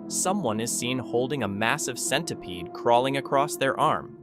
someone is seen holding a massive centipede crawling across their arm.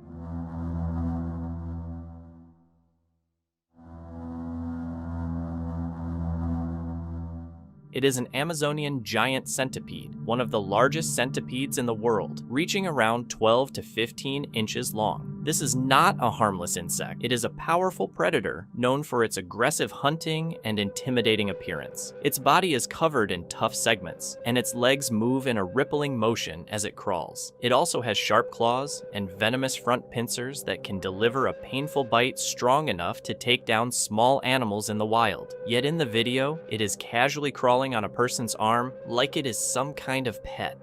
It is an Amazonian giant centipede, one of the largest centipedes in the world, reaching around 12 to 15 inches long. This is not a harmless insect. It is a powerful predator known for its aggressive hunting and intimidating appearance. Its body is covered in tough segments, and its legs move in a rippling motion as it crawls. It also has sharp claws and venomous front pincers that can deliver a painful bite strong enough to take down small animals in the wild. Yet in the video, it is casually crawling on a person's arm like it is some kind of pet.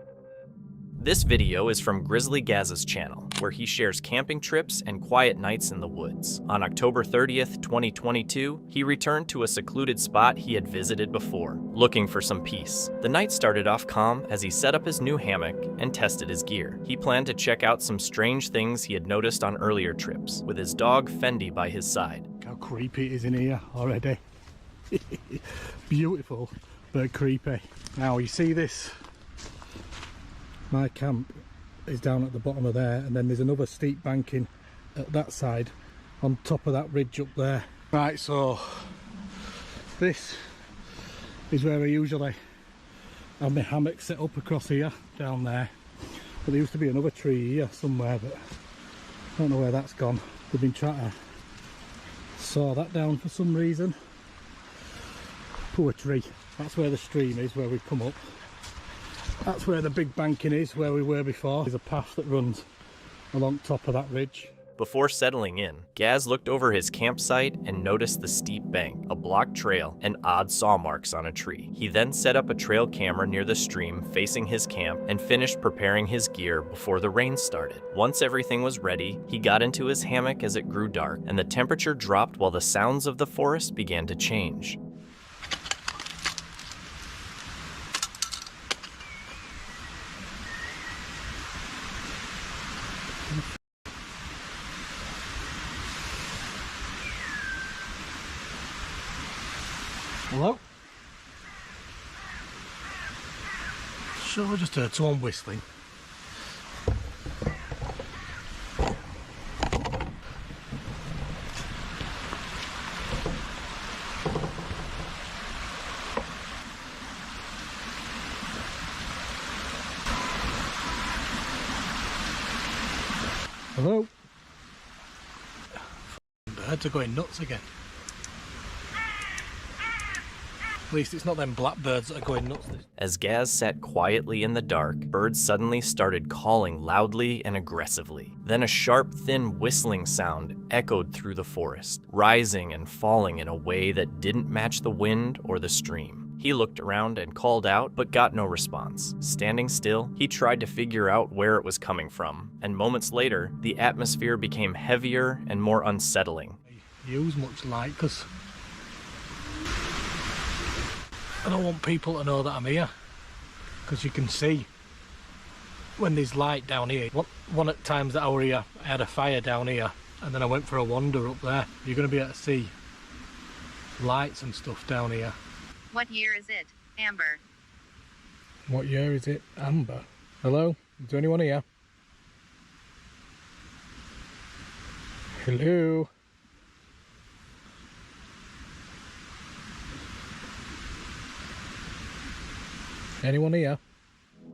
This video is from Grizzly Gaz's channel, where he shares camping trips and quiet nights in the woods. On October 30th, 2022, he returned to a secluded spot he had visited before, looking for some peace. The night started off calm as he set up his new hammock and tested his gear. He planned to check out some strange things he had noticed on earlier trips, with his dog Fendi by his side. Look how creepy it is in here already. Beautiful, but creepy. Now you see this? My camp is down at the bottom of there, and then there's another steep banking at that side on top of that ridge up there. Right, so this is where I usually have my hammock set up across here, down there. But there used to be another tree here somewhere, but I don't know where that's gone. They've been trying to saw that down for some reason. Poor tree. That's where the stream is, where we come up. That's where the big banking is, where we were before. There's a path that runs along top of that ridge. Before settling in, Gaz looked over his campsite and noticed the steep bank, a blocked trail, and odd saw marks on a tree. He then set up a trail camera near the stream facing his camp and finished preparing his gear before the rain started. Once everything was ready, he got into his hammock as it grew dark, and the temperature dropped while the sounds of the forest began to change. Hello? Sure, I just heard someone whistling. Hello? The birds are going nuts again. At least it's not them blackbirds that are going nuts. As Gaz sat quietly in the dark, birds suddenly started calling loudly and aggressively. Then a sharp, thin whistling sound echoed through the forest, rising and falling in a way that didn't match the wind or the stream. He looked around and called out, but got no response. Standing still, he tried to figure out where it was coming from, and moments later, the atmosphere became heavier and more unsettling. I use much light because I don't want people to know that I'm here, because you can see when there's light down here. One at times that I were here, I had a fire down here, and then I went for a wander up there. You're going to be able to see lights and stuff down here. What year is it, Amber? What year is it, Amber? Hello? Is there anyone here? Hello? Anyone here?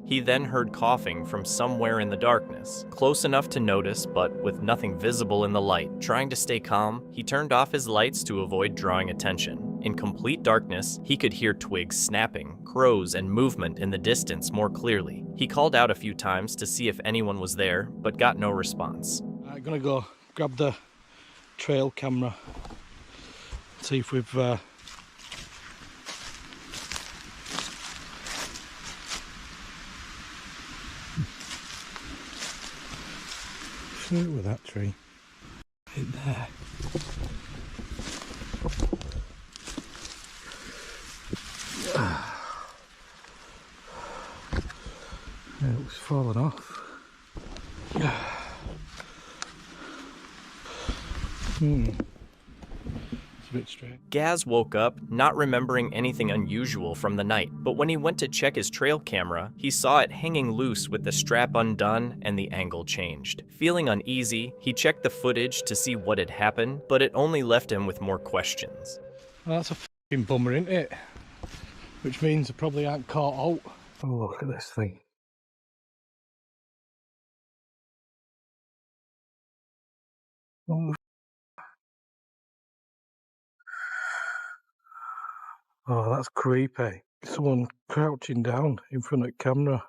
He then heard coughing from somewhere in the darkness, close enough to notice but with nothing visible in the light. Trying to stay calm, he turned off his lights to avoid drawing attention. In complete darkness, he could hear twigs snapping, crows, and movement in the distance more clearly. He called out a few times to see if anyone was there, but got no response. I'm gonna go grab the trail camera, see if we've shoot with that tree. Right there. It looks falling off. So bit strange. Gaz woke up, not remembering anything unusual from the night, but when he went to check his trail camera, he saw it hanging loose with the strap undone and the angle changed. Feeling uneasy, he checked the footage to see what had happened, but it only left him with more questions. Well, that's a f***ing bummer, isn't it? Which means they probably aren't caught out. Oh, look at this thing. Oh, that's creepy. Someone crouching down in front of the camera.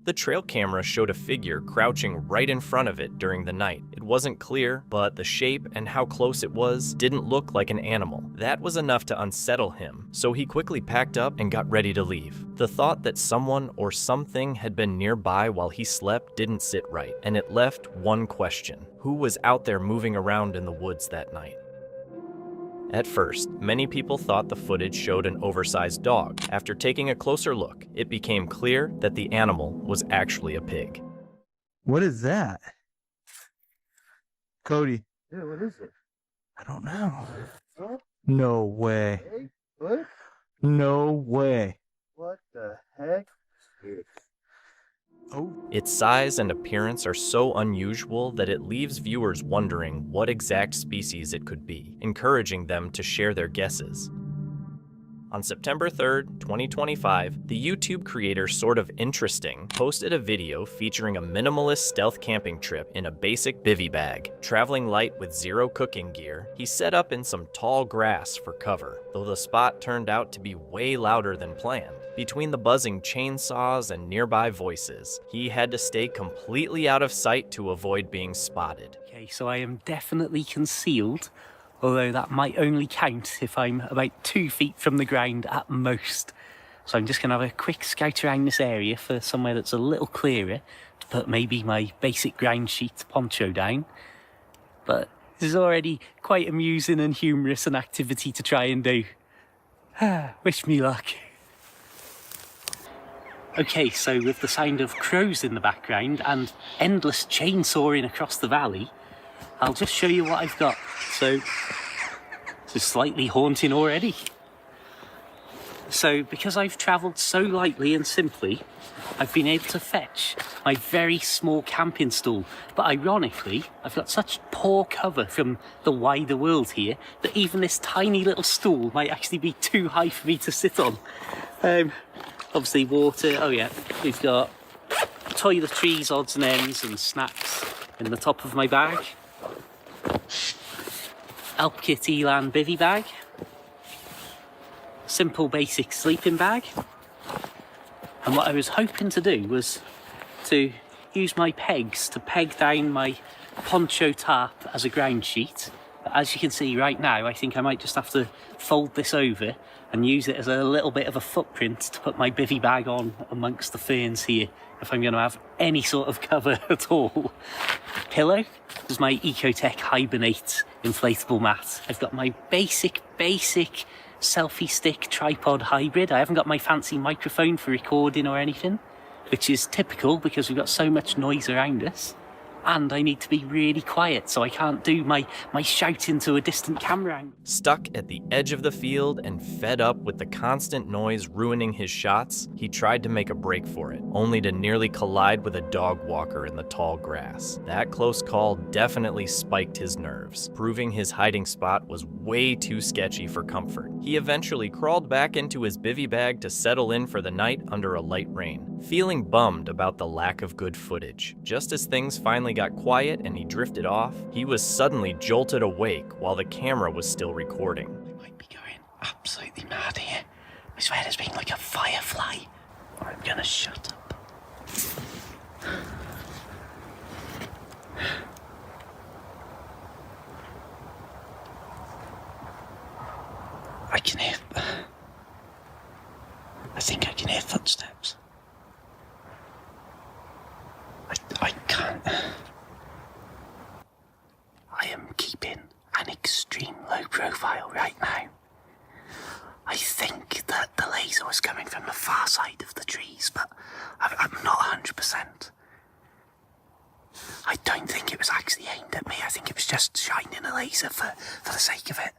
The trail camera showed a figure crouching right in front of it during the night. It wasn't clear, but the shape and how close it was didn't look like an animal. That was enough to unsettle him, so he quickly packed up and got ready to leave. The thought that someone or something had been nearby while he slept didn't sit right, and it left one question: who was out there moving around in the woods that night? At first, many people thought the footage showed an oversized dog. After taking a closer look, it became clear that the animal was actually a pig. What is that? Cody. Yeah, what is it? I don't know. Huh? No way. Hey, what? No way. What the heck? Oh. Its size and appearance are so unusual that it leaves viewers wondering what exact species it could be, encouraging them to share their guesses. On September 3rd, 2025, the YouTube creator Sort of Interesting posted a video featuring a minimalist stealth camping trip in a basic bivy bag. Traveling light with zero cooking gear, he set up in some tall grass for cover, though the spot turned out to be way louder than planned. Between the buzzing chainsaws and nearby voices, he had to stay completely out of sight to avoid being spotted. Okay, so I am definitely concealed, although that might only count if I'm about 2 feet from the ground at most. So I'm just going to have a quick scout around this area for somewhere that's a little clearer to put maybe my basic ground sheet poncho down. But this is already quite amusing and humorous an activity to try and do. Wish me luck. Okay, so with the sound of crows in the background and endless chainsawing across the valley, I'll just show you what I've got. So, this is slightly haunting already. So, because I've travelled so lightly and simply, I've been able to fetch my very small camping stool. But ironically, I've got such poor cover from the wider world here that even this tiny little stool might actually be too high for me to sit on. Obviously water, oh yeah, we've got toiletries, odds and ends and snacks in the top of my bag. Elpkit Elan bivy bag. Simple basic sleeping bag. And what I was hoping to do was to use my pegs to peg down my poncho tarp as a ground sheet. But as you can see right now, I think I might just have to fold this over and use it as a little bit of a footprint to put my bivy bag on amongst the ferns here if I'm going to have any sort of cover at all. Pillow is my Ecotech Hibernate inflatable mat. I've got my basic selfie stick tripod hybrid. I haven't got my fancy microphone for recording or anything, which is typical because we've got so much noise around us. And I need to be really quiet, so I can't do my shouting to a distant camera angle. Stuck at the edge of the field and fed up with the constant noise ruining his shots, he tried to make a break for it, only to nearly collide with a dog walker in the tall grass. That close call definitely spiked his nerves, proving his hiding spot was way too sketchy for comfort. He eventually crawled back into his bivy bag to settle in for the night under a light rain, feeling bummed about the lack of good footage. Just as things finally got quiet and he drifted off, he was suddenly jolted awake while the camera was still recording. I might be going absolutely mad here. I swear there's been like a firefly. I'm gonna shut up. I think I can hear Footsteps. I can't. I am keeping an extreme low profile right now. I think that the laser was coming from the far side of the trees, but I'm not 100%. I don't think it was actually aimed at me. I think it was just shining a laser for the sake of it.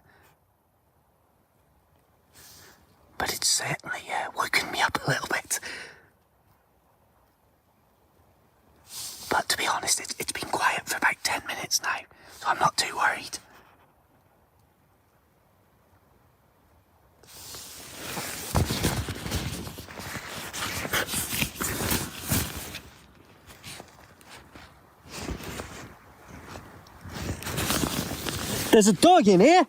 But it's certainly woken me up a little bit. But to be honest, it's been quiet for about 10 minutes now, so I'm not too worried. There's a dog in here.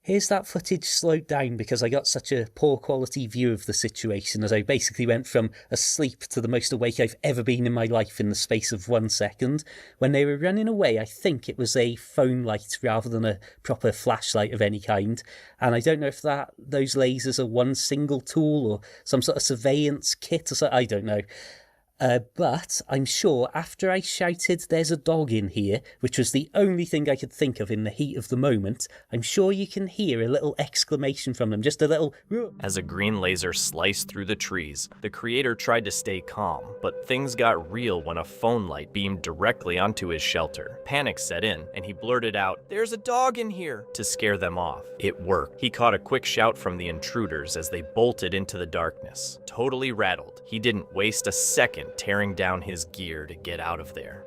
Here's that footage slowed down because I got such a poor quality view of the situation as I basically went from asleep to the most awake I've ever been in my life in the space of 1 second. When they were running away, I think it was a phone light rather than a proper flashlight of any kind. And I don't know if those lasers are one single tool or some sort of surveillance kit or something, I don't know. But I'm sure after I shouted, "There's a dog in here," which was the only thing I could think of in the heat of the moment, I'm sure you can hear a little exclamation from them, just a little... As a green laser sliced through the trees, the creator tried to stay calm, but things got real when a phone light beamed directly onto his shelter. Panic set in, and he blurted out, "There's a dog in here," to scare them off. It worked. He caught a quick shout from the intruders as they bolted into the darkness. Totally rattled, he didn't waste a second tearing down his gear to get out of there.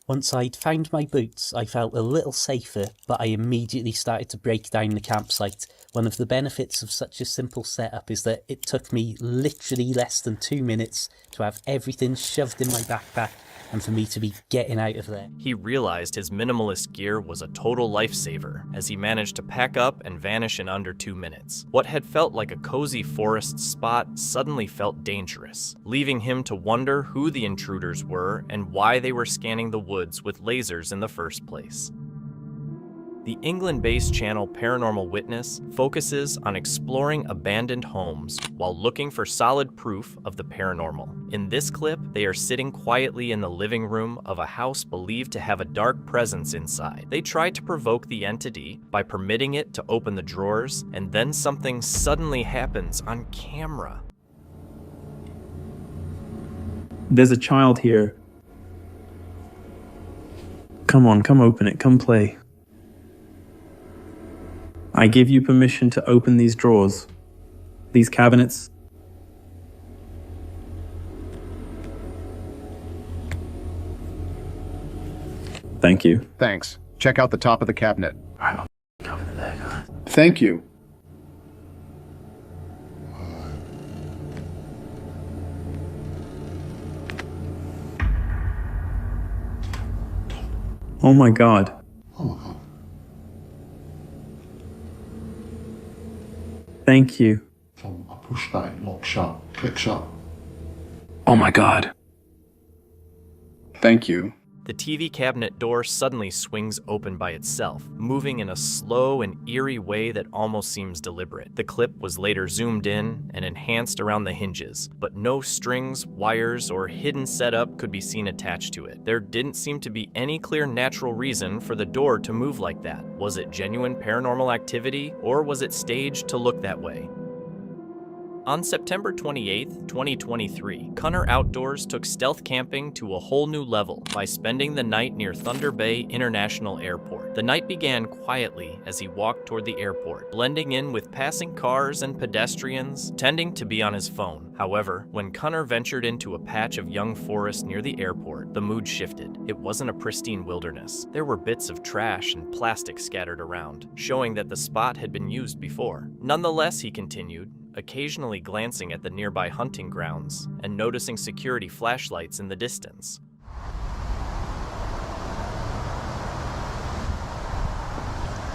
Once I'd found my boots, I felt a little safer, but I immediately started to break down the campsite. One of the benefits of such a simple setup is that it took me literally less than 2 minutes to have everything shoved in my backpack and for me to be getting out of there. He realized his minimalist gear was a total lifesaver as he managed to pack up and vanish in under 2 minutes. What had felt like a cozy forest spot suddenly felt dangerous, leaving him to wonder who the intruders were and why they were scanning the woods with lasers in the first place. The England-based channel Paranormal Witness focuses on exploring abandoned homes while looking for solid proof of the paranormal. In this clip, they are sitting quietly in the living room of a house believed to have a dark presence inside. They try to provoke the entity by permitting it to open the drawers, and then something suddenly happens on camera. There's a child here. Come on, come open it, come play. I give you permission to open these drawers, these cabinets. Thank you. Thanks. Check out the top of the cabinet. Right, I'll go over there, guys. Thank you. Oh my God. Thank you. I push that, it locks shut, clicks shut. Oh my God. Thank you. The TV cabinet door suddenly swings open by itself, moving in a slow and eerie way that almost seems deliberate. The clip was later zoomed in and enhanced around the hinges, but no strings, wires, or hidden setup could be seen attached to it. There didn't seem to be any clear natural reason for the door to move like that. Was it genuine paranormal activity, or was it staged to look that way? On September 28, 2023, Cunner Outdoors took stealth camping to a whole new level by spending the night near Thunder Bay International Airport. The night began quietly as he walked toward the airport, blending in with passing cars and pedestrians, tending to be on his phone. However, when Cunner ventured into a patch of young forest near the airport, the mood shifted. It wasn't a pristine wilderness. There were bits of trash and plastic scattered around, showing that the spot had been used before. Nonetheless, he continued, occasionally glancing at the nearby hunting grounds and noticing security flashlights in the distance.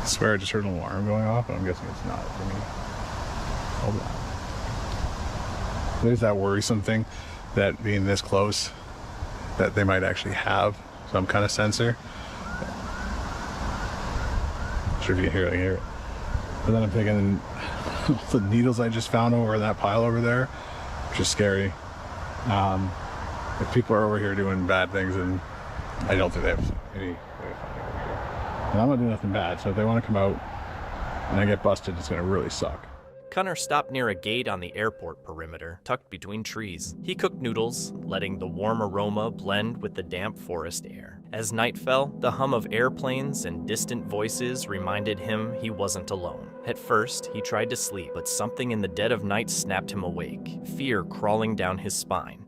I swear I just heard an alarm going off, but I'm guessing it's not for me. Hold on. There's that worrisome thing that being this close, that they might actually have some kind of sensor. Not sure if you can hear it. But then I'm thinking the needles I just found over in that pile over there, which is scary. If people are over here doing bad things, and I don't think they have any way of finding over here. And I'm not doing nothing bad, so if they want to come out and I get busted, it's going to really suck. Connor stopped near a gate on the airport perimeter, tucked between trees. He cooked noodles, letting the warm aroma blend with the damp forest air. As night fell, the hum of airplanes and distant voices reminded him he wasn't alone. At first, he tried to sleep, but something in the dead of night snapped him awake, fear crawling down his spine.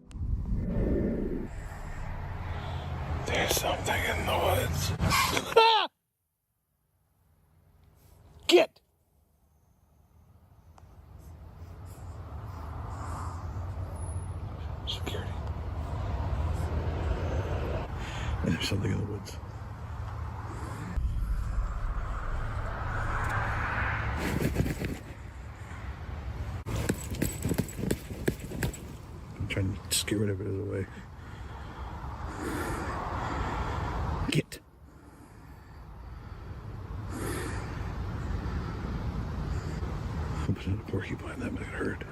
There's something in the woods. Get! Security. And there's something in the woods. I'm trying to scare whatever it is away. Get. But a porcupine, that might hurt.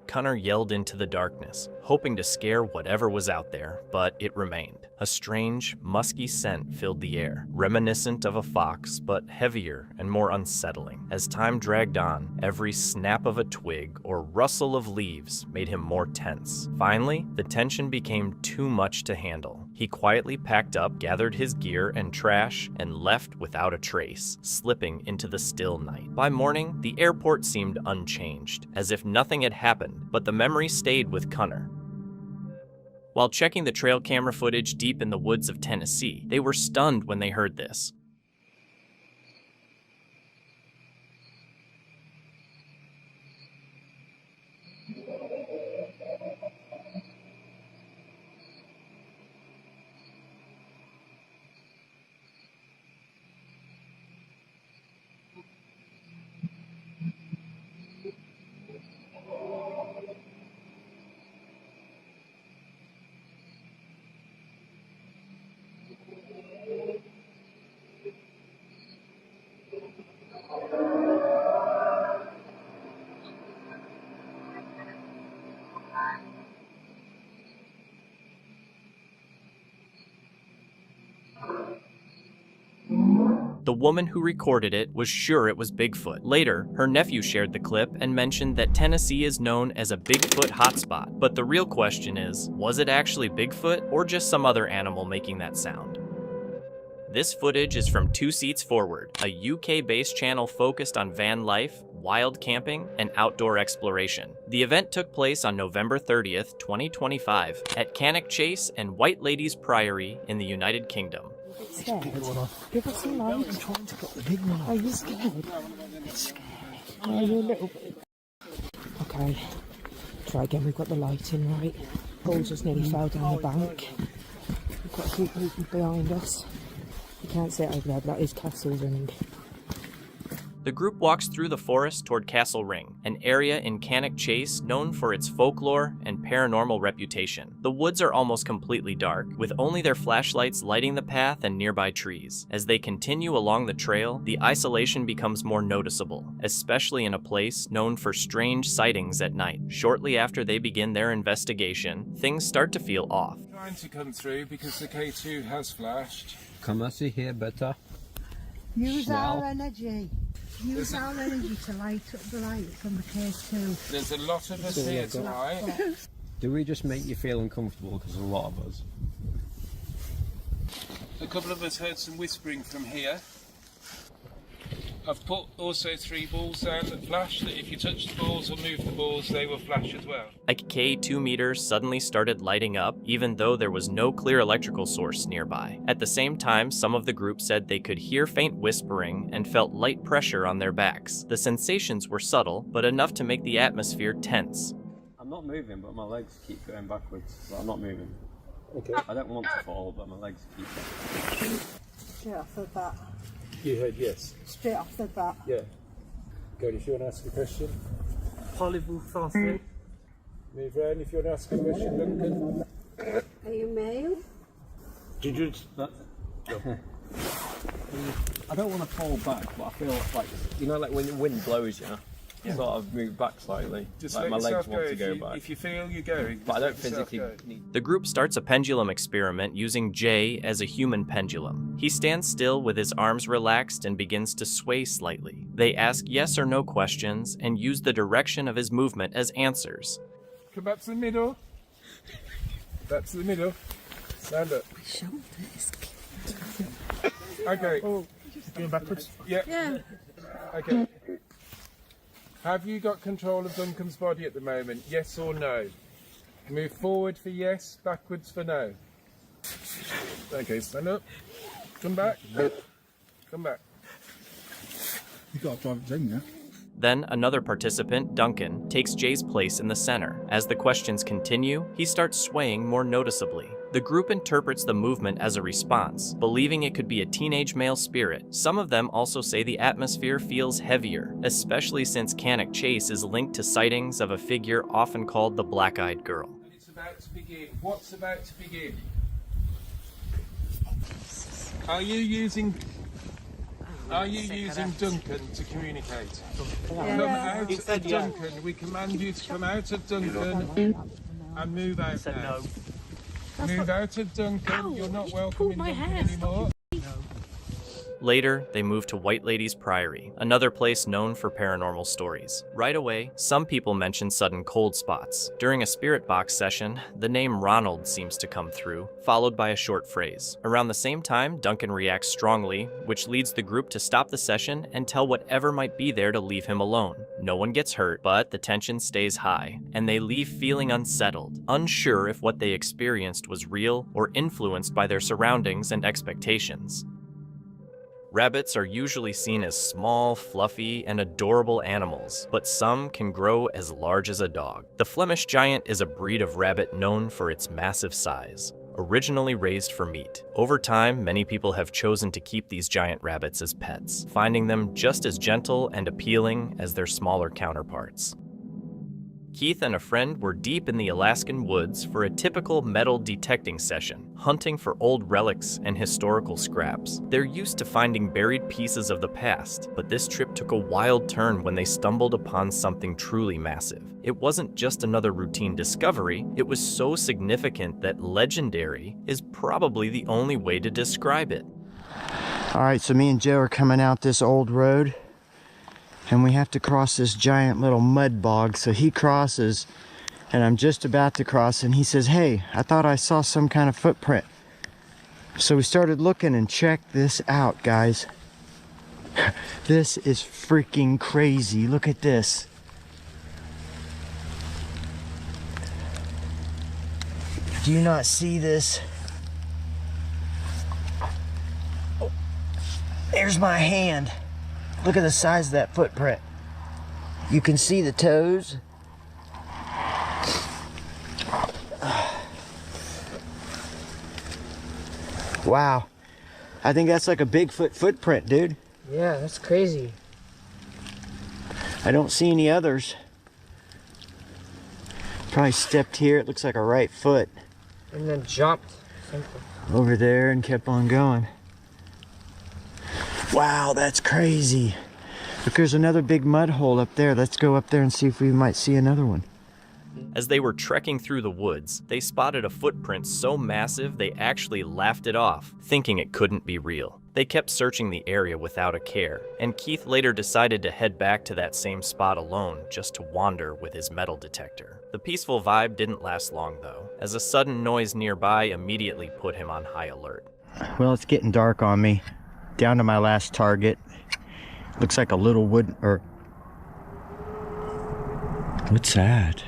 Connor yelled into the darkness, hoping to scare whatever was out there, but it remained. A strange, musky scent filled the air, reminiscent of a fox, but heavier and more unsettling. As time dragged on, every snap of a twig or rustle of leaves made him more tense. Finally, the tension became too much to handle. He quietly packed up, gathered his gear and trash, and left without a trace, slipping into the still night. By morning, the airport seemed unchanged, as if nothing had happened, but the memory stayed with Connor. While checking the trail camera footage deep in the woods of Tennessee, they were stunned when they heard this. The woman who recorded it was sure it was Bigfoot. Later, her nephew shared the clip and mentioned that Tennessee is known as a Bigfoot hotspot. But the real question is, was it actually Bigfoot or just some other animal making that sound? This footage is from Two Seats Forward, a UK-based channel focused on van life, wild camping, and outdoor exploration. The event took place on November 30th, 2025, at Cannock Chase and White Ladies Priory in the United Kingdom. Scared? Give us a light. I'm trying to put the big one on. Are you scared? It's scary. Are you a little bit? Okay. Try again. We've got the lighting right. Paul just nearly fell down the bank. We've got a few people behind us. You can't see it over there, but that is Castle Ring. The group walks through the forest toward Castle Ring, an area in Cannock Chase known for its folklore and paranormal reputation. The woods are almost completely dark, with only their flashlights lighting the path and nearby trees. As they continue along the trail, the isolation becomes more noticeable, especially in a place known for strange sightings at night. Shortly after they begin their investigation, things start to feel off. Trying to come through because the K2 has flashed. Can I see here better? Use our energy. Use our energy to light up the lights on the K2. There's a lot of us here tonight. Do we just make you feel uncomfortable because there's a lot of us? A couple of us heard some whispering from here. I've put also 3 balls down that flash, that if you touch the balls or move the balls, they will flash as well. A K2 meter suddenly started lighting up, even though there was no clear electrical source nearby. At the same time, some of the group said they could hear faint whispering and felt light pressure on their backs. The sensations were subtle, but enough to make the atmosphere tense. I'm not moving, but my legs keep going backwards. But I'm not moving. Okay. I don't want to fall, but my legs keep going. Straight off the bat. You heard yes? Straight off the bat. Yeah. Go, if you want to ask a question? Parlez-vous français? Move round if you want to ask a question, Duncan. Are you male? Did you? I don't want to fall back, but I feel like, you know, like when the wind blows you, sort of move back slightly. Just like let my yourself legs want to go. go back. If you feel you're going, But I don't just let yourself physically go. The group starts a pendulum experiment using Jay as a human pendulum. He stands still with his arms relaxed and begins to sway slightly. They ask yes or no questions and use the direction of his movement as answers. Come back to the middle. Back to the middle. Stand up. My shoulders. Okay. Going backwards? Yeah. Okay. Have you got control of Duncan's body at the moment? Yes or no? Move forward for yes, backwards for no. Okay, stand up. Come back. Come back. You've got to drive it in, yeah? Then another participant, Duncan, takes Jay's place in the center. As the questions continue, he starts swaying more noticeably. The group interprets the movement as a response, believing it could be a teenage male spirit. Some of them also say the atmosphere feels heavier, especially since Cannock Chase is linked to sightings of a figure often called the Black-Eyed Girl. It's about to begin. What's about to begin? Are you using Duncan to communicate? Come out of Duncan. We command you to come out of Duncan and move out now. Move out of Duncan. You're not welcome in Duncan anymore. Later, they move to White Lady's Priory, another place known for paranormal stories. Right away, some people mention sudden cold spots. During a spirit box session, the name Ronald seems to come through, followed by a short phrase. Around the same time, Duncan reacts strongly, which leads the group to stop the session and tell whatever might be there to leave him alone. No one gets hurt, but the tension stays high, and they leave feeling unsettled, unsure if what they experienced was real or influenced by their surroundings and expectations. Rabbits are usually seen as small, fluffy, and adorable animals, but some can grow as large as a dog. The Flemish Giant is a breed of rabbit known for its massive size. Originally raised for meat. Over time, many people have chosen to keep these giant rabbits as pets, finding them just as gentle and appealing as their smaller counterparts. Keith and a friend were deep in the Alaskan woods for a typical metal detecting session, hunting for old relics and historical scraps. They're used to finding buried pieces of the past, but this trip took a wild turn when they stumbled upon something truly massive. It wasn't just another routine discovery, it was so significant that legendary is probably the only way to describe it. Alright, so me and Joe are coming out this old road, and we have to cross this giant little mud bog. So he crosses, and I'm just about to cross, and he says, "Hey, I thought I saw some kind of footprint." So we started looking, and check this out, guys. This is freaking crazy. Look at this. Do you not see this? Oh, there's my hand. Look at the size of that footprint. You can see the toes. Wow. I think that's like a Bigfoot footprint, dude. Yeah, that's crazy. I don't see any others. Probably stepped here. It looks like a right foot. And then jumped. Over there and kept on going. Wow, that's crazy. Look, there's another big mud hole up there. Let's go up there and see if we might see another one. As they were trekking through the woods, they spotted a footprint so massive they actually laughed it off, thinking it couldn't be real. They kept searching the area without a care, and Keith later decided to head back to that same spot alone just to wander with his metal detector. The peaceful vibe didn't last long though, as a sudden noise nearby immediately put him on high alert. Well, it's getting dark on me. Down to my last target. Looks like a little wood, or... What's that?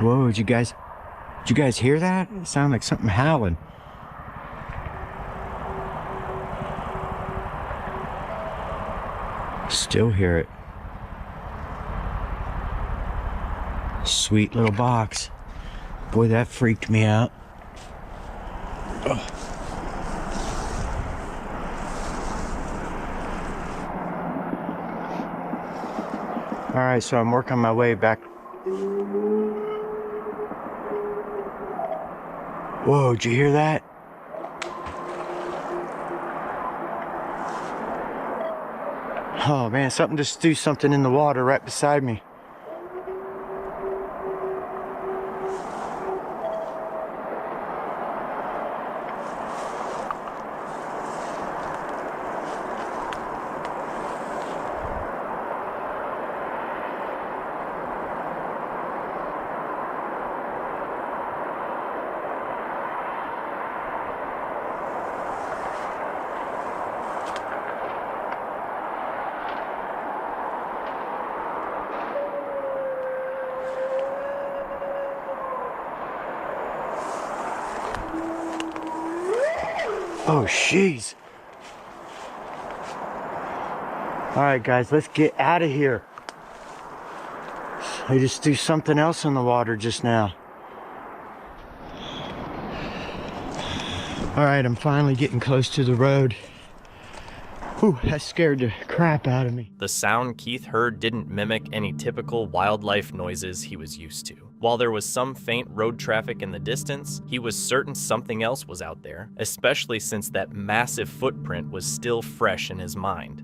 Whoa, did you guys hear that? It sounded like something howling. Still hear it. Sweet little box. Boy, that freaked me out. Ugh. All right, so I'm working my way back. Whoa, did you hear that? Oh man, something just threw something in the water right beside me. Oh, jeez. All right, guys, let's get out of here. I just threw something else in the water just now. All right, I'm finally getting close to the road. Whew, that scared the crap out of me. The sound Keith heard didn't mimic any typical wildlife noises he was used to. While there was some faint road traffic in the distance, he was certain something else was out there, especially since that massive footprint was still fresh in his mind.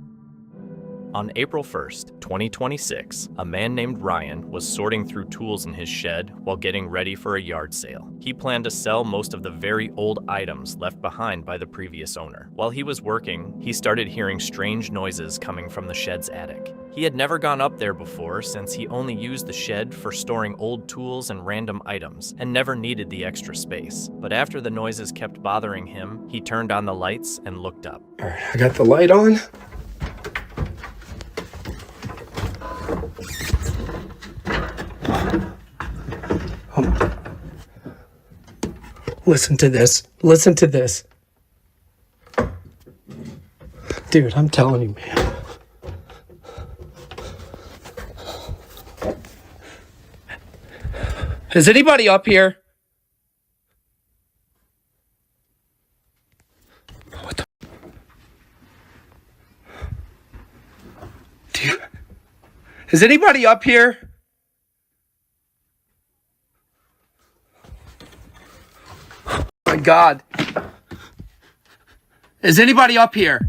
On April 1st, 2026, a man named Ryan was sorting through tools in his shed while getting ready for a yard sale. He planned to sell most of the very old items left behind by the previous owner. While he was working, he started hearing strange noises coming from the shed's attic. He had never gone up there before since he only used the shed for storing old tools and random items and never needed the extra space. But after the noises kept bothering him, he turned on the lights and looked up. All right, I got the light on. Listen to this. Listen to this. Dude, I'm telling you, man. Is anybody up here? What the? Dude, is anybody up here? My God. Is anybody up here?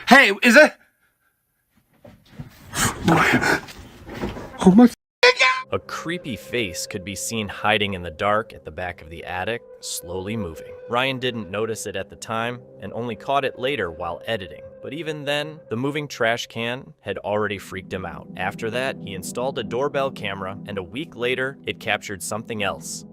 Hey, is it? Oh my God. A creepy face could be seen hiding in the dark at the back of the attic, slowly moving. Ryan didn't notice it at the time and only caught it later while editing. But even then, the moving trash can had already freaked him out. After that, he installed a doorbell camera, and a week later, it captured something else.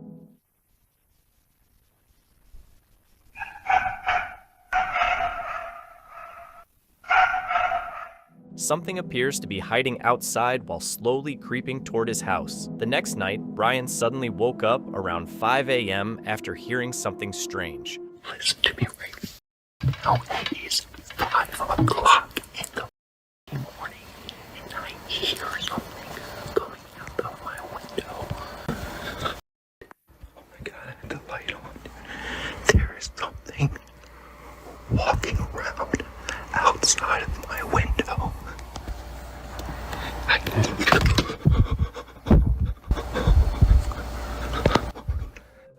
Something appears to be hiding outside while slowly creeping toward his house. The next night, Brian suddenly woke up around 5 a.m. after hearing something strange. Listen to me right now. It is 5 o'clock in the morning, and I hear something coming out of my window. Oh my God, I had the light on. There is something walking around outside of my window.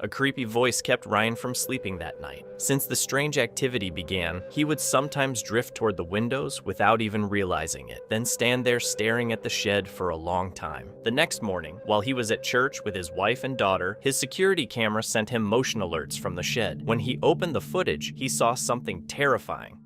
A creepy voice kept Ryan from sleeping that night. Since the strange activity began, he would sometimes drift toward the windows without even realizing it, then stand there staring at the shed for a long time. The next morning, while he was at church with his wife and daughter, his security camera sent him motion alerts from the shed. When he opened the footage, he saw something terrifying.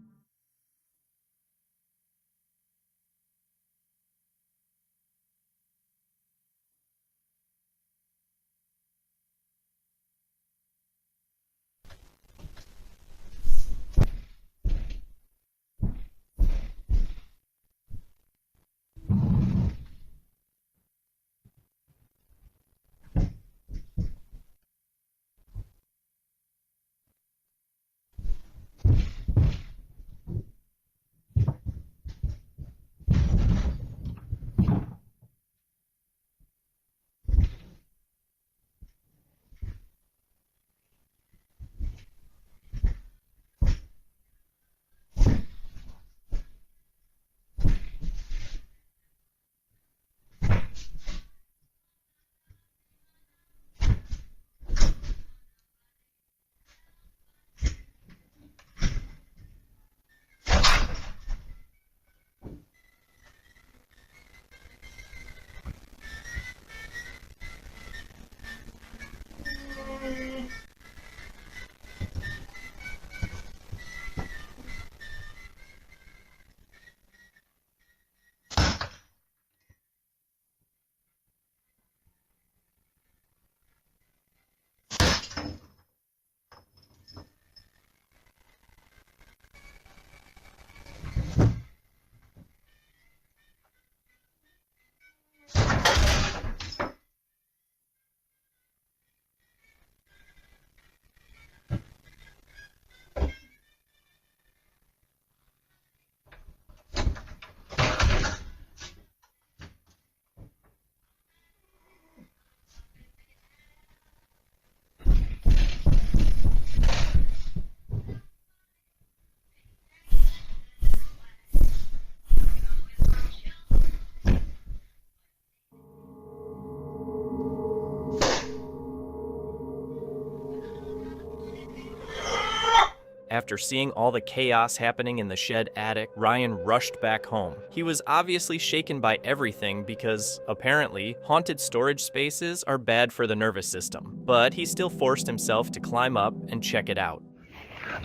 After seeing all the chaos happening in the shed attic, Ryan rushed back home. He was obviously shaken by everything because, apparently, haunted storage spaces are bad for the nervous system. But he still forced himself to climb up and check it out.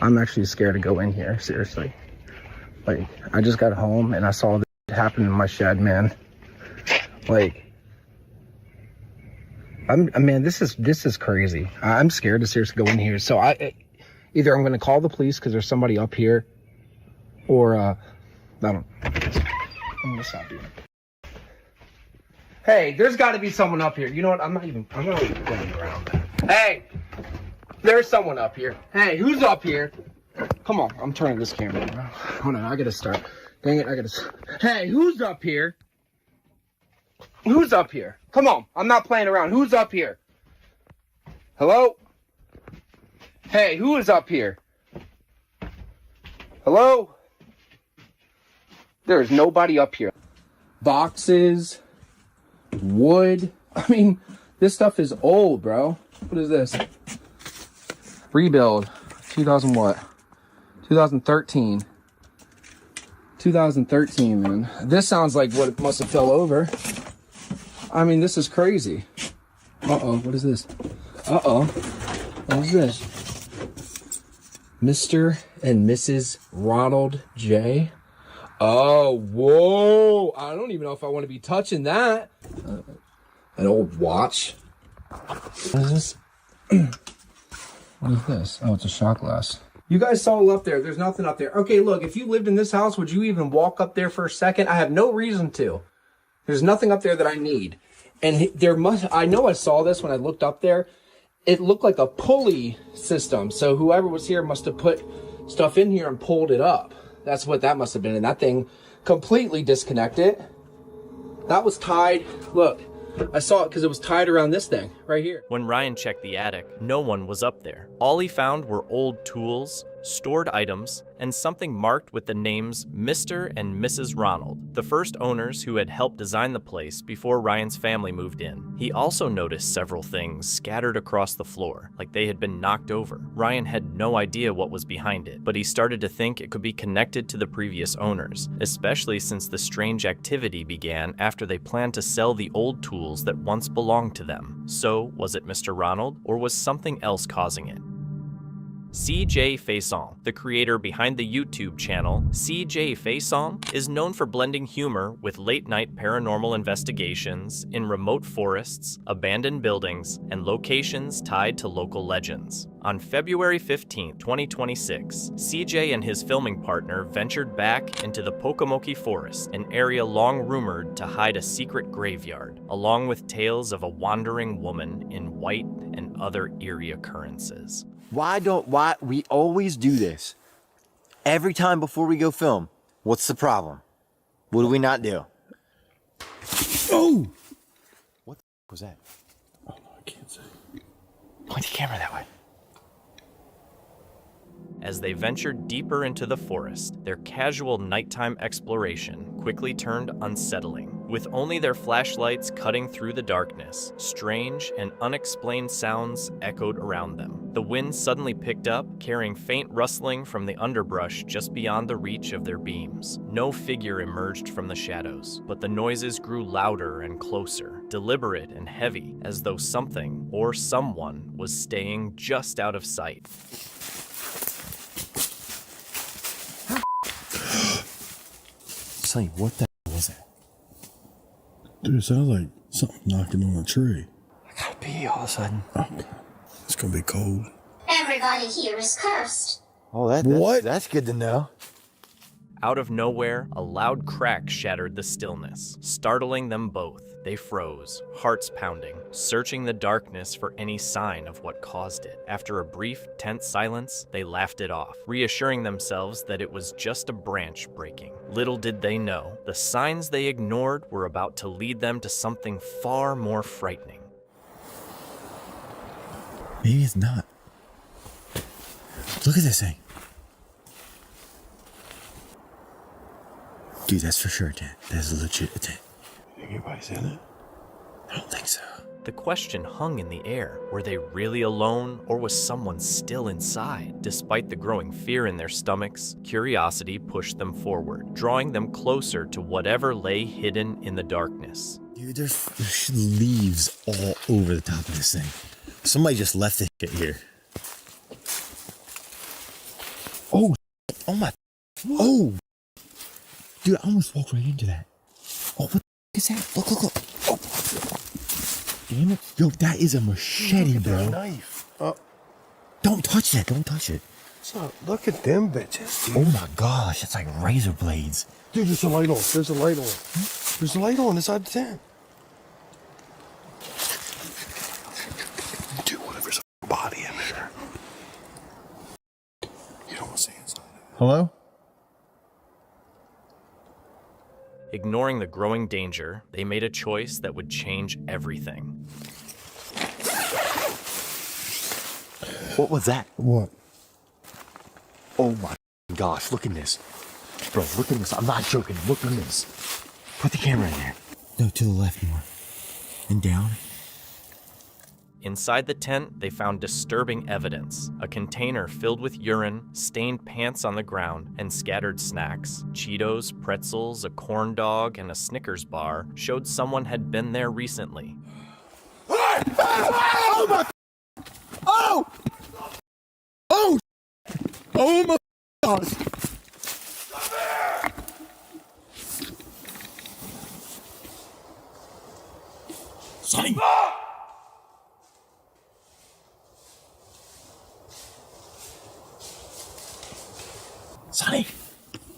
I'm actually scared to go in here, seriously. Like, I just got home and I saw this happen in my shed, man. Like, man, this is crazy. I'm scared to seriously go in here. So either I'm gonna call the police because there's somebody up here, or I don't. I'm gonna stop doing it. Hey, there's got to be someone up here. You know what? I'm not even going around. Hey, there's someone up here. Hey, who's up here? Come on, I'm turning this camera around. Hold on, I gotta start. Dang it, I gotta. Hey, who's up here? Who's up here? Come on, I'm not playing around. Who's up here? Hello? Hey, who is up here? Hello? There is nobody up here. Boxes, wood. I mean, this stuff is old, bro. What is this? Rebuild. 2000 what? 2013. 2013, man. This sounds like what it must have fell over. I mean, this is crazy. Uh-oh, what is this? Uh-oh. What is this? Mr. and Mrs. Ronald J. Oh, whoa. I don't even know if I want to be touching that. An old watch. What is this? What is this? Oh, it's a shot glass. You guys saw up there. There's nothing up there. Okay, look, if you lived in this house, would you even walk up there for a second? I have no reason to. There's nothing up there that I need. And I know I saw this when I looked up there. It looked like a pulley system. So whoever was here must have put stuff in here and pulled it up. That's what that must have been. And that thing completely disconnected. That was tied. Look, I saw it because it was tied around this thing right here. When Ryan checked the attic, no one was up there. All he found were old tools, stored items, and something marked with the names Mr. and Mrs. Ronald, the first owners who had helped design the place before Ryan's family moved in. He also noticed several things scattered across the floor, like they had been knocked over. Ryan had no idea what was behind it, but he started to think it could be connected to the previous owners, especially since the strange activity began after they planned to sell the old tools that once belonged to them. So, was it Mr. Ronald, or was something else causing it? CJ Faison, the creator behind the YouTube channel CJ Faison, is known for blending humor with late-night paranormal investigations in remote forests, abandoned buildings, and locations tied to local legends. On February 15, 2026, CJ and his filming partner ventured back into the Pocomoke Forest, an area long rumored to hide a secret graveyard, along with tales of a wandering woman in white and other eerie occurrences. Why we always do this? Every time before we go film. What's the problem? What do we not do? Oh! What the was that? Oh, I can't say. Point the camera that way. As they ventured deeper into the forest, their casual nighttime exploration quickly turned unsettling. With only their flashlights cutting through the darkness, strange and unexplained sounds echoed around them. The wind suddenly picked up, carrying faint rustling from the underbrush just beyond the reach of their beams. No figure emerged from the shadows, but the noises grew louder and closer, deliberate and heavy, as though something or someone was staying just out of sight. Sonny, what the was that? Dude, it sounds like something knocking on a tree. I gotta pee all of a sudden. Oh, God. It's gonna be cold. Everybody here is cursed. Oh, that's good to know. Out of nowhere, a loud crack shattered the stillness, startling them both. They froze, hearts pounding, searching the darkness for any sign of what caused it. After a brief, tense silence, they laughed it off, reassuring themselves that it was just a branch breaking. Little did they know, the signs they ignored were about to lead them to something far more frightening. Maybe it's not. Look at this thing. Dude, that's for sure a tent. That's legit a tent. Think anybody's in it? I don't think so. The question hung in the air. Were they really alone, or was someone still inside? Despite the growing fear in their stomachs, curiosity pushed them forward, drawing them closer to whatever lay hidden in the darkness. Dude, there's leaves all over the top of this thing. Somebody just left this shit here. Oh, oh my, oh. Dude, I almost walked right into that. Oh, what the is that? Look, look, look. Oh. Damn it. Yo, that is a machete, bro. Knife. Don't touch that. Don't touch it. So, look at them bitches, dude. Oh my gosh, it's like razor blades. Dude, there's a light on. There's a light on. There's a light on inside the tent. Dude, what if there's a body in there? You don't want to see inside. Hello? Ignoring the growing danger, they made a choice that would change everything. What was that? What? Oh my gosh, look at this. Bro, look at this. I'm not joking. Look at this. Put the camera in there. No, to the left more. And down. Inside the tent, they found disturbing evidence. A container filled with urine, stained pants on the ground, and scattered snacks. Cheetos, pretzels, a corn dog, and a Snickers bar showed someone had been there recently. Oh my! Oh! Oh! Oh my gosh! Sonny! Sonny!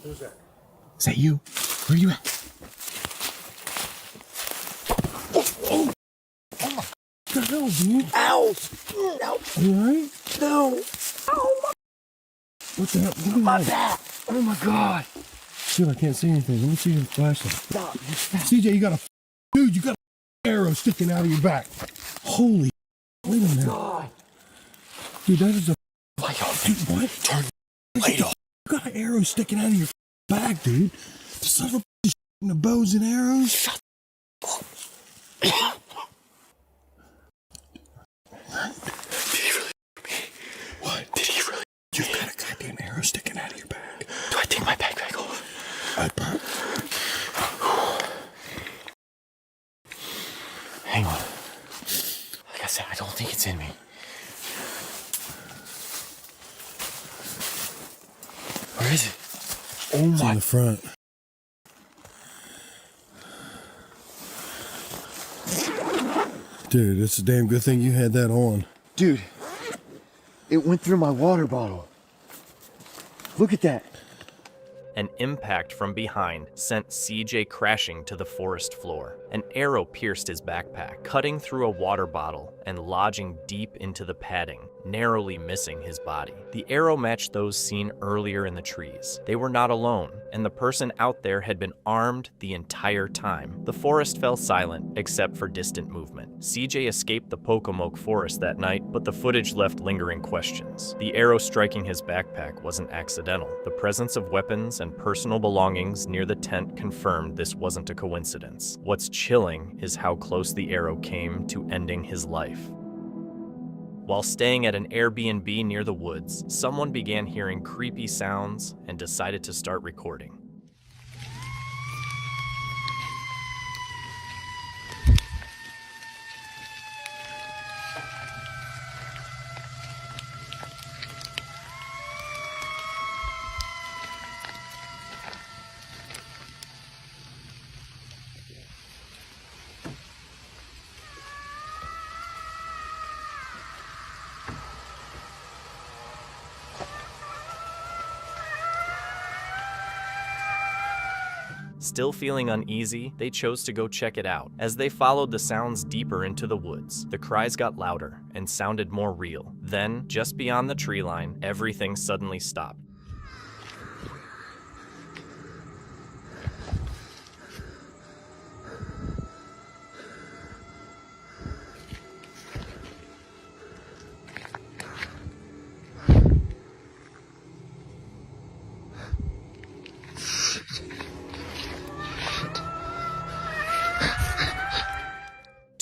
Who's that? Is that you? Where are you at? Oh my! What the hell, dude? Ow! Ow! You alright? No! Ow! What the hell? Look at My that. back! Oh my god! Dude, I can't see anything. Let me see your flashlight. Stop. CJ, you got a dude. You got an arrow sticking out of your back. Holy! Wait a minute. God. Dude, that is a Light off. dude. What? Turn the light off. You got an arrow sticking out of your back, dude. The son of a bitch shooting the bows and arrows. Shut up. Did he really me? What? Did he really? You've got a goddamn arrow sticking out of your back. Do I take my backpack off? Hang on. Like I said, I don't think it's in me. Where is it? Oh It's my! in the front. Dude, it's a damn good thing you had that on. Dude, it went through my water bottle. Look at that. An impact from behind sent CJ crashing to the forest floor. An arrow pierced his backpack, cutting through a water bottle and lodging deep into the padding, narrowly missing his body. The arrow matched those seen earlier in the trees. They were not alone, and the person out there had been armed the entire time. The forest fell silent, except for distant movement. CJ escaped the Pocomoke forest that night, but the footage left lingering questions. The arrow striking his backpack wasn't accidental. The presence of weapons and personal belongings near the tent confirmed this wasn't a coincidence. What's chilling is how close the arrow came to ending his life. While staying at an Airbnb near the woods, someone began hearing creepy sounds and decided to start recording. Still feeling uneasy, they chose to go check it out. As they followed the sounds deeper into the woods, the cries got louder and sounded more real. Then, just beyond the tree line, everything suddenly stopped.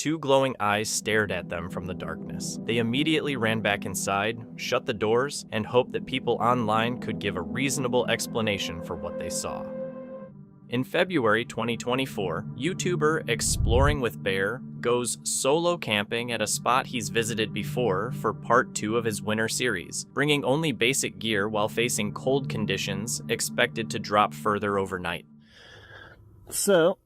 Two glowing eyes stared at them from the darkness. They immediately ran back inside, shut the doors, and hoped that people online could give a reasonable explanation for what they saw. In February 2024, YouTuber Exploring with Bear goes solo camping at a spot he's visited before for part 2 of his winter series, bringing only basic gear while facing cold conditions expected to drop further overnight. So,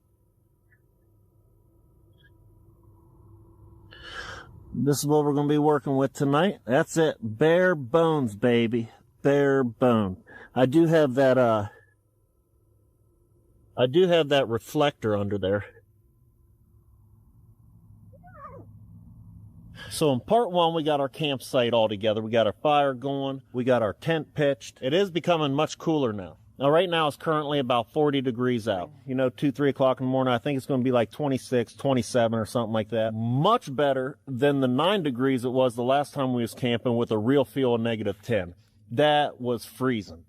this is what we're going to be working with tonight. That's it. Bare bones, baby. Bare bones. I do have that reflector under there. So in part 1, we got our campsite all together. We got our fire going. We got our tent pitched. It is becoming much cooler now. Now, right now, it's currently about 40 degrees out. 2, 3 o'clock in the morning, I think it's going to be like 26, 27 or something like that. Much better than the 9 degrees it was the last time we was camping with a real feel of -10. That was freezing.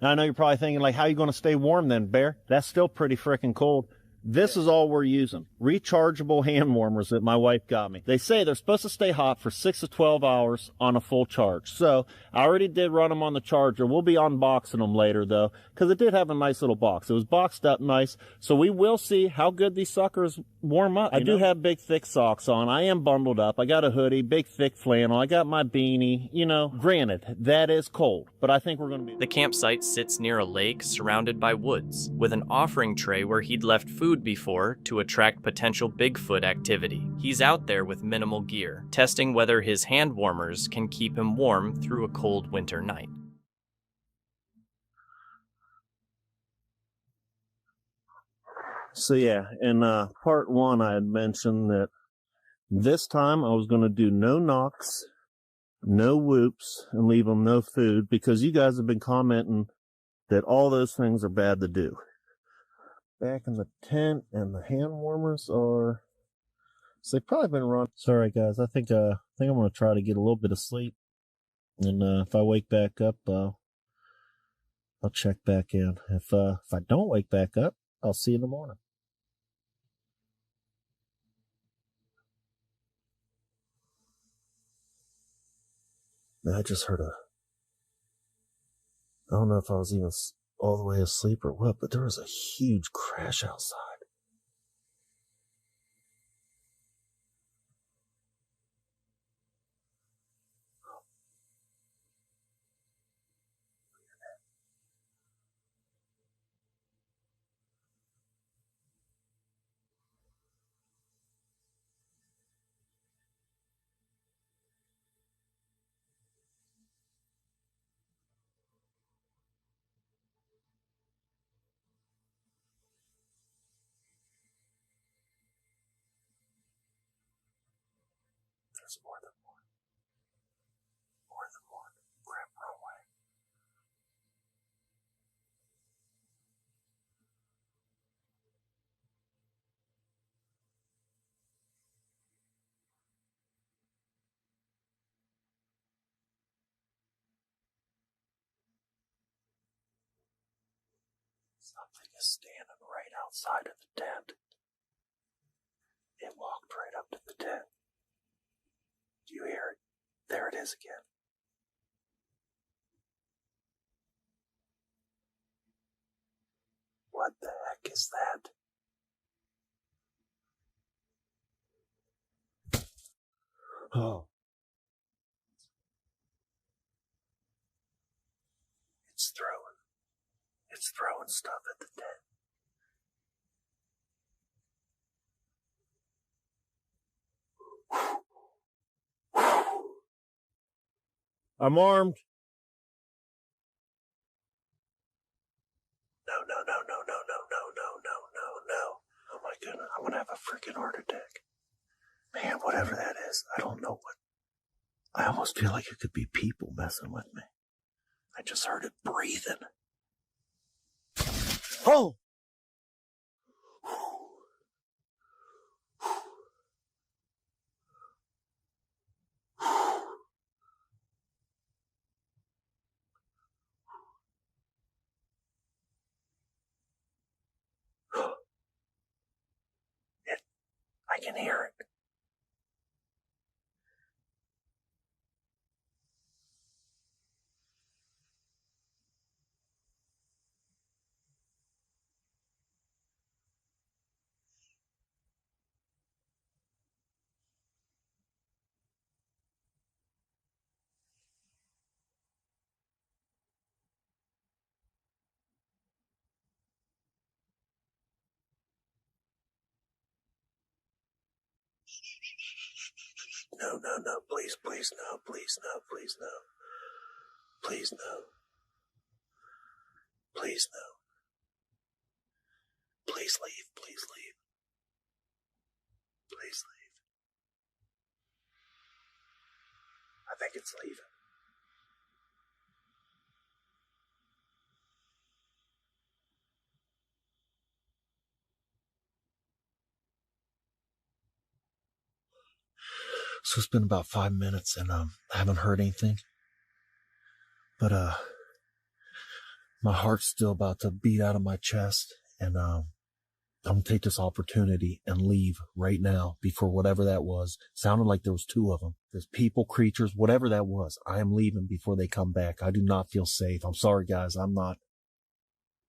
Now, I know you're probably thinking, like, how are you going to stay warm then, Bear? That's still pretty freaking cold. This is all we're using. Rechargeable hand warmers that my wife got me. They say they're supposed to stay hot for 6 to 12 hours on a full charge. So I already did run them on the charger. We'll be unboxing them later, though, because it did have a nice little box. It was boxed up nice. So we will see how good these suckers warm up. I do have big, thick socks on. I am bundled up. I got a hoodie, big, thick flannel. I got my beanie. Granted, that is cold, but I think we're going to be... The campsite sits near a lake surrounded by woods, with an offering tray where he'd left food before to attract potential Bigfoot activity. He's out there with minimal gear, testing whether his hand warmers can keep him warm through a cold winter night. So yeah, in part 1, I had mentioned that this time I was going to do no knocks, no whoops, and leave them no food, because you guys have been commenting that all those things are bad to do. Back in the tent, and the hand warmers are... So they've probably been run. Sorry guys, I think I'm going to try to get a little bit of sleep. And if I wake back up, I'll check back in. If I don't wake back up, I'll see you in the morning. I just heard I don't know if I was even all the way asleep or what, but there was a huge crash outside. There's more than one. More than one. Grab runway. Something is standing right outside of the tent. It walked right up to the tent. Do you hear it? There it is again. What the heck is that? Oh. It's throwing stuff at the tent. I'm armed. No. Oh my goodness, I'm gonna have a freaking heart attack. Man, whatever that is, I don't know what. I almost feel like it could be people messing with me. I just heard it breathing. Oh! I can hear it. No, no, no, please, please, no, please, no, please, no. Please, no. Please, no. Please leave, please leave. Please leave. I think it's leaving. So it's been about 5 minutes and I haven't heard anything. But my heart's still about to beat out of my chest, and I'm gonna take this opportunity and leave right now before whatever that was. Sounded like there was 2 of them. There's people, creatures, whatever that was. I am leaving before they come back. I do not feel safe. I'm sorry, guys. I'm not.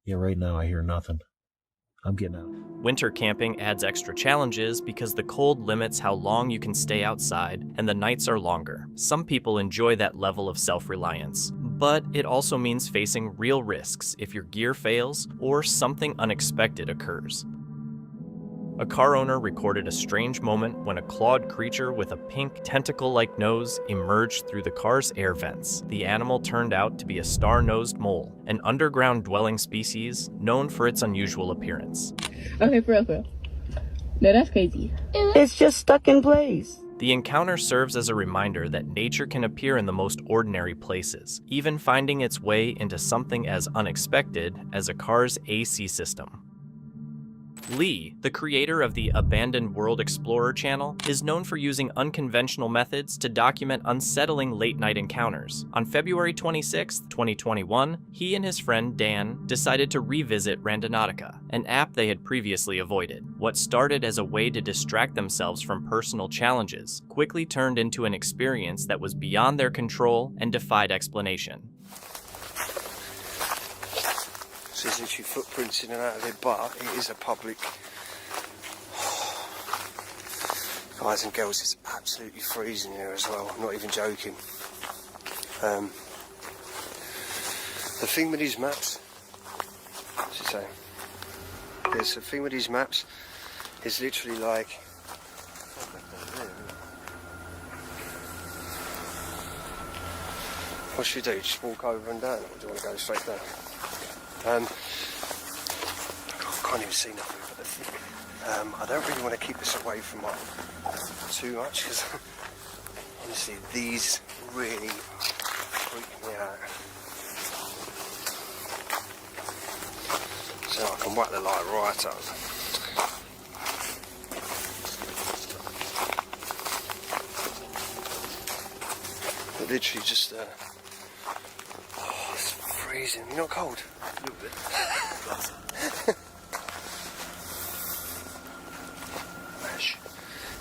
Yeah, right now I hear nothing. I'm getting out. Winter camping adds extra challenges because the cold limits how long you can stay outside and the nights are longer. Some people enjoy that level of self-reliance, but it also means facing real risks if your gear fails or something unexpected occurs. A car owner recorded a strange moment when a clawed creature with a pink tentacle-like nose emerged through the car's air vents. The animal turned out to be a star-nosed mole, an underground dwelling species known for its unusual appearance. Okay, for real. No, that's crazy. It's just stuck in place. The encounter serves as a reminder that nature can appear in the most ordinary places, even finding its way into something as unexpected as a car's AC system. Lee, the creator of the Abandoned World Explorer channel, is known for using unconventional methods to document unsettling late-night encounters. On February 26, 2021, he and his friend Dan decided to revisit Randonautica, an app they had previously avoided. What started as a way to distract themselves from personal challenges quickly turned into an experience that was beyond their control and defied explanation. There's literally footprints in and out of it, but it is a public. Guys and girls, it's absolutely freezing here as well. I'm not even joking. The thing with these maps, what's it say? There's the thing with these maps is literally like. What should we do? Just walk over and down, or do you want to go straight down? I can't even see nothing, but I don't really want to keep this away from too much, because honestly these really freak me out. So I can whack the light right up. But literally just it's freezing. You're not cold? A little bit.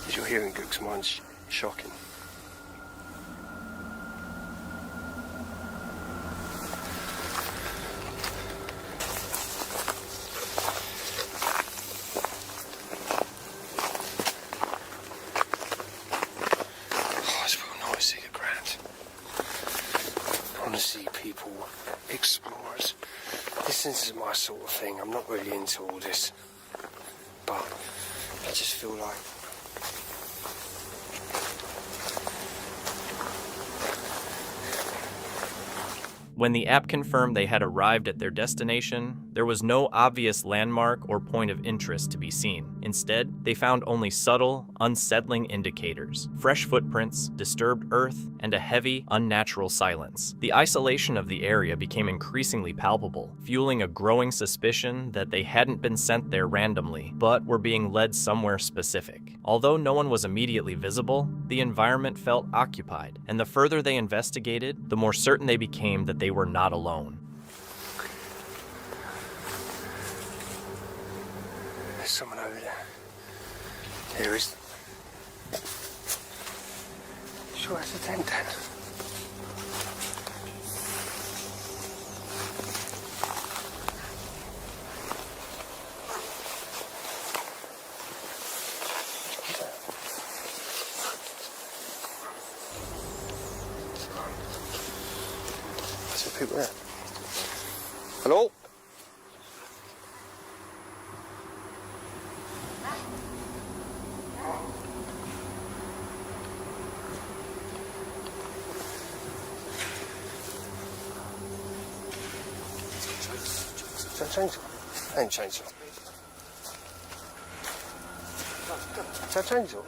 As you're hearing Gook's, mine's shocking. Oh, it's real noisy, the ground. I want to see people, explorers. This is my sort of thing. I'm not really into all this, but I just feel like When the app confirmed they had arrived at their destination, there was no obvious landmark or point of interest to be seen. Instead, they found only subtle, unsettling indicators: fresh footprints, disturbed earth, and a heavy, unnatural silence. The isolation of the area became increasingly palpable, fueling a growing suspicion that they hadn't been sent there randomly, but were being led somewhere specific. Although no one was immediately visible, the environment felt occupied, and the further they investigated, the more certain they became that they were not alone. there's someone over there. There is. Sure, that's a tent then. People there. Hello? chainsaw? Ain't chainsaw. Is that chainsaw?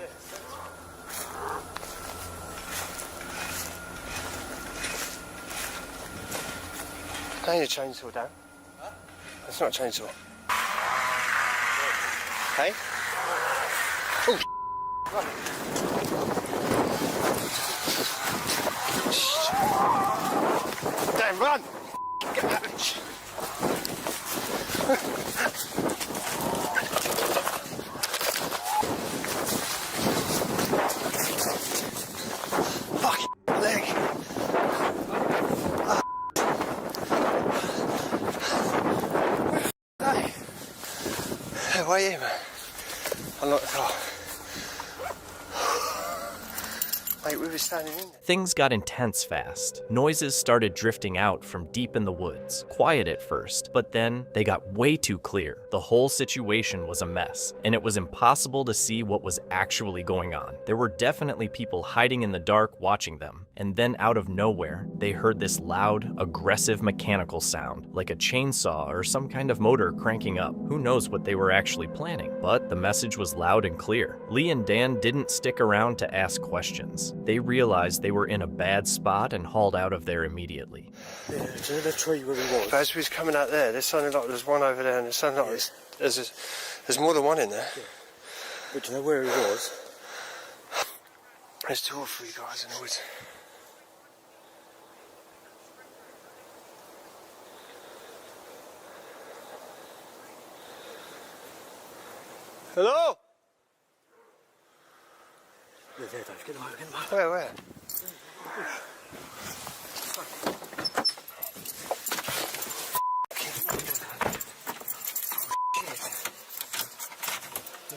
That ain't a chainsaw, Dan. That's not a chainsaw. Hey? Oh, Dan, run! Get back. Fuck leg. Hey, why are you, man? Unlock the car. Mate, we were standing in there. Things got intense fast. Noises started drifting out from deep in the woods, quiet at first, but then they got way too clear. The whole situation was a mess, and it was impossible to see what was actually going on. There were definitely people hiding in the dark watching them, and then out of nowhere, they heard this loud, aggressive mechanical sound, like a chainsaw or some kind of motor cranking up. Who knows what they were actually planning? But the message was loud and clear. Lee and Dan didn't stick around to ask questions. They realized they were in a bad spot and hauled out of there immediately. Yeah, to the tree where we was. But as we was coming out there, there sounded like there was one over there, and it sounded like there's more than one in there. Yeah. But do you know where he was? There's 2 or 3 guys in the woods. Hello? Yeah, there, Dave. Get them over, get them over. Where?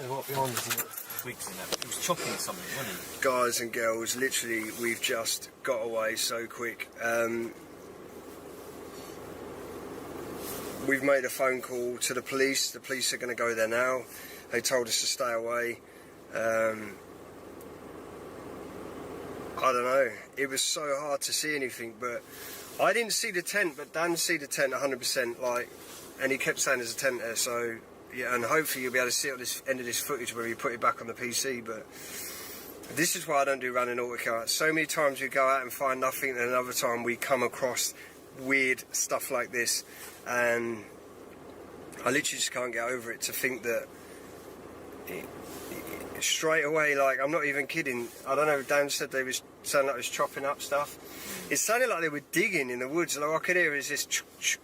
What behind us? Twigs in that. He was chopping something, wasn't he? Guys and girls, literally, we've just got away so quick. We've made a phone call to the police. The police are going to go there now. They told us to stay away. I don't know. It was so hard to see anything, but I didn't see the tent, but Dan see the tent 100%. Like, and he kept saying there's a tent there. So yeah, and hopefully you'll be able to see at this end of this footage where we put it back on the PC. But this is why I don't do running autocar. So many times we go out and find nothing, and another time we come across weird stuff like this, and I literally just can't get over it to think that straight away, like, I'm not even kidding, I don't know, Dan said they was sounding like it was chopping up stuff. It sounded like they were digging in the woods. Like, I could hear it was this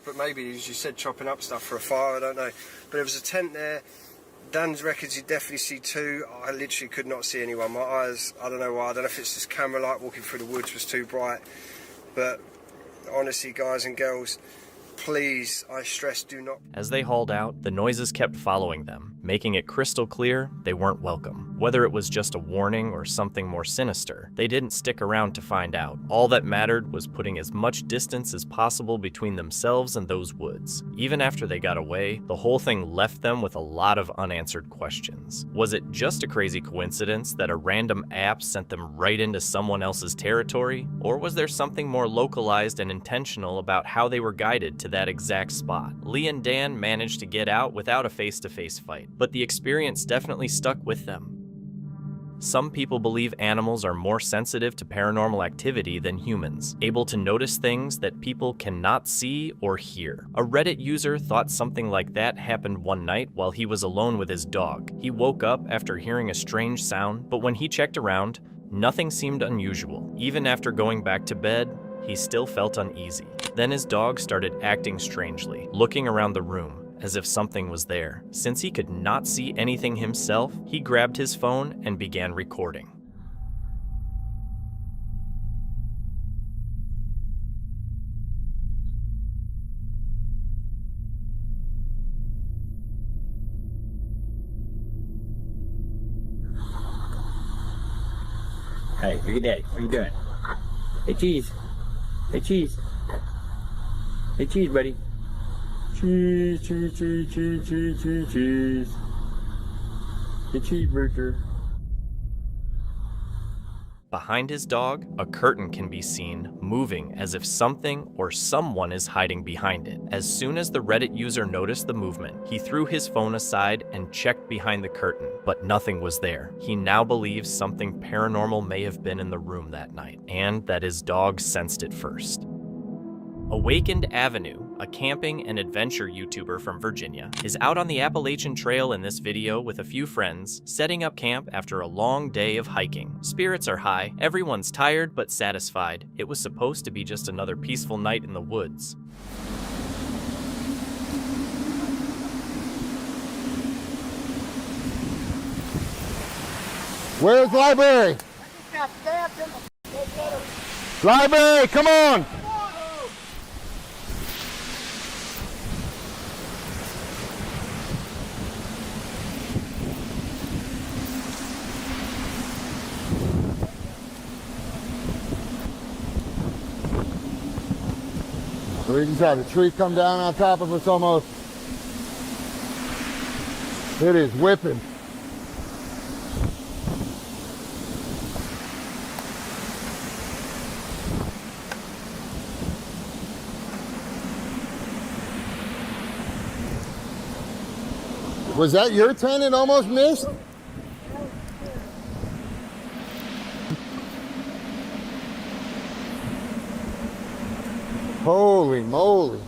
but maybe, as you said, chopping up stuff for a fire, I don't know. But there was a tent there. Dan's records, you definitely see 2. I literally could not see anyone. My eyes, I don't know why, I don't know if it's this camera light walking through the woods was too bright. But honestly, guys and girls, please, I stress, do not. As they hauled out, the noises kept following them, making it crystal clear they weren't welcome. Whether it was just a warning or something more sinister, they didn't stick around to find out. All that mattered was putting as much distance as possible between themselves and those woods. Even after they got away, the whole thing left them with a lot of unanswered questions. Was it just a crazy coincidence that a random app sent them right into someone else's territory? Or was there something more localized and intentional about how they were guided to that exact spot? Lee and Dan managed to get out without a face-to-face fight, but the experience definitely stuck with them. Some people believe animals are more sensitive to paranormal activity than humans, able to notice things that people cannot see or hear. A Reddit user thought something like that happened one night while he was alone with his dog. He woke up after hearing a strange sound, but when he checked around, nothing seemed unusual. Even after going back to bed, he still felt uneasy. Then his dog started acting strangely, looking around the room, as if something was there. Since he could not see anything himself, he grabbed his phone and began recording. Hey, look at that. What are you doing? Hey, Cheese. Hey, Cheese. Hey, Cheese, buddy. Cheese, cheese, cheese, cheese, cheese, cheese, cheese. The cheeseburger. Behind his dog, a curtain can be seen moving as if something or someone is hiding behind it. As soon as the Reddit user noticed the movement, he threw his phone aside and checked behind the curtain, but nothing was there. He now believes something paranormal may have been in the room that night, and that his dog sensed it first. Awakened Avenue, a camping and adventure YouTuber from Virginia, is out on the Appalachian Trail in this video with a few friends, setting up camp after a long day of hiking. Spirits are high, everyone's tired but satisfied. It was supposed to be just another peaceful night in the woods. Where's the library? Library, come on! We just had a tree come down on top of us almost. It is whipping. Was that your tent it almost missed? Holy moly.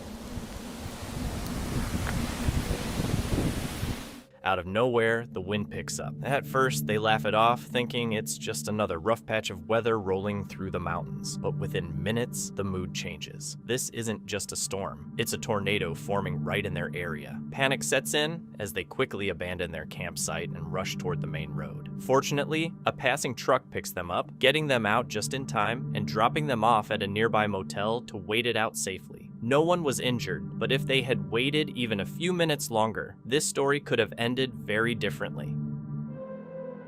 Out of nowhere, the wind picks up. At first, they laugh it off, thinking it's just another rough patch of weather rolling through the mountains. But within minutes, the mood changes. This isn't just a storm. It's a tornado forming right in their area. Panic sets in as they quickly abandon their campsite and rush toward the main road. Fortunately, a passing truck picks them up, getting them out just in time and dropping them off at a nearby motel to wait it out safely. No one was injured, but if they had waited even a few minutes longer, this story could have ended very differently.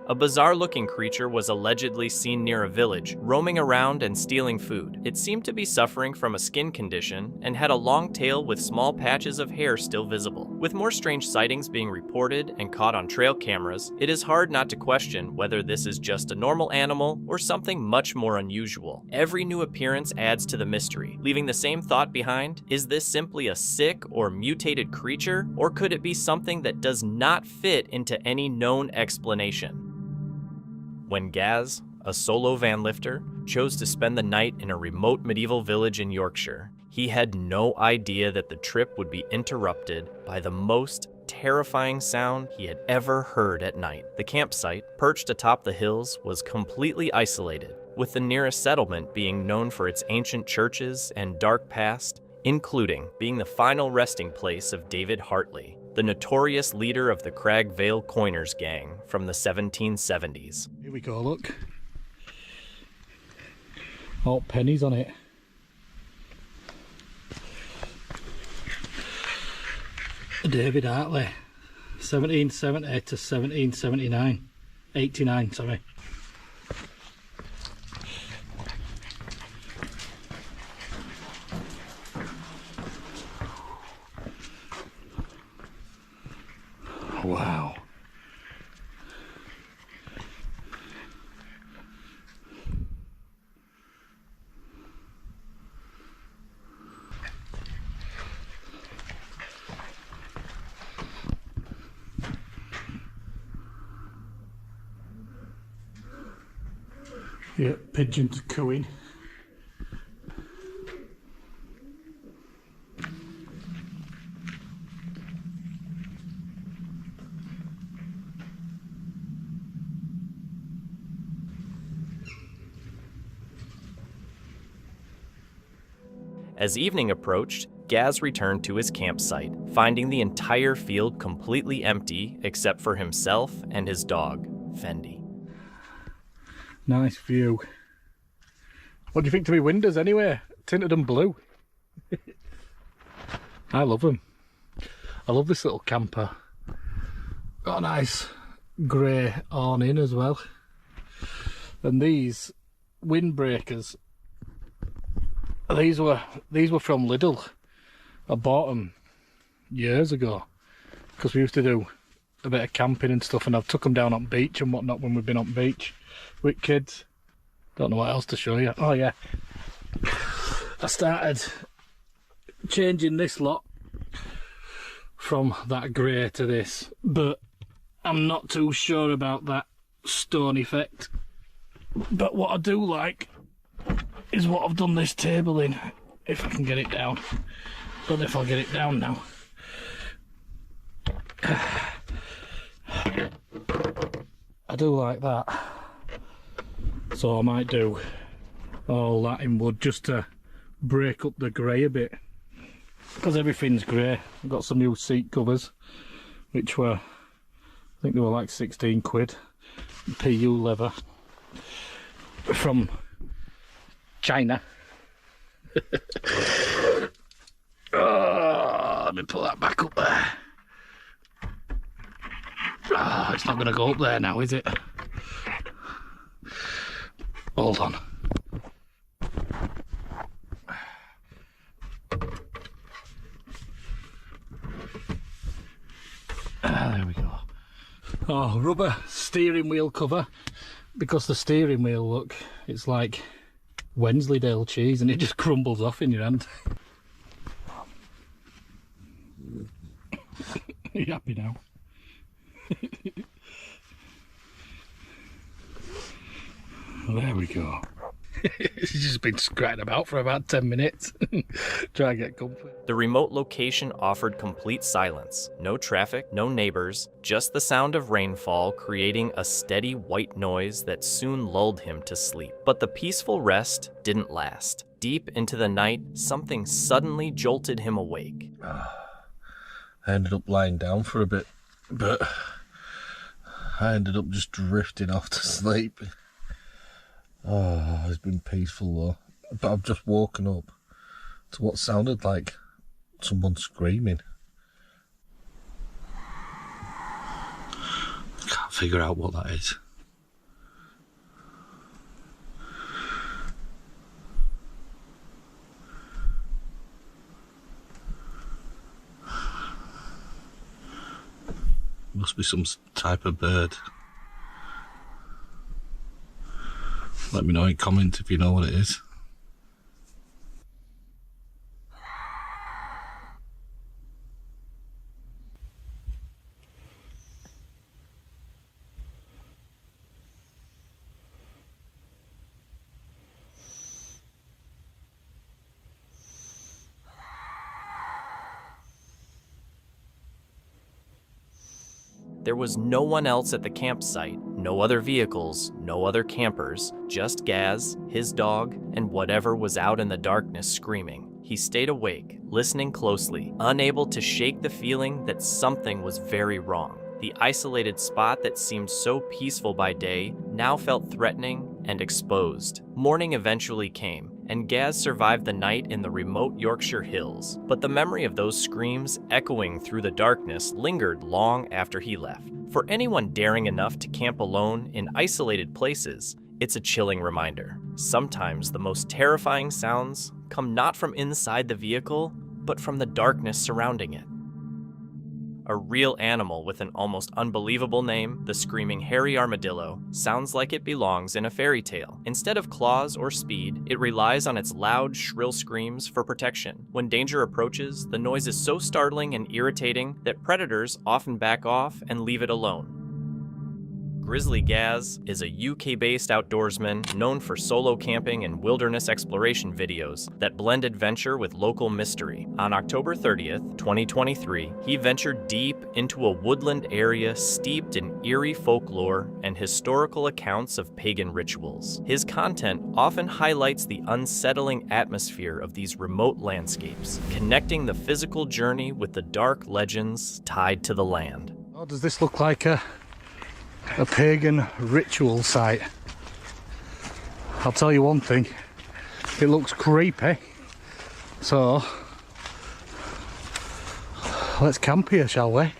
A bizarre-looking creature was allegedly seen near a village, roaming around and stealing food. It seemed to be suffering from a skin condition and had a long tail with small patches of hair still visible. With more strange sightings being reported and caught on trail cameras, it is hard not to question whether this is just a normal animal or something much more unusual. Every new appearance adds to the mystery, leaving the same thought behind: is this simply a sick or mutated creature, or could it be something that does not fit into any known explanation? When Gaz, a solo van lifter, chose to spend the night in a remote medieval village in Yorkshire, he had no idea that the trip would be interrupted by the most terrifying sound he had ever heard at night. The campsite, perched atop the hills, was completely isolated, with the nearest settlement being known for its ancient churches and dark past, including being the final resting place of David Hartley, the notorious leader of the Crag Vale Coiners gang from the 1770s. Here we go, look. Oh, pennies on it. David Hartley, 1770 to 1779. 89, sorry. Wow. Yeah, pigeons cooing. As evening approached, Gaz returned to his campsite, finding the entire field completely empty except for himself and his dog, Fendi. Nice view. What do you think to me windows anyway? Tinted and blue. I love them. I love this little camper. Got a nice grey awning as well. And these windbreakers, these were from Lidl. I bought them years ago because we used to do a bit of camping and stuff, and I've took them down on beach and whatnot when we've been on beach with kids. Don't know what else to show you. Oh yeah, I started changing this lot from that grey to this, but I'm not too sure about that stone effect. But what I do like is what I've done this table in, if I can get it down. Don't know if I'll get it down now. I do like that. So I might do all that in wood just to break up the grey a bit. Because everything's grey. I've got some new seat covers, which were, I think they were like 16 quid. PU leather from China. Oh, let me put that back up there. Oh, it's not going to go up there now, is it? Hold on. There we go. Oh, rubber steering wheel cover, because the steering wheel, look, it's like Wensleydale cheese and it just crumbles off in your hand. Are you happy now? There we go. She's just been scratching about for about 10 minutes. Try and get comfort. The remote location offered complete silence. No traffic, no neighbors, just the sound of rainfall creating a steady white noise that soon lulled him to sleep. But the peaceful rest didn't last. Deep into the night, something suddenly jolted him awake. I ended up lying down for a bit, but I ended up just drifting off to sleep. Oh, it's been peaceful though. But I've just woken up to what sounded like someone screaming. I can't figure out what that is. Must be some type of bird. Let me know in comment if you know what it is. There was no one else at the campsite, no other vehicles, no other campers, just Gaz, his dog, and whatever was out in the darkness screaming. He stayed awake, listening closely, unable to shake the feeling that something was very wrong. The isolated spot that seemed so peaceful by day now felt threatening and exposed. Morning eventually came, and Gaz survived the night in the remote Yorkshire hills, but the memory of those screams echoing through the darkness lingered long after he left. For anyone daring enough to camp alone in isolated places, it's a chilling reminder. Sometimes the most terrifying sounds come not from inside the vehicle, but from the darkness surrounding it. A real animal with an almost unbelievable name, the screaming hairy armadillo, sounds like it belongs in a fairy tale. Instead of claws or speed, it relies on its loud, shrill screams for protection. When danger approaches, the noise is so startling and irritating that predators often back off and leave it alone. Grizzly Gaz is a UK-based outdoorsman known for solo camping and wilderness exploration videos that blend adventure with local mystery. On October 30th, 2023, he ventured deep into a woodland area steeped in eerie folklore and historical accounts of pagan rituals. His content often highlights the unsettling atmosphere of these remote landscapes, connecting the physical journey with the dark legends tied to the land. Oh, does this look like a pagan ritual site? I'll tell you one thing, it looks creepy, so let's camp here, shall we?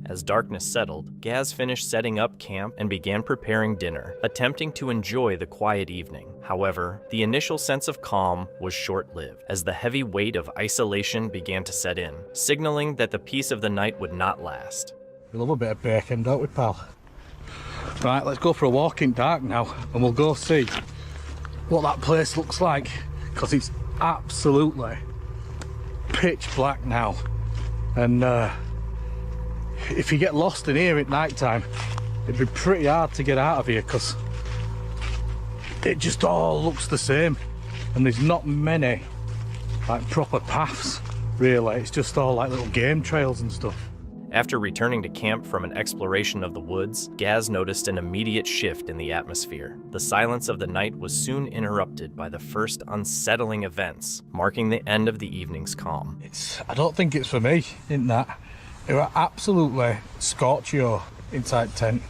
As darkness settled, Gaz finished setting up camp and began preparing dinner, attempting to enjoy the quiet evening. However, the initial sense of calm was short-lived, as the heavy weight of isolation began to set in, signaling that the peace of the night would not last. We love a bit of bacon, don't we, pal? Right, let's go for a walk in dark now, and we'll go see what that place looks like, because it's absolutely pitch black now. And if you get lost in here at night time, it'd be pretty hard to get out of here, because it just all looks the same, and there's not many like proper paths really. It's just all like little game trails and stuff. After returning to camp from an exploration of the woods, Gaz noticed an immediate shift in the atmosphere. The silence of the night was soon interrupted by the first unsettling events, marking the end of the evening's calm. I don't think it's for me, in that. It was absolutely scorchio inside tent.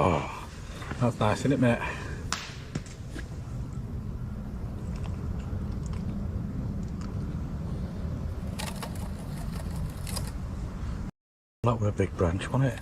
Oh, that's nice, isn't it, mate? That were a big branch, wasn't it?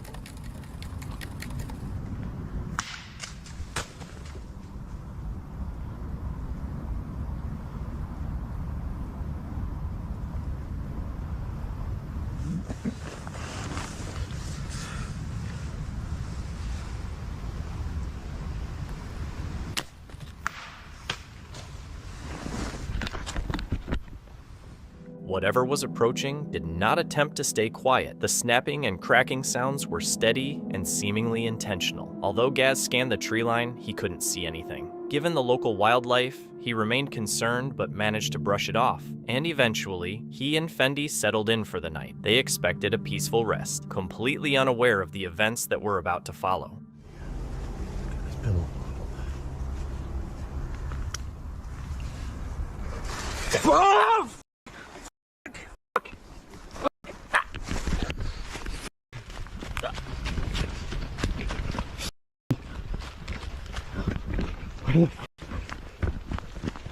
Whatever was approaching did not attempt to stay quiet. The snapping and cracking sounds were steady and seemingly intentional. Although Gaz scanned the tree line, he couldn't see anything. Given the local wildlife, he remained concerned but managed to brush it off. And eventually, he and Fendi settled in for the night. They expected a peaceful rest, completely unaware of the events that were about to follow.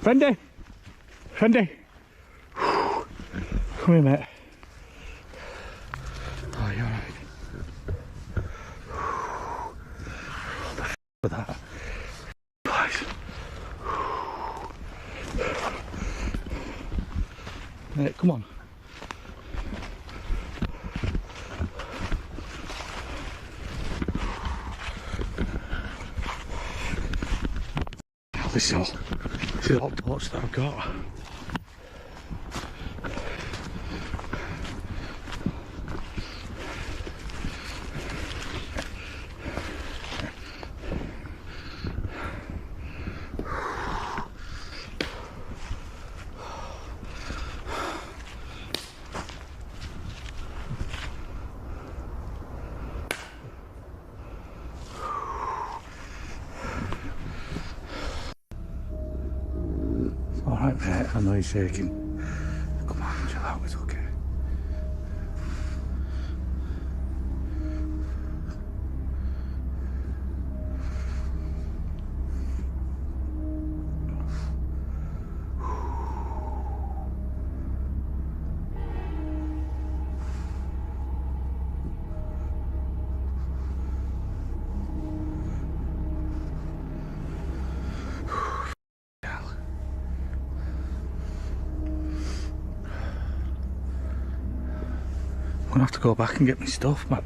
Fendi! Fendi! Come here, mate. Oh, you're right. What the f was that? Guys. Mate, come on. This is all torch that I've got. Alright, mate, I know you're shaking. Come on, chill out, it's okay. gonna have to go back and get my stuff, but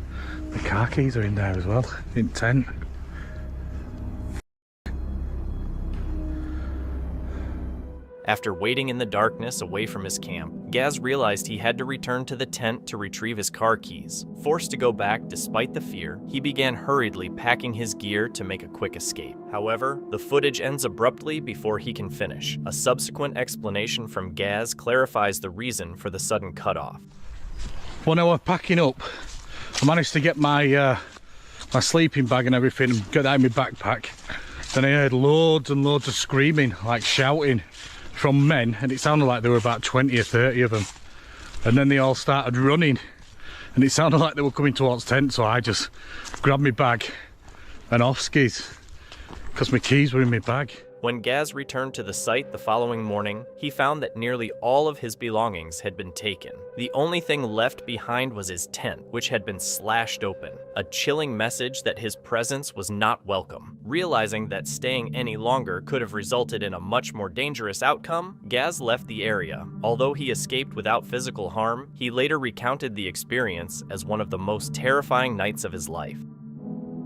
the car keys are in there as well, in the tent. After waiting in the darkness away from his camp, Gaz realized he had to return to the tent to retrieve his car keys. Forced to go back despite the fear, he began hurriedly packing his gear to make a quick escape. However, the footage ends abruptly before he can finish. A subsequent explanation from Gaz clarifies the reason for the sudden cutoff. When I was packing up, I managed to get my my sleeping bag and everything and get that in my backpack. Then I heard loads and loads of screaming, like shouting, from men, and it sounded like there were about 20 or 30 of them. And then they all started running, and it sounded like they were coming towards tent, so I just grabbed my bag and off skis, because my keys were in my bag. When Gaz returned to the site the following morning, he found that nearly all of his belongings had been taken. The only thing left behind was his tent, which had been slashed open, a chilling message that his presence was not welcome. Realizing that staying any longer could have resulted in a much more dangerous outcome, Gaz left the area. Although he escaped without physical harm, he later recounted the experience as one of the most terrifying nights of his life.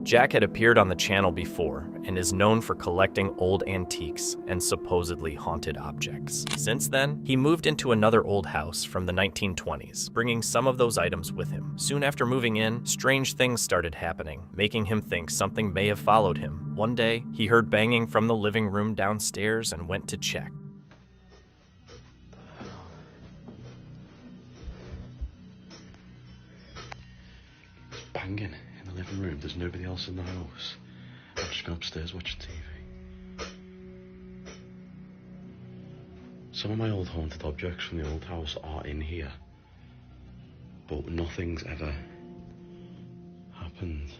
Jack had appeared on the channel before and is known for collecting old antiques and supposedly haunted objects. Since then, he moved into another old house from the 1920s, bringing some of those items with him. Soon after moving in, strange things started happening, making him think something may have followed him. One day, he heard banging from the living room downstairs and went to check. Banging in the living room. There's nobody else in the house. I've just gone upstairs watching TV. Some of my old haunted objects from the old house are in here, but nothing's ever happened.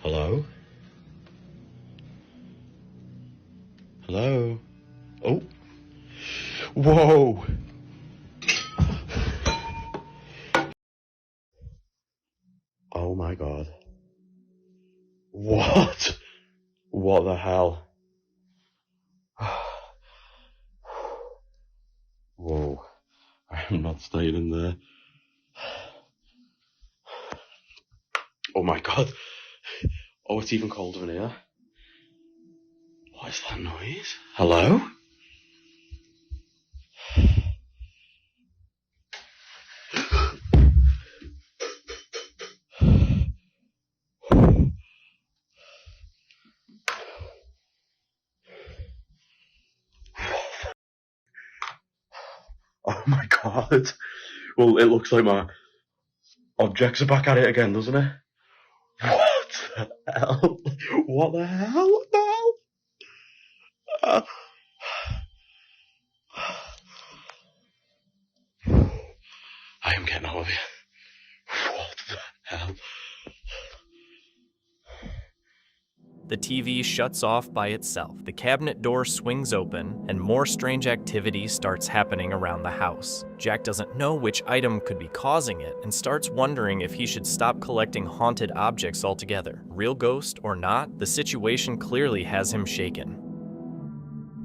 Hello? Hello? Oh! Whoa! Oh my god. What? What the hell? Whoa. I am not staying in there. Oh my god. Oh, it's even colder in here. What is that noise? Hello? Oh my god. Well, it looks like my objects are back at it again, doesn't it? What the hell? What the hell? What the hell? I am getting out of here. What the hell? The TV shuts off by itself. The cabinet door swings open, and more strange activity starts happening around the house. Jack doesn't know which item could be causing it and starts wondering if he should stop collecting haunted objects altogether. Real ghost or not, the situation clearly has him shaken.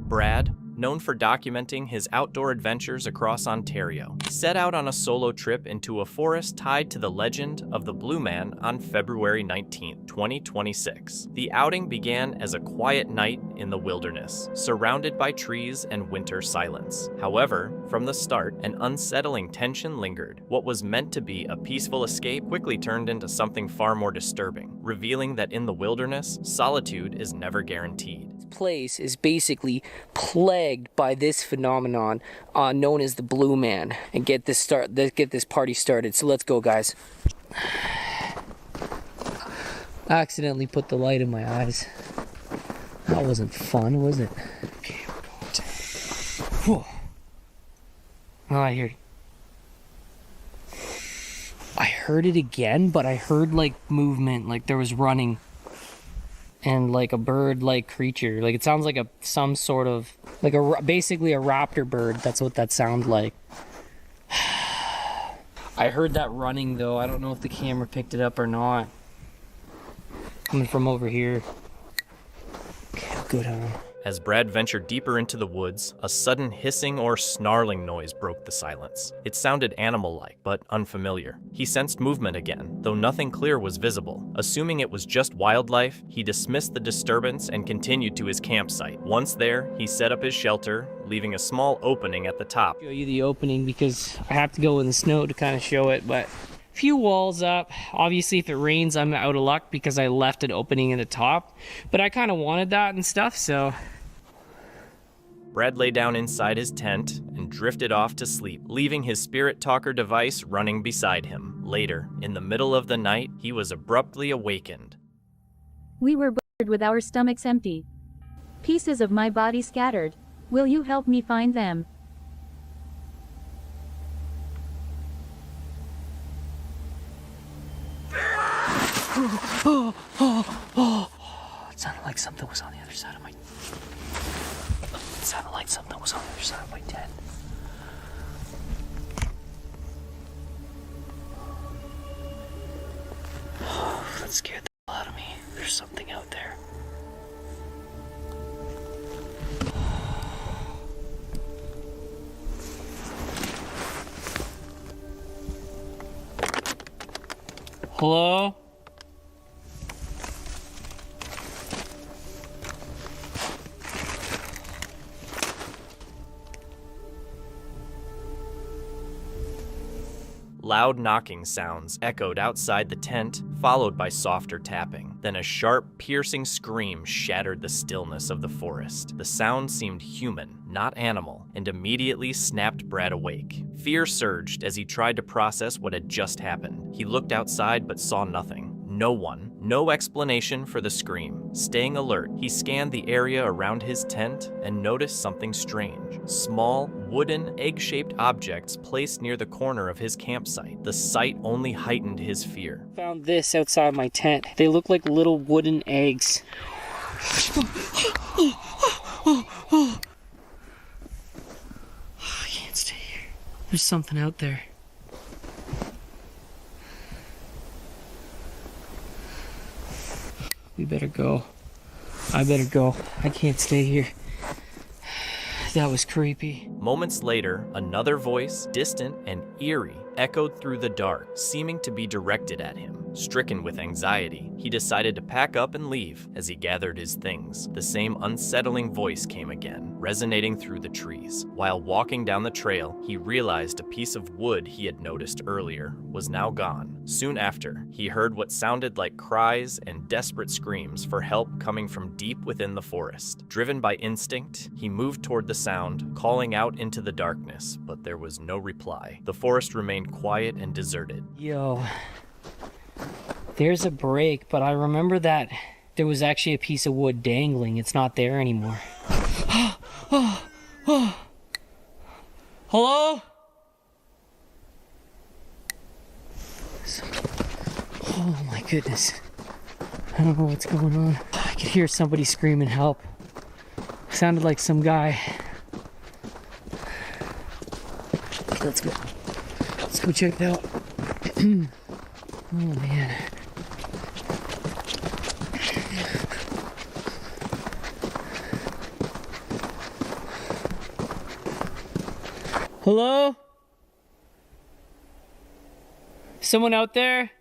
Brad, known for documenting his outdoor adventures across Ontario, set out on a solo trip into a forest tied to the legend of the Blue Man on February 19, 2026. The outing began as a quiet night in the wilderness, surrounded by trees and winter silence. However, from the start, an unsettling tension lingered. What was meant to be a peaceful escape quickly turned into something far more disturbing, revealing that in the wilderness, solitude is never guaranteed. Place is basically plagued by this phenomenon known as the Blue Man. And get this party started. So let's go, guys. I accidentally put the light in my eyes. That wasn't fun, was it? Okay, we're going to. Whew. Oh, I heard it again, but I heard like movement, like there was running. And like a bird-like creature, like it sounds like some sort of like basically a raptor bird. That's what that sounds like. I heard that running though. I don't know if the camera picked it up or not. Coming from over here. Okay, I'll go down. As Brad ventured deeper into the woods, a sudden hissing or snarling noise broke the silence. It sounded animal-like, but unfamiliar. He sensed movement again, though nothing clear was visible. Assuming it was just wildlife, he dismissed the disturbance and continued to his campsite. Once there, he set up his shelter, leaving a small opening at the top. Show you the opening because I have to go in the snow to kind of show it, but few walls up. Obviously, if it rains, I'm out of luck because I left an opening at the top, but I kind of wanted that and stuff, so. Brad lay down inside his tent and drifted off to sleep, leaving his spirit talker device running beside him. Later, in the middle of the night, he was abruptly awakened. We were butchered with our stomachs empty. Pieces of my body scattered. Will you help me find them? It sounded like something was on the other side of my... It sounded like something was on the other side of my tent. That scared the hell out of me. There's something out there. Hello? Loud knocking sounds echoed outside the tent, followed by softer tapping. Then a sharp, piercing scream shattered the stillness of the forest. The sound seemed human, not animal, and immediately snapped Brad awake. Fear surged as he tried to process what had just happened. He looked outside but saw nothing. No one. No explanation for the scream. Staying alert, he scanned the area around his tent and noticed something strange. Small, wooden, egg-shaped objects placed near the corner of his campsite. The sight only heightened his fear. Found this outside my tent. They look like little wooden eggs. I can't stay here. There's something out there. We better go. I better go. I can't stay here. That was creepy. Moments later, another voice, distant and eerie, echoed through the dark, seeming to be directed at him. Stricken with anxiety, he decided to pack up and leave. As he gathered his things, the same unsettling voice came again, resonating through the trees. While walking down the trail, he realized a piece of wood he had noticed earlier was now gone. Soon after, he heard what sounded like cries and desperate screams for help coming from deep within the forest. Driven by instinct, he moved toward the sound, calling out into the darkness, but there was no reply. The forest remained quiet and deserted. Yo, there's a break, but I remember that there was actually a piece of wood dangling. It's not there anymore. Hello? Oh my goodness. I don't know what's going on. I could hear somebody screaming help. Sounded like some guy. Let's go. Let's go check it out. Oh man. Hello? Someone out there?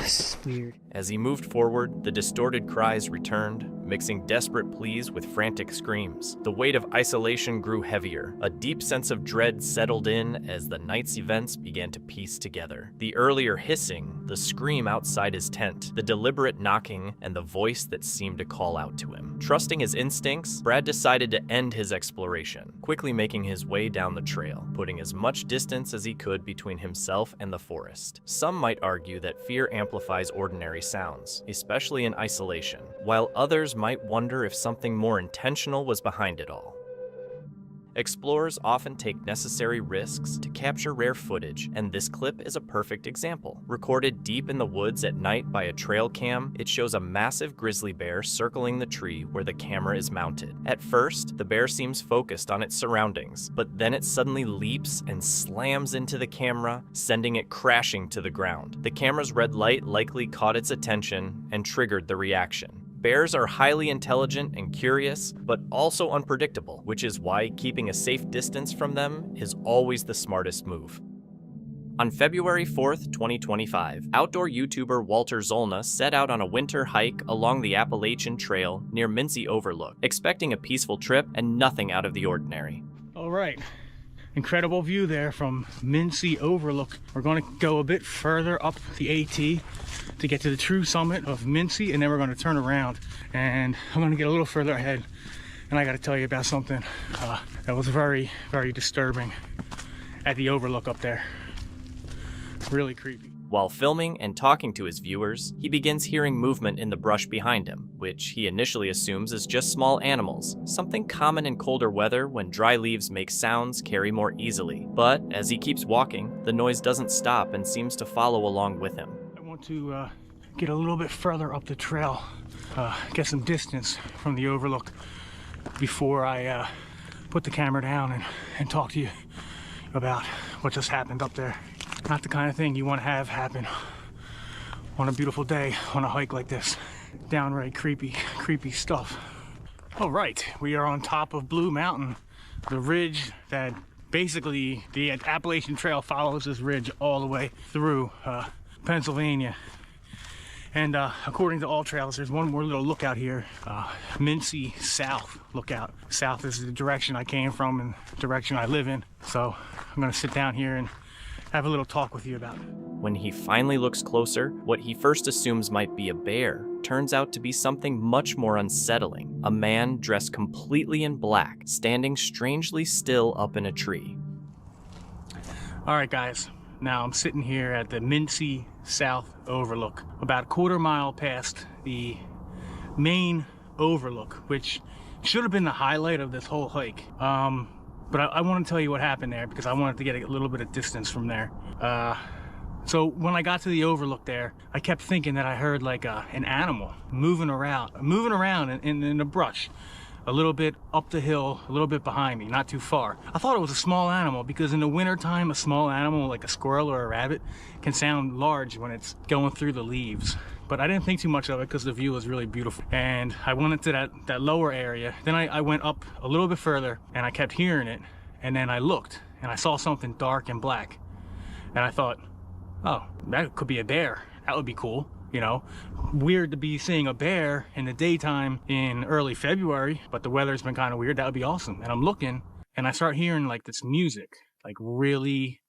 This is weird. As he moved forward, the distorted cries returned, mixing desperate pleas with frantic screams. The weight of isolation grew heavier. A deep sense of dread settled in as the night's events began to piece together. The earlier hissing, the scream outside his tent, the deliberate knocking, and the voice that seemed to call out to him. Trusting his instincts, Brad decided to end his exploration, quickly making his way down the trail, putting as much distance as he could between himself and the forest. Some might argue that fear amplifies ordinary sounds, especially in isolation, while others might wonder if something more intentional was behind it all. Explorers often take necessary risks to capture rare footage, and this clip is a perfect example. Recorded deep in the woods at night by a trail cam, it shows a massive grizzly bear circling the tree where the camera is mounted. At first, the bear seems focused on its surroundings, but then it suddenly leaps and slams into the camera, sending it crashing to the ground. The camera's red light likely caught its attention and triggered the reaction. Bears are highly intelligent and curious, but also unpredictable, which is why keeping a safe distance from them is always the smartest move. On February 4th, 2025, outdoor YouTuber Walter Zollner set out on a winter hike along the Appalachian Trail near Mincy Overlook, expecting a peaceful trip and nothing out of the ordinary. All right, incredible view there from Mincy Overlook. We're going to go a bit further up the AT to get to the true summit of Mincy, and then we're going to turn around and I'm going to get a little further ahead, and I got to tell you about something that was very, very disturbing at the overlook up there. Really creepy. While filming and talking to his viewers, he begins hearing movement in the brush behind him, which he initially assumes is just small animals, something common in colder weather when dry leaves make sounds carry more easily. But as he keeps walking, the noise doesn't stop and seems to follow along with him. To get a little bit further up the trail, get some distance from the overlook before I put the camera down and talk to you about what just happened up there. Not the kind of thing you want to have happen on a beautiful day on a hike like this. Downright creepy stuff. All right, we are on top of Blue Mountain, the ridge that basically the Appalachian Trail follows this ridge all the way through Pennsylvania. And according to all trails, there's one more little lookout here, Mincy South lookout. South is the direction I came from and the direction I live in. So I'm gonna sit down here and have a little talk with you about it. When he finally looks closer, what he first assumes might be a bear turns out to be something much more unsettling. A man dressed completely in black, standing strangely still up in a tree. All right, guys. Now I'm sitting here at the Mincy South Overlook, about a quarter mile past the main overlook, which should have been the highlight of this whole hike. But I want to tell you what happened there because I wanted to get a little bit of distance from there. So when I got to the overlook there, I kept thinking that I heard like an animal moving around in the brush. A little bit up the hill, a little bit behind me, not too far. I thought it was a small animal because in the wintertime, a small animal like a squirrel or a rabbit can sound large when it's going through the leaves. But I didn't think too much of it because the view was really beautiful. And I went into that lower area. Then I went up a little bit further and I kept hearing it. And then I looked and I saw something dark and black. And I thought, oh, that could be a bear. That would be cool. You know, weird to be seeing a bear in the daytime in early February, but the weather's been kind of weird. That would be awesome. And I'm looking and I start hearing like this music, like really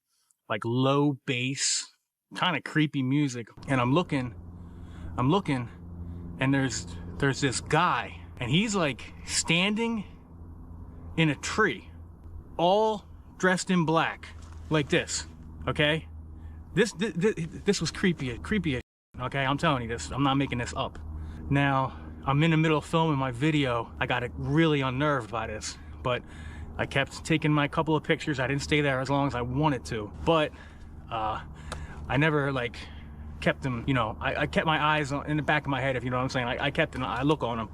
like low bass, kind of creepy music. And I'm looking and there's this guy and he's like standing in a tree, all dressed in black like this. Okay. This was creepy. Okay, I'm telling you this, I'm not making this up. Now, I'm in the middle of filming my video. I got really unnerved by this, but I kept taking my couple of pictures. I didn't stay there as long as I wanted to, but I never like kept them, you know, I kept my eyes in the back of my head, if you know what I'm saying. I kept them, I look on them.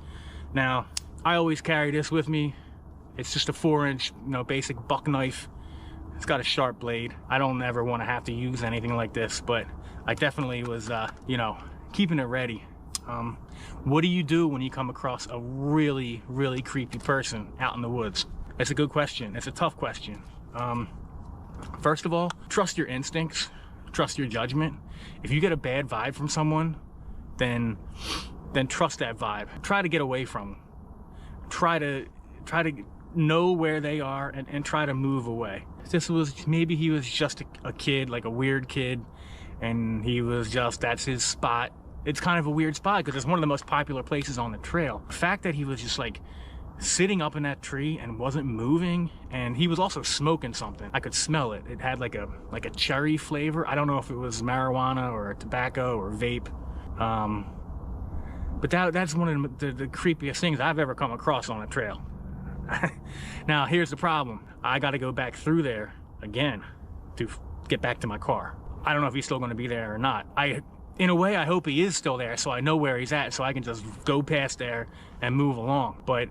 Now, I always carry this with me. It's just a 4-inch, you know, basic buck knife. It's got a sharp blade. I don't ever want to have to use anything like this, but I definitely was, you know, keeping it ready. What do you do when you come across a really, really creepy person out in the woods? It's a good question. It's a tough question. First of all, trust your instincts, trust your judgment. If you get a bad vibe from someone, then trust that vibe. Try to get away from them. Try to know where they are and try to move away. Maybe he was just a kid, like a weird kid, and he was just, that's his spot. It's kind of a weird spot because it's one of the most popular places on the trail. The fact that he was just like sitting up in that tree and wasn't moving, and he was also smoking something. I could smell it. It had like a cherry flavor. I don't know if it was marijuana or tobacco or vape. But that's one of the creepiest things I've ever come across on a trail. Now, here's the problem. I got to go back through there again to get back to my car. I don't know if he's still going to be there or not. In a way, I hope he is still there so I know where he's at so I can just go past there and move along. But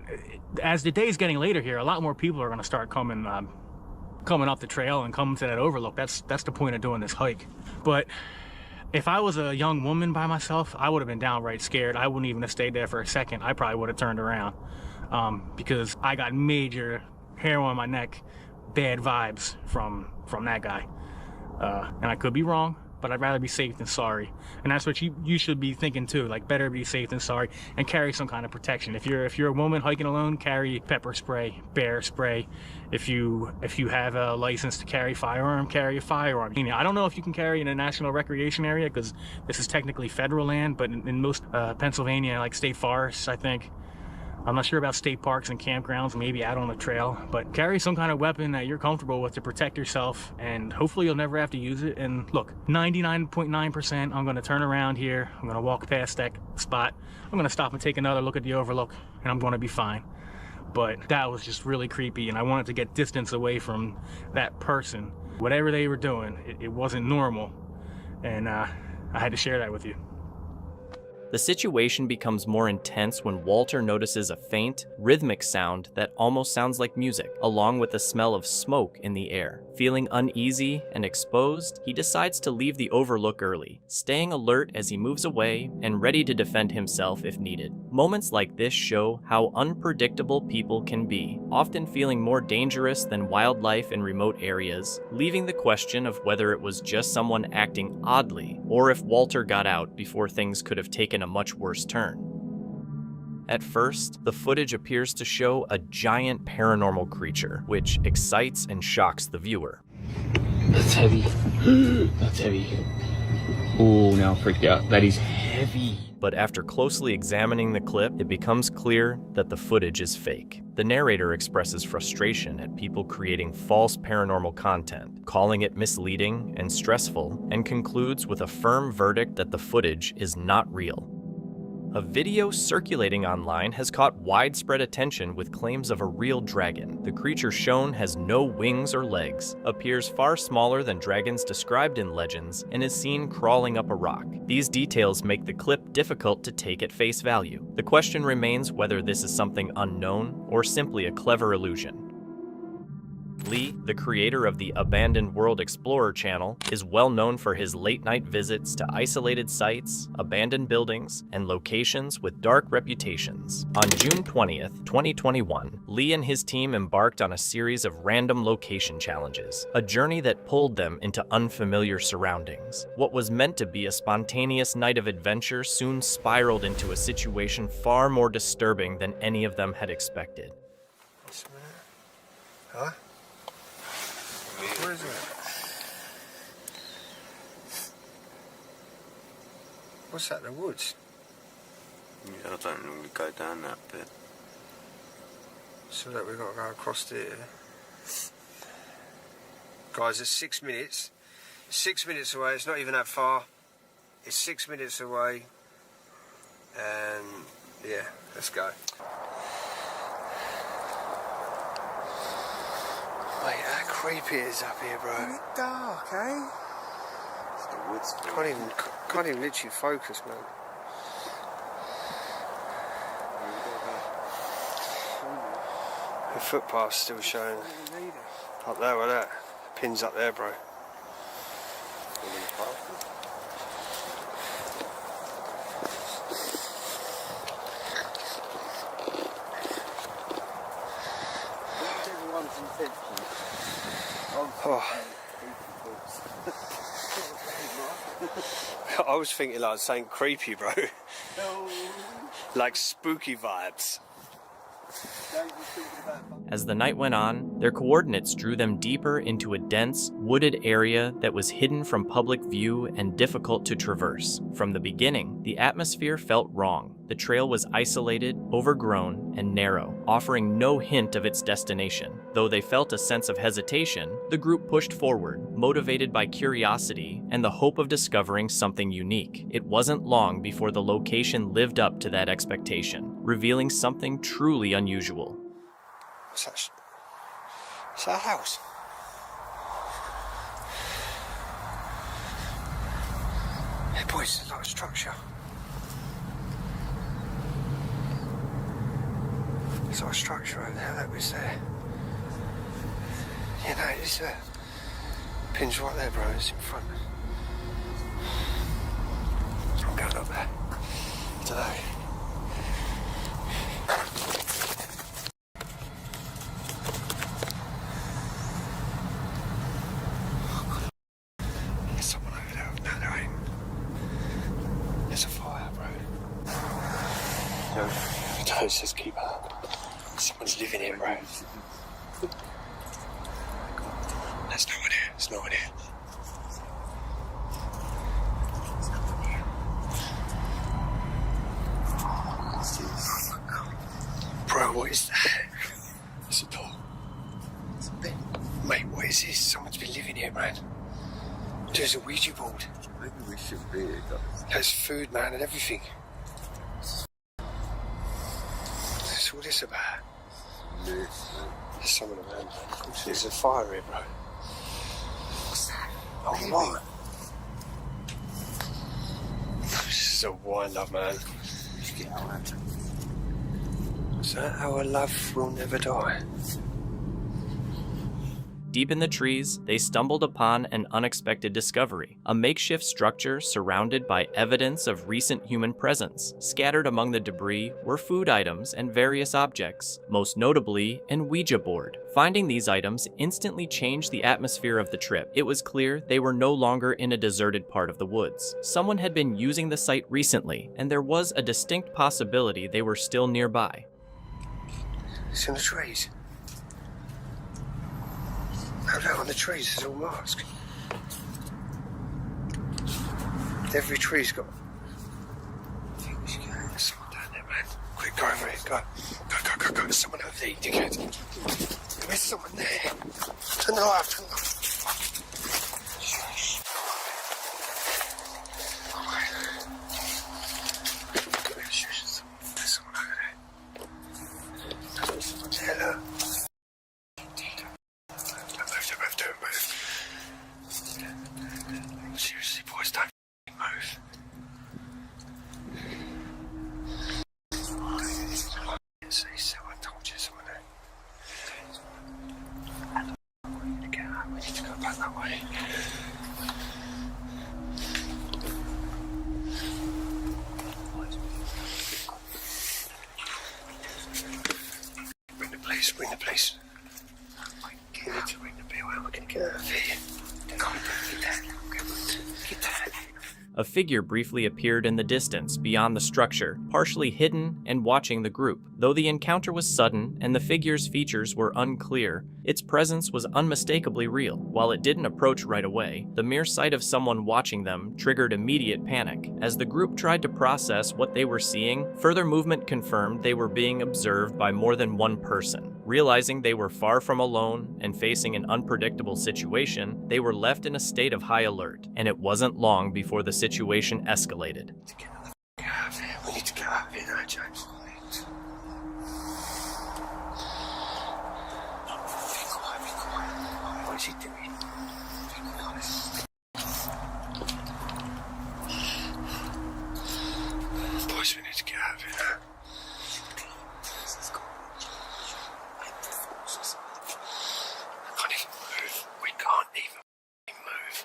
as the day's getting later here, a lot more people are going to start coming up the trail and coming to that overlook. That's the point of doing this hike. But if I was a young woman by myself, I would have been downright scared. I wouldn't even have stayed there for a second. I probably would have turned around because I got major hair on my neck, bad vibes from that guy. And I could be wrong, but I'd rather be safe than sorry. And that's what you should be thinking too, like better be safe than sorry, and carry some kind of protection. If you're a woman hiking alone, carry pepper spray, bear spray. If you have a license to carry firearm, carry a firearm. I don't know if you can carry in a national recreation area because this is technically federal land, but in most Pennsylvania, like state forests, I think. I'm not sure about state parks and campgrounds, maybe out on the trail, but carry some kind of weapon that you're comfortable with to protect yourself, and hopefully you'll never have to use it. And look, 99.9%, I'm gonna turn around here, I'm gonna walk past that spot, I'm gonna stop and take another look at the overlook, and I'm gonna be fine. But that was just really creepy, and I wanted to get distance away from that person. Whatever they were doing, it wasn't normal, and I had to share that with you. The situation becomes more intense when Walter notices a faint, rhythmic sound that almost sounds like music, along with the smell of smoke in the air. Feeling uneasy and exposed, he decides to leave the overlook early, staying alert as he moves away and ready to defend himself if needed. Moments like this show how unpredictable people can be, often feeling more dangerous than wildlife in remote areas, leaving the question of whether it was just someone acting oddly or if Walter got out before things could have taken a much worse turn. At first, the footage appears to show a giant paranormal creature, which excites and shocks the viewer. That's heavy. That's heavy. Oh, now I'm freaked out. That is heavy. But after closely examining the clip, it becomes clear that the footage is fake. The narrator expresses frustration at people creating false paranormal content, calling it misleading and stressful, and concludes with a firm verdict that the footage is not real. A video circulating online has caught widespread attention with claims of a real dragon. The creature shown has no wings or legs, appears far smaller than dragons described in legends, and is seen crawling up a rock. These details make the clip difficult to take at face value. The question remains whether this is something unknown or simply a clever illusion. Lee, the creator of the Abandoned World Explorer channel, is well known for his late-night visits to isolated sites, abandoned buildings, and locations with dark reputations. On June 20th, 2021, Lee and his team embarked on a series of random location challenges, a journey that pulled them into unfamiliar surroundings. What was meant to be a spontaneous night of adventure soon spiraled into a situation far more disturbing than any of them had expected. What's the matter? Huh? Where is it? What's that, the woods? Yeah, I don't normally go down that bit. So that we've got to go across there. Guys, it's 6 minutes. 6 minutes away, it's not even that far. It's 6 minutes away. And yeah, let's go. Mate, how creepy it is up here, bro. It's dark, eh? It's the woods. Can't even literally focus, man. The footpath's still showing. Up there with that. Pin's up there, bro. Oh. I was thinking like something creepy, bro. Like spooky vibes. As the night went on, their coordinates drew them deeper into a dense, wooded area that was hidden from public view and difficult to traverse. From the beginning, the atmosphere felt wrong. The trail was isolated, overgrown, and narrow, offering no hint of its destination. Though they felt a sense of hesitation, the group pushed forward, motivated by curiosity and the hope of discovering something unique. It wasn't long before the location lived up to that expectation, revealing something truly unusual. What's that? Is that a house? Hey boys, there's a lot of structure. There's a lot of structure over there. That was there. Yeah, no, it's there. Pin's right there, bro. It's in front. I'm going up there. I don't know. There's someone over there. No, there ain't. There's a fire, bro. No, it says keep up. Someone's living here, bro. There's no one here. There's no one here. Bro, what is that? It's a dog. It's a bed. Mate, what is this? Someone's been living here, man. There's a Ouija board. Maybe we should be here, guys. There's food, man, and everything. What's all this about? There's someone around, man. There's a fire here, bro. What's that? Oh, what? This is a wind-up, man. Get out of that. Is that our love will never die? Deep in the trees, they stumbled upon an unexpected discovery, a makeshift structure surrounded by evidence of recent human presence. Scattered among the debris were food items and various objects, most notably an Ouija board. Finding these items instantly changed the atmosphere of the trip. It was clear they were no longer in a deserted part of the woods. Someone had been using the site recently, and there was a distinct possibility they were still nearby. It's in the trees. No, no, on the trees, there's all marks. Every tree's got... There's someone down there, man. Quick, go over here, go. Go. There's someone over there, you dickhead. There's someone there. Turn the light off, turn the light off. There's someone over there. Someone's there, look. Seriously, boys, don't move. See, someone told you someone there. We need to get out. We need to go back that way. Ring the police, ring the police. We need to ring the bell. We're going to get out of here. Come on, get that. Get that. A figure briefly appeared in the distance beyond the structure, partially hidden and watching the group. Though the encounter was sudden and the figure's features were unclear, its presence was unmistakably real. While it didn't approach right away, the mere sight of someone watching them triggered immediate panic. As the group tried to process what they were seeing, further movement confirmed they were being observed by more than one person. Realizing they were far from alone and facing an unpredictable situation, they were left in a state of high alert, and it wasn't long before the situation escalated. We need to get out of here now, James. Be quiet. What is he doing? Boys, we need to get out of here now. I can't even move. We can't even move.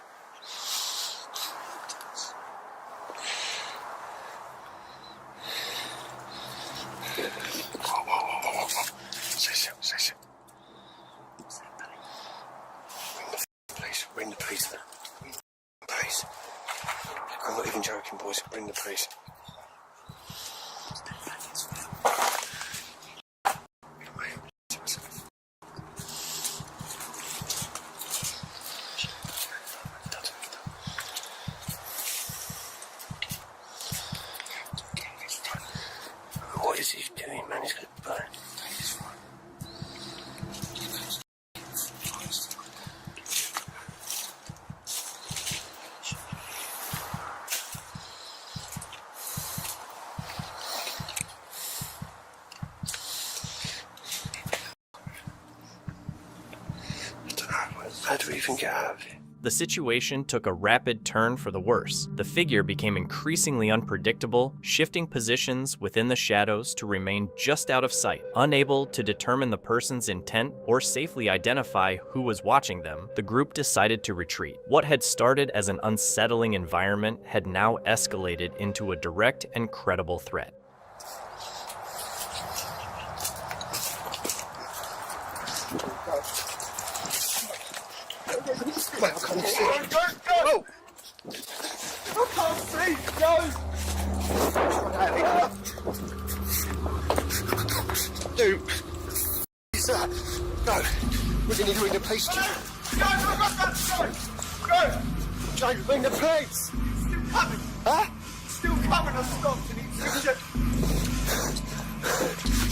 Whoa. Say so. Ring the police now. Police. I'm not even joking, boys. Ring the police. What is he doing, man? He's going to burn. How do we even get out of here? The situation took a rapid turn for the worse. The figure became increasingly unpredictable, shifting positions within the shadows to remain just out of sight. Unable to determine the person's intent or safely identify who was watching them, the group decided to retreat. What had started as an unsettling environment had now escalated into a direct and credible threat. Wait, I can't see. Go! I can't see! Go! Dude! What's that? No! We're going to ring the police. Go! Jake, ring the police! Still coming! Huh? Still coming, I stopped and he's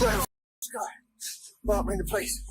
Go! Mark, ring the police.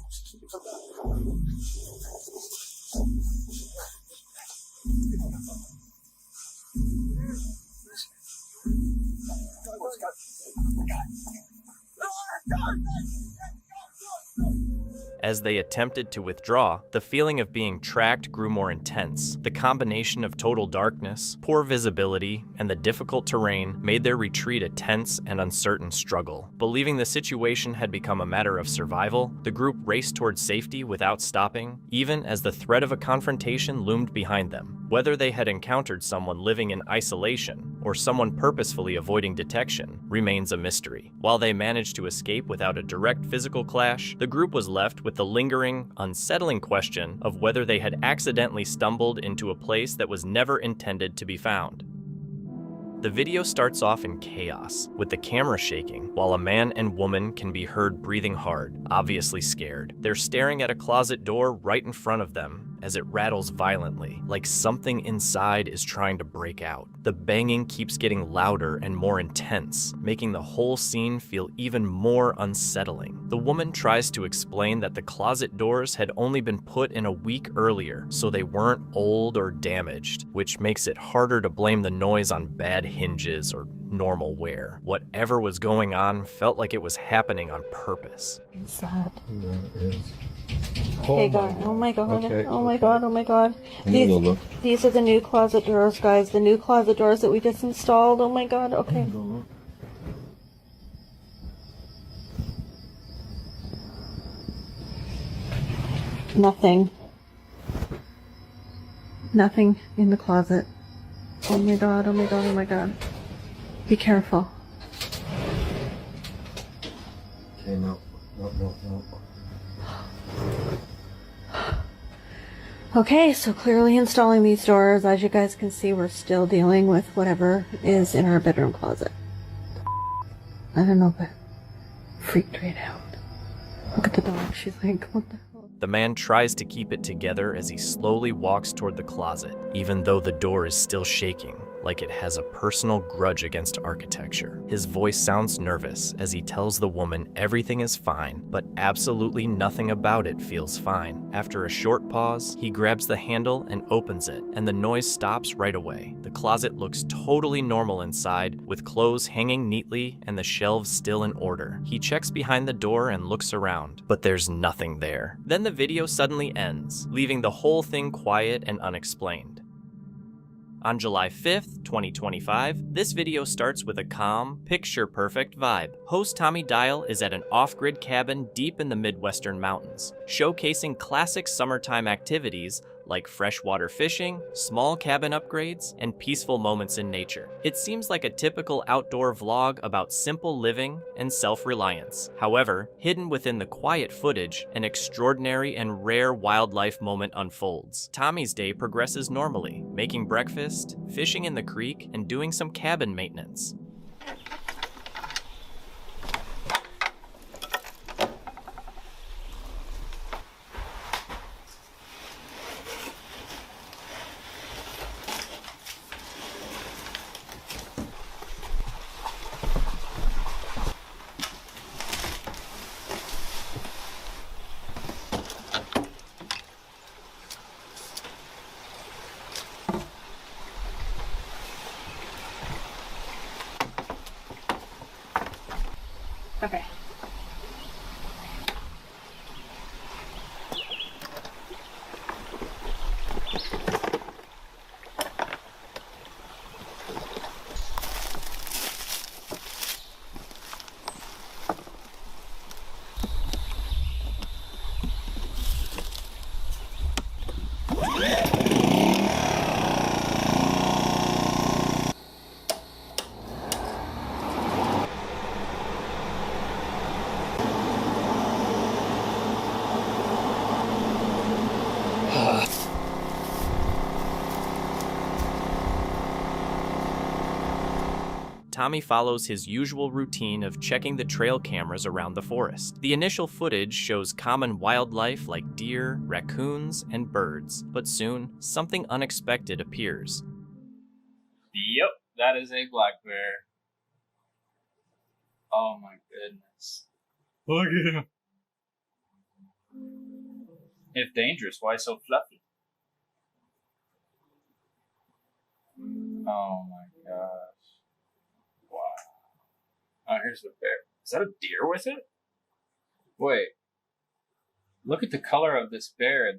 As they attempted to withdraw, the feeling of being tracked grew more intense. The combination of total darkness, poor visibility, and the difficult terrain made their retreat a tense and uncertain struggle. Believing the situation had become a matter of survival, the group raced towards safety without stopping, even as the threat of a confrontation loomed behind them. Whether they had encountered someone living in isolation or someone purposefully avoiding detection remains a mystery. While they managed to escape without a direct physical clash, the group was left with the lingering, unsettling question of whether they had accidentally stumbled into a place that was never intended to be found. The video starts off in chaos, with the camera shaking, while a man and woman can be heard breathing hard, obviously scared. They're staring at a closet door right in front of them as it rattles violently, like something inside is trying to break out. The banging keeps getting louder and more intense, making the whole scene feel even more unsettling. The woman tries to explain that the closet doors had only been put in a week earlier, so they weren't old or damaged, which makes it harder to blame the noise on bad hinges or normal wear. Whatever was going on felt like it was happening on purpose. What's that? Oh, God. Oh my God. Okay. Oh my God. Oh my God. Let me look. These are the new closet doors, guys. The new closet doors that we just installed. Oh my God. Okay. Nothing. Nothing in the closet. Oh my God. Oh my God. Oh my God. Be careful. Okay, no. Okay, so clearly installing these doors, as you guys can see, we're still dealing with whatever is in our bedroom closet. I don't know, but freaked right out. Look at the dog, she's like, what the hell? The man tries to keep it together as he slowly walks toward the closet, even though the door is still shaking, like it has a personal grudge against architecture. His voice sounds nervous as he tells the woman everything is fine, but absolutely nothing about it feels fine. After a short pause, he grabs the handle and opens it, and the noise stops right away. The closet looks totally normal inside, with clothes hanging neatly and the shelves still in order. He checks behind the door and looks around, but there's nothing there. Then the video suddenly ends, leaving the whole thing quiet and unexplained. On July 5th, 2025, this video starts with a calm, picture-perfect vibe. Host Tommy Dial is at an off-grid cabin deep in the Midwestern mountains, showcasing classic summertime activities like freshwater fishing, small cabin upgrades, and peaceful moments in nature. It seems like a typical outdoor vlog about simple living and self-reliance. However, hidden within the quiet footage, an extraordinary and rare wildlife moment unfolds. Tommy's day progresses normally, making breakfast, fishing in the creek, and doing some cabin maintenance. Okay. Tommy follows his usual routine of checking the trail cameras around the forest. The initial footage shows common wildlife like deer, raccoons, and birds, but soon, something unexpected appears. Yep, that is a black bear. Oh my goodness. Look at him. If dangerous, why so fluffy? Oh my gosh. Wow. Oh, here's the bear. Is that a deer with it? Wait. Look at the color of this bear.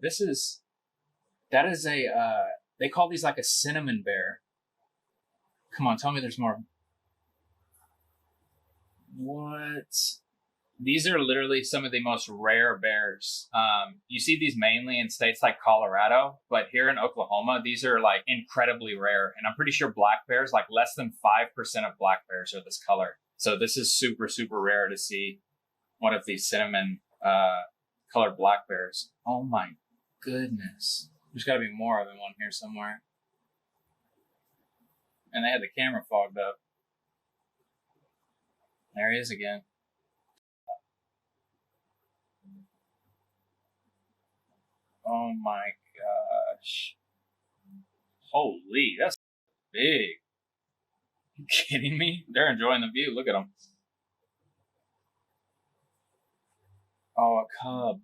That is a, they call these like a cinnamon bear. Come on, tell me there's more. What? These are literally some of the most rare bears. You see these mainly in states like Colorado, but here in Oklahoma, these are like incredibly rare. And I'm pretty sure black bears, like less than 5% of black bears are this color. So this is super, super rare to see one of these cinnamon colored black bears. Oh my goodness. There's got to be more of them on here somewhere. And they had the camera fogged up. There he is again. Oh my gosh. Holy, that's big. You kidding me? They're enjoying the view. Look at them. Oh, a cub.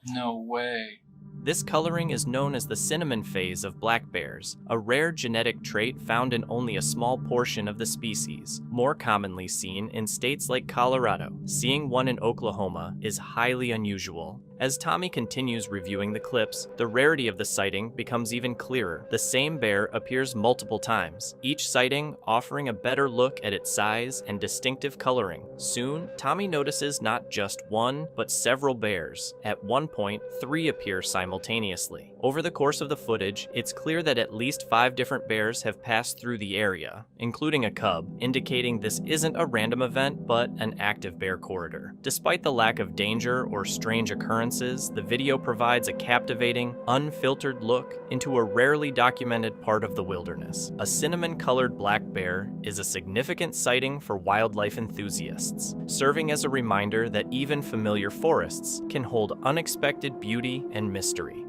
No way. This coloring is known as the cinnamon phase of black bears, a rare genetic trait found in only a small portion of the species, more commonly seen in states like Colorado. Seeing one in Oklahoma is highly unusual. As Tommy continues reviewing the clips, the rarity of the sighting becomes even clearer. The same bear appears multiple times, each sighting offering a better look at its size and distinctive coloring. Soon, Tommy notices not just one, but several bears. At one point, 3 appear simultaneously. Over the course of the footage, it's clear that at least 5 different bears have passed through the area, including a cub, indicating this isn't a random event, but an active bear corridor. Despite the lack of danger or strange occurrences, the video provides a captivating, unfiltered look into a rarely documented part of the wilderness. A cinnamon-colored black bear is a significant sighting for wildlife enthusiasts, serving as a reminder that even familiar forests can hold unexpected beauty and mystery.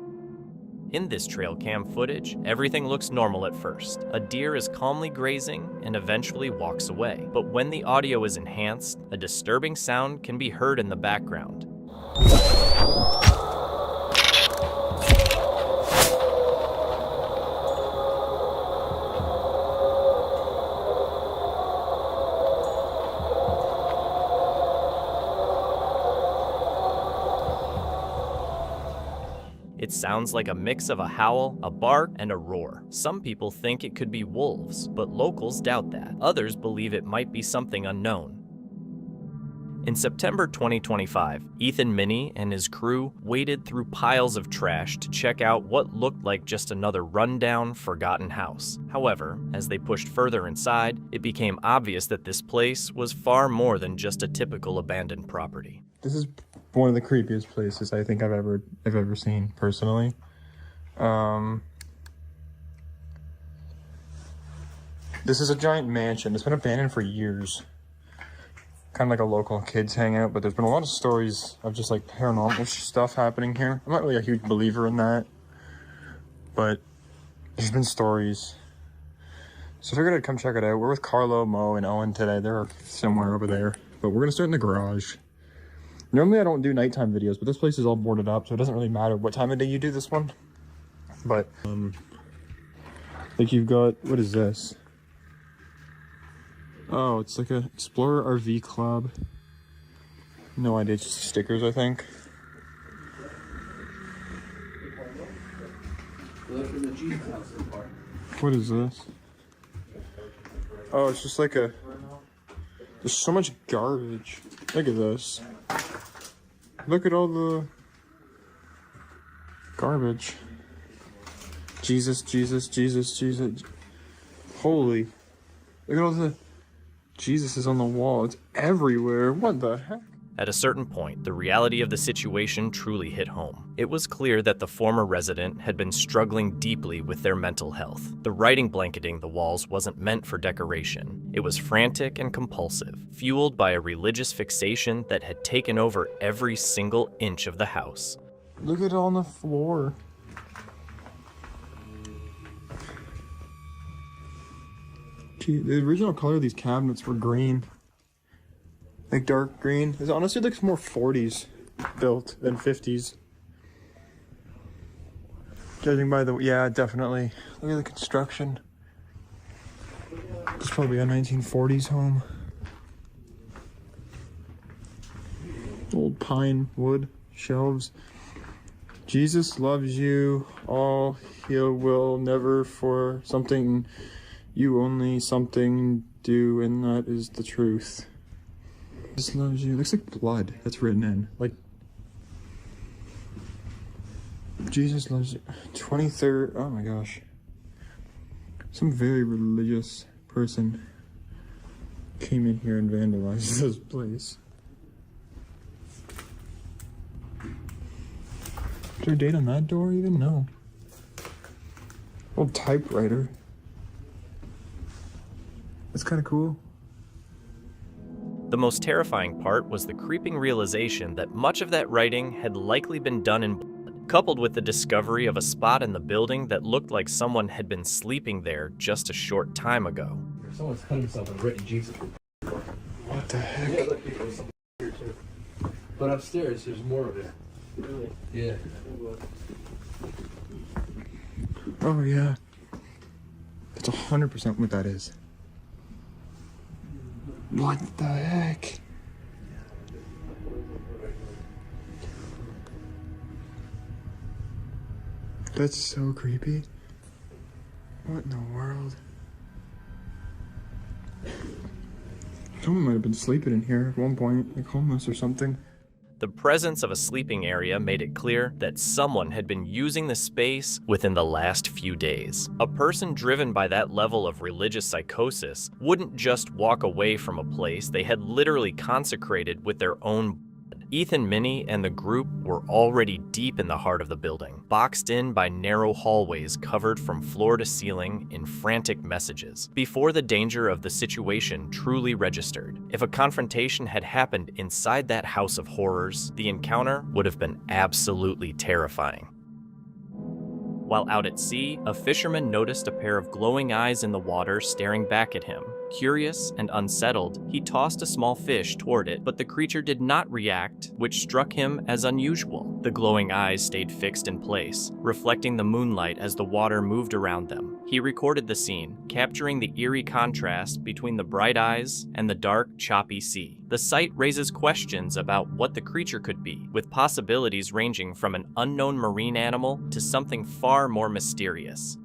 In this trail cam footage, everything looks normal at first. A deer is calmly grazing and eventually walks away. But when the audio is enhanced, a disturbing sound can be heard in the background. It sounds like a mix of a howl, a bark, and a roar. Some people think it could be wolves, but locals doubt that. Others believe it might be something unknown. In September 2025, Ethan Minnie and his crew waded through piles of trash to check out what looked like just another rundown, forgotten house. However, as they pushed further inside, it became obvious that this place was far more than just a typical abandoned property. This is one of the creepiest places I think I've ever seen personally. This is a giant mansion. It's been abandoned for years. Kind of like a local kids hangout, but there's been a lot of stories of just like paranormal stuff happening here. I'm not really a huge believer in that, but there's been stories. So I figured I'd come check it out. We're with Carlo, Mo, and Owen today. They're somewhere over there, but we're gonna start in the garage. Normally I don't do nighttime videos, but this place is all boarded up, so it doesn't really matter what time of day you do this one. But like you've got, what is this? Oh, it's like a Explorer RV Club. No idea, just stickers, I think. What is this? Oh, it's just like a... There's so much garbage. Look at this. Look at all the Garbage. Jesus, Jesus, Jesus, Jesus. Holy. Look at all the Jesus is on the wall. It's everywhere. What the heck? At a certain point, the reality of the situation truly hit home. It was clear that the former resident had been struggling deeply with their mental health. The writing blanketing the walls wasn't meant for decoration. It was frantic and compulsive, fueled by a religious fixation that had taken over every single inch of the house. Look at it on the floor. Gee, the original color of these cabinets were green. Like dark green. It honestly looks more 40s built than 50s. Judging by the, yeah, definitely. Look at the construction. It's probably a 1940s home. Old pine wood shelves. Jesus loves you all. He will never for something you only something do, and that is the truth. Jesus loves you. Looks like blood that's written in. Like, Jesus loves you. 23rd. Oh my gosh. Some very religious person came in here and vandalized this place. Is there a date on that door even? No. Old typewriter. That's kind of cool. The most terrifying part was the creeping realization that much of that writing had likely been done in blood, coupled with the discovery of a spot in the building that looked like someone had been sleeping there just a short time ago. Someone's cut himself and written Jesus. What the heck? Yeah, look, people here too. But upstairs, there's more of it. Really? Yeah. Oh yeah. That's 100% what that is. What the heck? That's so creepy. What in the world? Someone might have been sleeping in here at one point, like homeless or something. The presence of a sleeping area made it clear that someone had been using the space within the last few days. A person driven by that level of religious psychosis wouldn't just walk away from a place they had literally consecrated with their own blood. Ethan, Minnie, and the group were already deep in the heart of the building, boxed in by narrow hallways covered from floor to ceiling in frantic messages, before the danger of the situation truly registered. If a confrontation had happened inside that house of horrors, the encounter would have been absolutely terrifying. While out at sea, a fisherman noticed a pair of glowing eyes in the water staring back at him. Curious and unsettled, he tossed a small fish toward it, but the creature did not react, which struck him as unusual. The glowing eyes stayed fixed in place, reflecting the moonlight as the water moved around them. He recorded the scene, capturing the eerie contrast between the bright eyes and the dark, choppy sea. The sight raises questions about what the creature could be, with possibilities ranging from an unknown marine animal to something far more mysterious.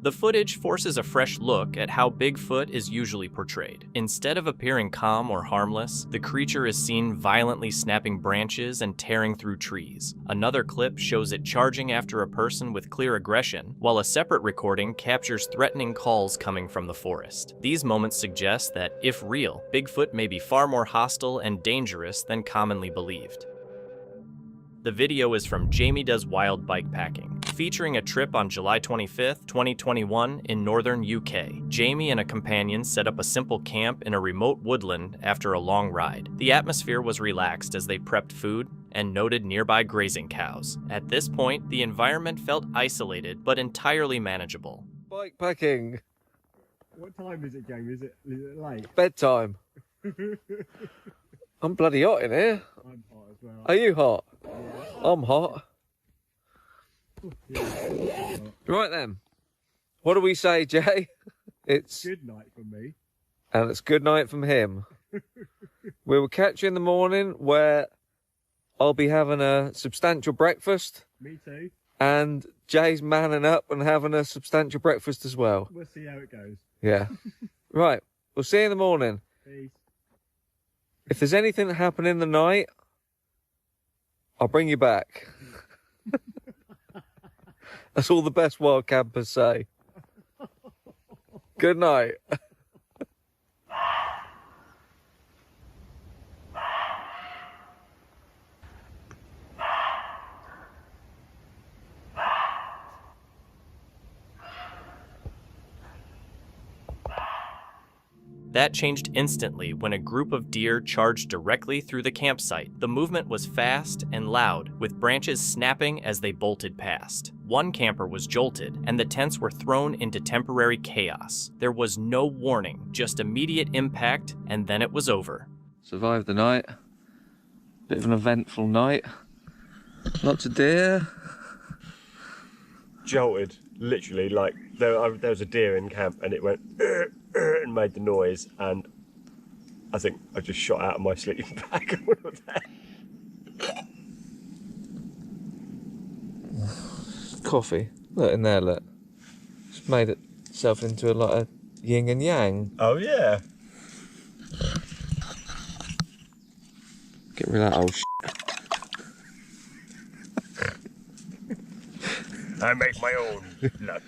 The footage forces a fresh look at how Bigfoot is usually portrayed. Instead of appearing calm or harmless, the creature is seen violently snapping branches and tearing through trees. Another clip shows it charging after a person with clear aggression, while a separate recording captures threatening calls coming from the forest. These moments suggest that, if real, Bigfoot may be far more hostile and dangerous than commonly believed. The video is from Jamie Does Wild Bikepacking, featuring a trip on July 25th, 2021 in northern UK. Jamie and a companion set up a simple camp in a remote woodland after a long ride. The atmosphere was relaxed as they prepped food and noted nearby grazing cows. At this point, the environment felt isolated but entirely manageable. Bikepacking. What time is it, Jamie? Is it late? Bedtime. I'm bloody hot in here. I'm hot as well. Are you hot? Yeah. I'm hot. Yeah. Right then. What do we say, Jay? It's good night from me. And it's good night from him. We will catch you in the morning where I'll be having a substantial breakfast. Me too. And Jay's manning up and having a substantial breakfast as well. We'll see how it goes. Yeah. Right. We'll see you in the morning. Peace. If there's anything that happened in the night, I'll bring you back. That's all the best wild campers say. Good night. That changed instantly when a group of deer charged directly through the campsite. The movement was fast and loud, with branches snapping as they bolted past. One camper was jolted, and the tents were thrown into temporary chaos. There was no warning, just immediate impact, and then it was over. Survived the night. Bit of an eventful night. Lots of deer. Jolted, literally, like there was a deer in camp and it went and made the noise, and I think I just shot out of my sleeping bag. Coffee. Look in there, look. It's made itself into a lot of yin and yang. Oh yeah. Get rid of that old shit. I make my own luck.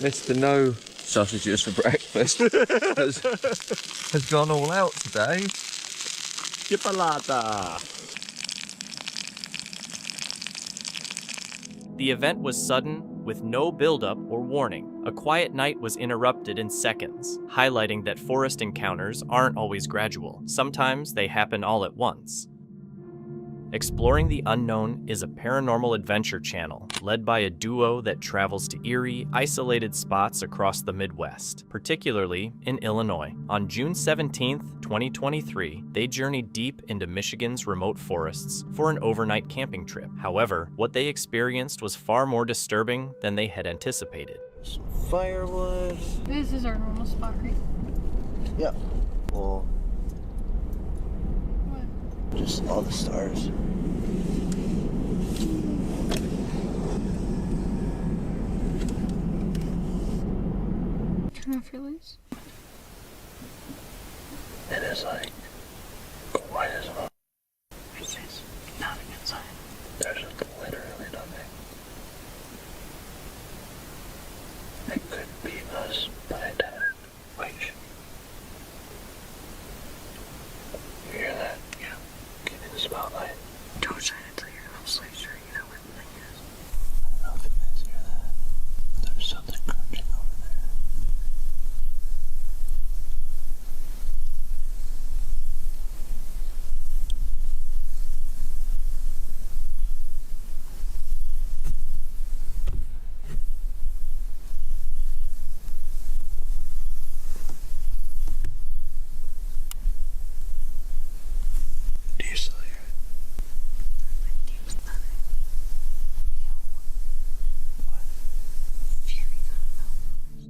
Mr. No Sausages for breakfast has gone all out today. Chipolata. The event was sudden, with no buildup or warning. A quiet night was interrupted in seconds, highlighting that forest encounters aren't always gradual. Sometimes they happen all at once. Exploring the Unknown is a paranormal adventure channel led by a duo that travels to eerie, isolated spots across the Midwest, particularly in Illinois. On June 17th, 2023, they journeyed deep into Michigan's remote forests for an overnight camping trip. However, what they experienced was far more disturbing than they had anticipated. Firewood. This is our normal spot, right? Yep. Well, just all the stars. Turn off your lights. It is like quiet as well. There's nothing inside. There's literally nothing. It could be us, but I doubt it. Wait. You hear that? Yeah. Get in the spotlight. Don't shine it till you're absolutely sure you know what the thing is. I don't know if you guys hear that, but there's something crunching over there. Do you still hear it?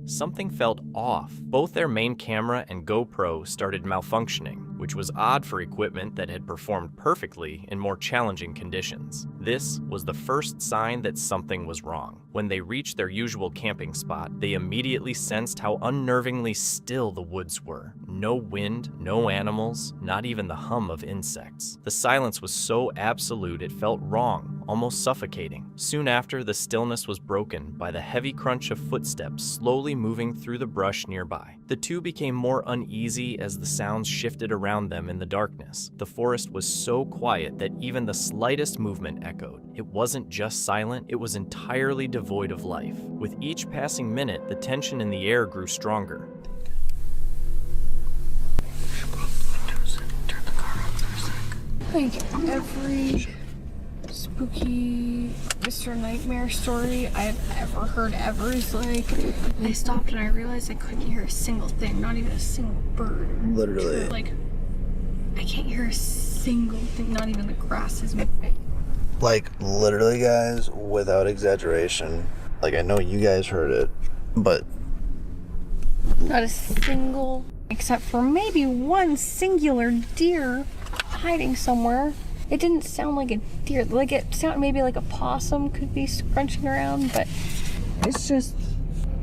Something felt off. Both their main camera and GoPro started malfunctioning, which was odd for equipment that had performed perfectly in more challenging conditions. This was the first sign that something was wrong. When they reached their usual camping spot, they immediately sensed how unnervingly still the woods were. No wind, no animals, not even the hum of insects. The silence was so absolute it felt wrong, almost suffocating. Soon after, the stillness was broken by the heavy crunch of footsteps slowly moving through the brush nearby. The two became more uneasy as the sounds shifted around them in the darkness. The forest was so quiet that even the slightest movement echoed. It wasn't just silent, it was entirely devoid of life. With each passing minute, the tension in the air grew stronger. Like every spooky Mr. Nightmare story I've ever heard ever is like, I stopped and I realized I couldn't hear a single thing, not even a single bird. Literally. Like, I can't hear a single thing, not even the grass is moving. Like, literally, guys, without exaggeration. Like, I know you guys heard it, but Not a single, except for maybe one singular deer hiding somewhere. It didn't sound like a deer. Like, it sounded maybe like a possum could be scrunching around, but it's just,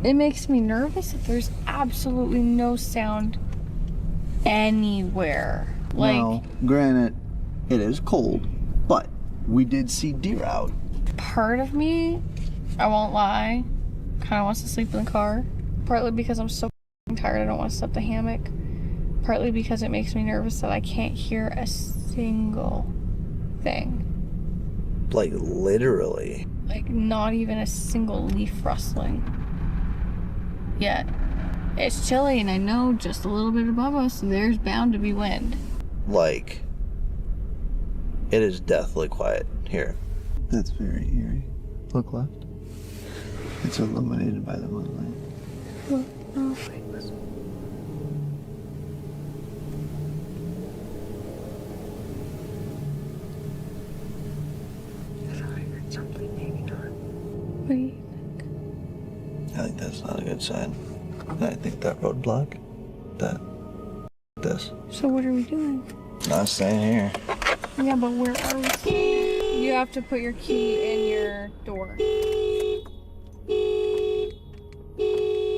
it makes me nervous that there's absolutely no sound anywhere. Like, now, granted, it is cold, but we did see deer out. part of me I won't lie, kind of wants to sleep in the car. Partly because I'm so tired I don't want to set up the hammock. Partly because it makes me nervous that I can't hear a single thing. Like, literally. Like, not even a single leaf rustling. Yet, it's chilly and I know just a little bit above us there's bound to be wind. Like, it is deathly quiet here. That's very eerie. Look left. It's illuminated by the moonlight. Oh, oh. What do you I think that's not a good sign. I think that roadblock, this. So what are we doing? Not staying here. Yeah, but where are we? You have to put your key in your door.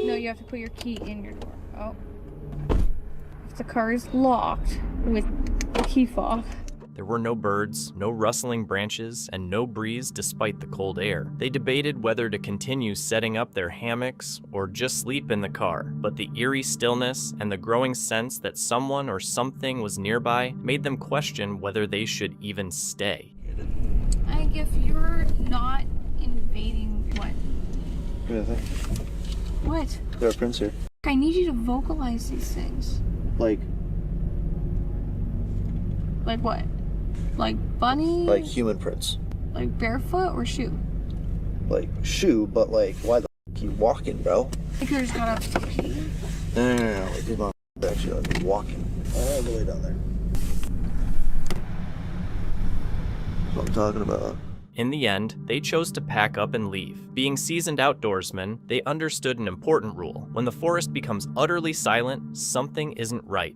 No, you have to put your key in your door. Oh. If the car is locked with the key fob. There were no birds, no rustling branches, and no breeze despite the cold air. They debated whether to continue setting up their hammocks or just sleep in the car, but the eerie stillness and the growing sense that someone or something was nearby made them question whether they should even stay. Like, if you're not invading what? What? There are prints here. I need you to vocalize these things. Like what? Like bunny? Like human prints. Like barefoot or shoe? Like shoe, but like, why the f you walking, bro? Like you just got up to pee? No. Like, these motherfuckers actually like walking all the way down there. That's what I'm talking about. In the end, they chose to pack up and leave. Being seasoned outdoorsmen, they understood an important rule. When the forest becomes utterly silent, something isn't right.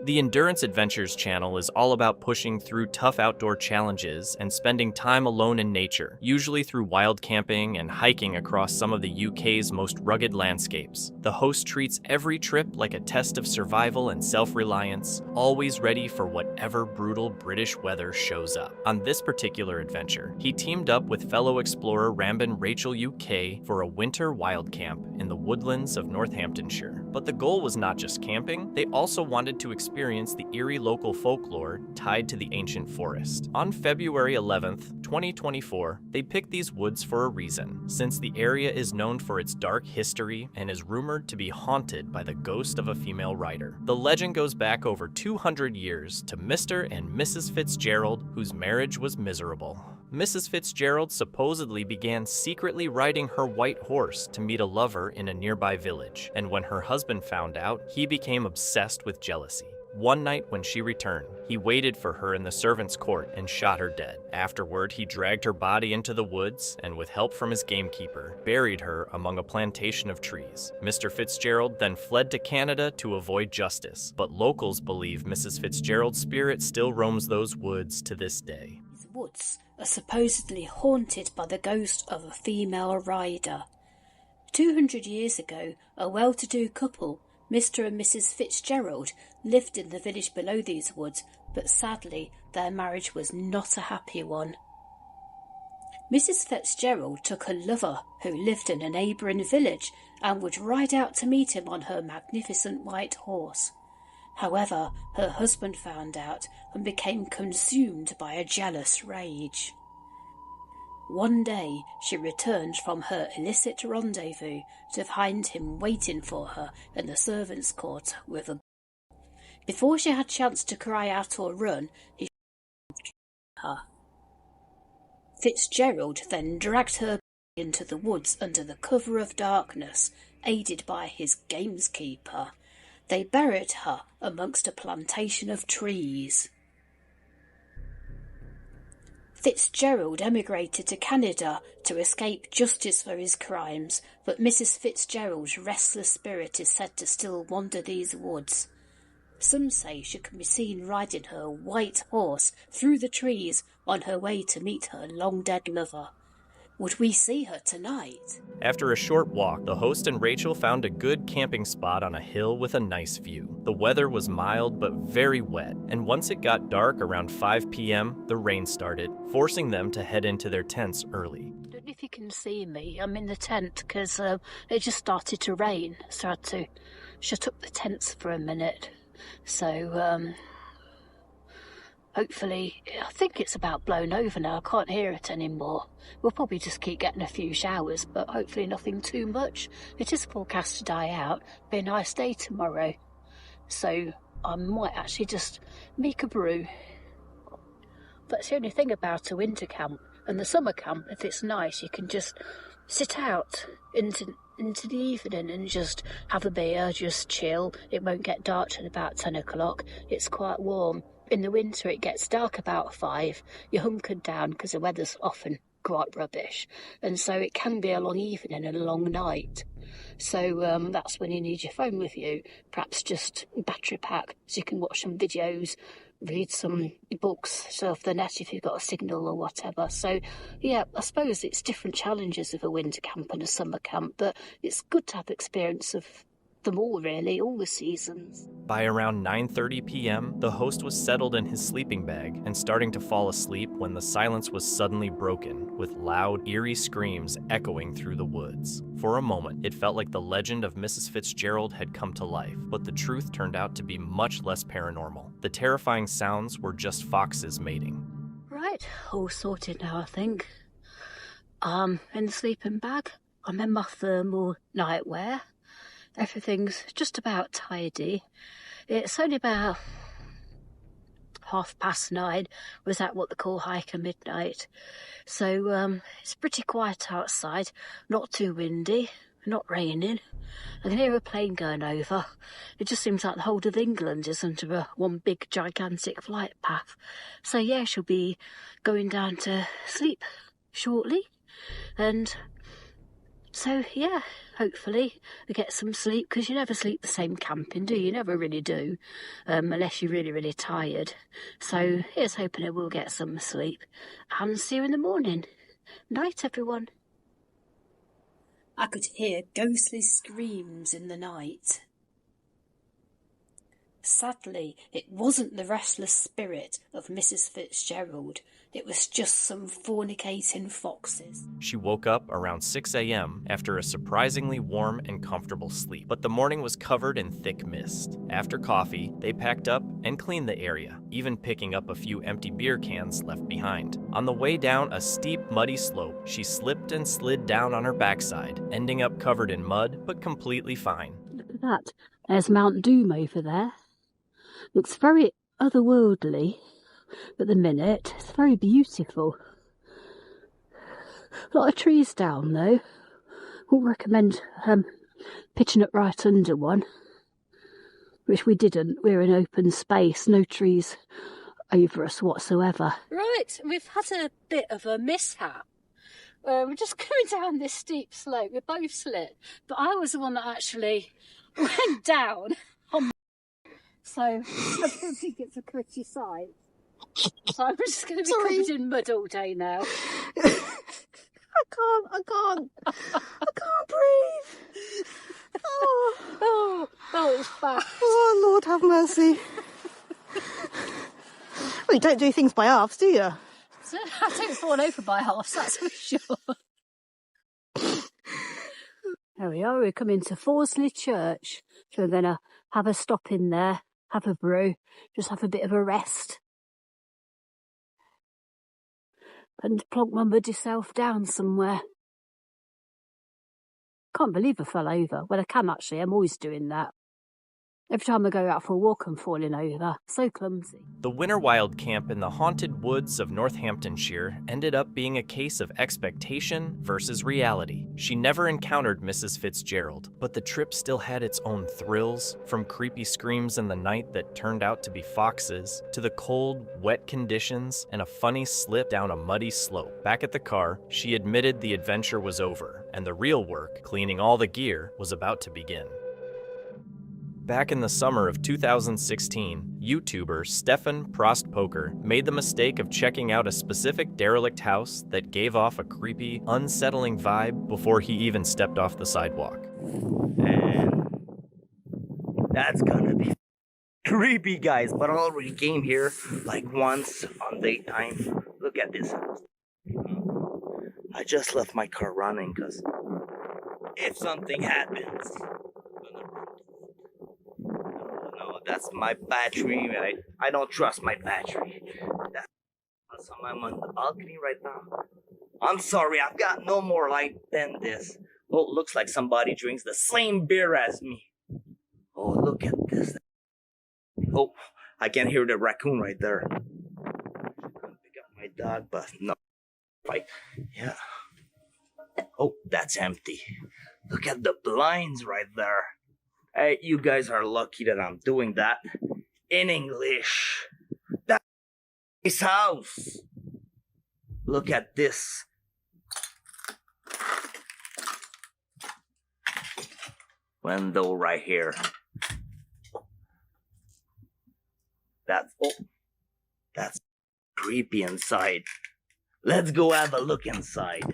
The Endurance Adventures channel is all about pushing through tough outdoor challenges and spending time alone in nature, usually through wild camping and hiking across some of the UK's most rugged landscapes. The host treats every trip like a test of survival and self-reliance, always ready for whatever brutal British weather shows up. On this particular adventure, he teamed up with fellow explorer Rambin Rachel UK for a winter wild camp in the woodlands of Northamptonshire. But the goal was not just camping, they also wanted to experience the eerie local folklore tied to the ancient forest. On February 11th, 2024, they picked these woods for a reason, since the area is known for its dark history and is rumored to be haunted by the ghost of a female rider. The legend goes back over 200 years to Mr. and Mrs. Fitzgerald, whose marriage was miserable. Mrs. Fitzgerald supposedly began secretly riding her white horse to meet a lover in a nearby village, and when her husband found out, he became obsessed with jealousy. One night when she returned, he waited for her in the servants' court and shot her dead. Afterward, he dragged her body into the woods and, with help from his gamekeeper, buried her among a plantation of trees. Mr. Fitzgerald then fled to Canada to avoid justice, but locals believe Mrs. Fitzgerald's spirit still roams those woods to this day. These woods are supposedly haunted by the ghost of a female rider. 200 years ago, a well-to-do couple, Mr. and Mrs. Fitzgerald, lived in the village below these woods, but sadly their marriage was not a happy one. Mrs. Fitzgerald took a lover who lived in a neighbouring village and would ride out to meet him on her magnificent white horse. However, her husband found out and became consumed by a jealous rage. One day she returned from her illicit rendezvous to find him waiting for her in the servants' court with a... Before she had chance to cry out or run, he her. Fitzgerald then dragged her into the woods under the cover of darkness, aided by his gamekeeper. They buried her amongst a plantation of trees. Fitzgerald emigrated to Canada to escape justice for his crimes, but Mrs. Fitzgerald's restless spirit is said to still wander these woods. Some say she can be seen riding her white horse through the trees on her way to meet her long-dead lover. Would we see her tonight? After a short walk, the host and Rachel found a good camping spot on a hill with a nice view. The weather was mild but very wet, and once it got dark around 5 p.m., the rain started, forcing them to head into their tents early. The if you can see me, I'm in the tent because it just started to rain, so I had to shut up the tents for a minute. So hopefully, I think it's about blown over now. I can't hear it anymore. We'll probably just keep getting a few showers, but hopefully nothing too much. It is forecast to die out. Be a nice day tomorrow. So I might actually just make a brew. That's the only thing about a winter camp. And the summer camp, if it's nice, you can just sit out into the evening and just have a beer, just chill. It won't get dark till about 10 o'clock. It's quite warm. In the winter, it gets dark about 5. You're hunkered down because the weather's often quite rubbish. And so it can be a long evening and a long night. So that's when you need your phone with you. Perhaps just battery pack so you can watch some videos, read some books, surf the net if you've got a signal or whatever. So, yeah, I suppose it's different challenges of a winter camp and a summer camp, but it's good to have experience of them all, really, all the seasons. By around 9:30 p.m., the host was settled in his sleeping bag and starting to fall asleep when the silence was suddenly broken, with loud, eerie screams echoing through the woods. For a moment, it felt like the legend of Mrs. Fitzgerald had come to life, but the truth turned out to be much less paranormal. The terrifying sounds were just foxes mating. Right, all sorted now, I think. In the sleeping bag, I'm in my thermal nightwear. Everything's just about tidy. It's only about 9:30. Was at what they call hiker midnight. So it's pretty quiet outside, not too windy, not raining. I can hear a plane going over. It just seems like the whole of England is under one big gigantic flight path. So yeah, she'll be going down to sleep shortly. And so yeah, hopefully I get some sleep, because you never sleep the same camping, do you? You never really do, unless you're really, really tired. So here's hoping I will get some sleep. And see you in the morning. Night, everyone. I could hear ghostly screams in the night. Sadly, it wasn't the restless spirit of Mrs. Fitzgerald. It was just some fornicating foxes. She woke up around 6 a.m. after a surprisingly warm and comfortable sleep, but the morning was covered in thick mist. After coffee, they packed up and cleaned the area, even picking up a few empty beer cans left behind. On the way down a steep, muddy slope, she slipped and slid down on her backside, ending up covered in mud, but completely fine. Look at that. There's Mount Doom over there. Looks very otherworldly. At the minute, it's very beautiful. A lot of trees down though. Wouldn't recommend pitching it right under one, which we didn't. We're in open space, no trees over us whatsoever. Right, we've had a bit of a mishap. We're just coming down this steep slope. We both slipped, but I was the one that actually went down on. So I don't think it's a pretty sight. So I'm just going to be covered in mud all day now. I can't breathe. Oh, it's bad. Oh, Lord have mercy. Well, you don't do things by halves, do you? So I don't fall over by halves, that's for sure. There we are, we're coming to Forsley Church. So we're going to have a stop in there, have a brew, just have a bit of a rest. And plonk my muddy self down somewhere. Can't believe I fell over. Well, I can actually, I'm always doing that. Every time I go out for a walk, I'm falling over. So clumsy. The Winter Wild Camp in the haunted woods of Northamptonshire ended up being a case of expectation versus reality. She never encountered Mrs. Fitzgerald, but the trip still had its own thrills, from creepy screams in the night that turned out to be foxes, to the cold, wet conditions and a funny slip down a muddy slope. Back at the car, she admitted the adventure was over, and the real work, cleaning all the gear, was about to begin. Back in the summer of 2016, YouTuber Stefan Prostpoker made the mistake of checking out a specific derelict house that gave off a creepy, unsettling vibe before he even stepped off the sidewalk. And that's gonna be creepy, guys, but I already came here like once on daytime. Look at this house. I just left my car running because if something happens, no, that's my battery. I don't trust my battery. That's why I'm on the balcony right now. I'm sorry, I've got no more light than this. Oh, it looks like somebody drinks the same beer as me. Oh, look at this. Oh, I can hear the raccoon right there. I'm gonna pick up my dog, but no. Like, yeah. Oh, that's empty. Look at the blinds right there. Hey, you guys are lucky that I'm doing that in English. That's his house. Look at this. Window right here. That's creepy inside. Let's go have a look inside.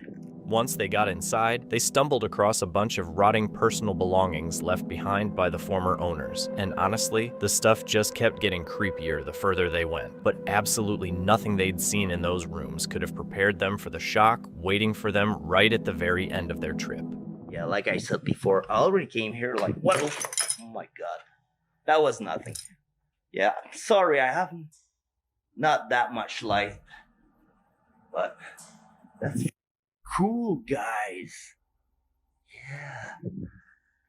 Once they got inside, they stumbled across a bunch of rotting personal belongings left behind by the former owners. And honestly, the stuff just kept getting creepier the further they went. But absolutely nothing they'd seen in those rooms could have prepared them for the shock waiting for them right at the very end of their trip. Yeah, like I said before, I already came here like, what? Oh my god. That was nothing. Yeah, sorry, I haven't. Not that much light. But that's cool, guys. Yeah.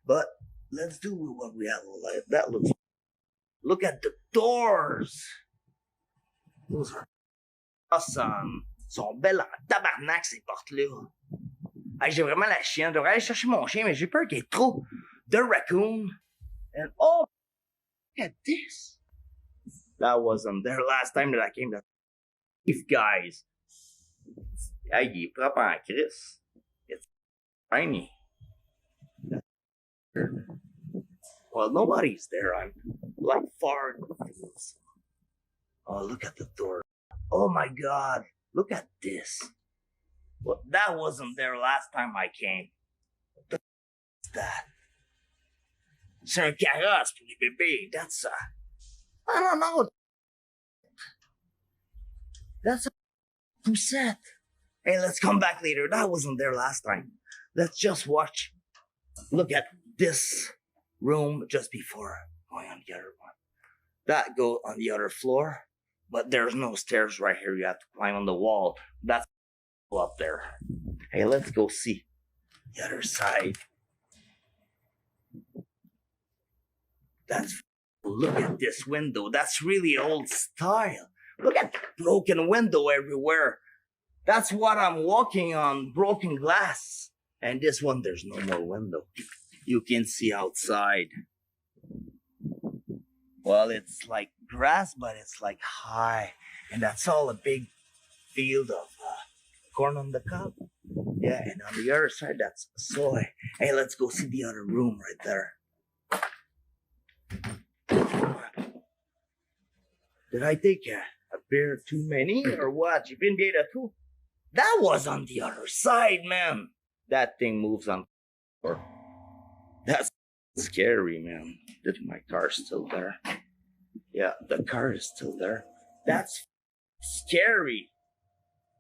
But let's do what we have. That looks. Look at the doors. Those are awesome. Sont belles en tabarnak, ces portes-là. Hey, j'ai vraiment la chienne. Je devrais aller chercher mon chien, mais j'ai peur qu'il y ait trop de raccoon. And oh, look at this. That wasn't there last time that I came to. If guys. Hey, il est propre en Chris. It's tiny. Well, nobody's there. I'm like far in the fields. Oh, look at the door. Oh my god. Look at this. Well, that wasn't there last time I came. What the f is that? C'est un carrosse pour les bébés. That's I don't know. That's a poussette. Hey, let's come back later. That wasn't there last time. Let's just watch. Look at this room just before going on the other one. That goes on the other floor, but there's no stairs right here. You have to climb on the wall. That's up there. Hey, let's go see the other side. Look at this window. That's really old style. Look at the broken window everywhere. That's what I'm walking on, broken glass. And this one, there's no more window. You can see outside. Well, it's like grass, but it's like high. And that's all a big field of corn on the cob. Yeah, and on the other side, that's soy. Hey, let's go see the other room right there. Did I take a beer too many or what? J'ai been beer too. That was on the other side, man. That thing moves on. That's scary, man. My car's still there. Yeah, the car is still there. That's scary.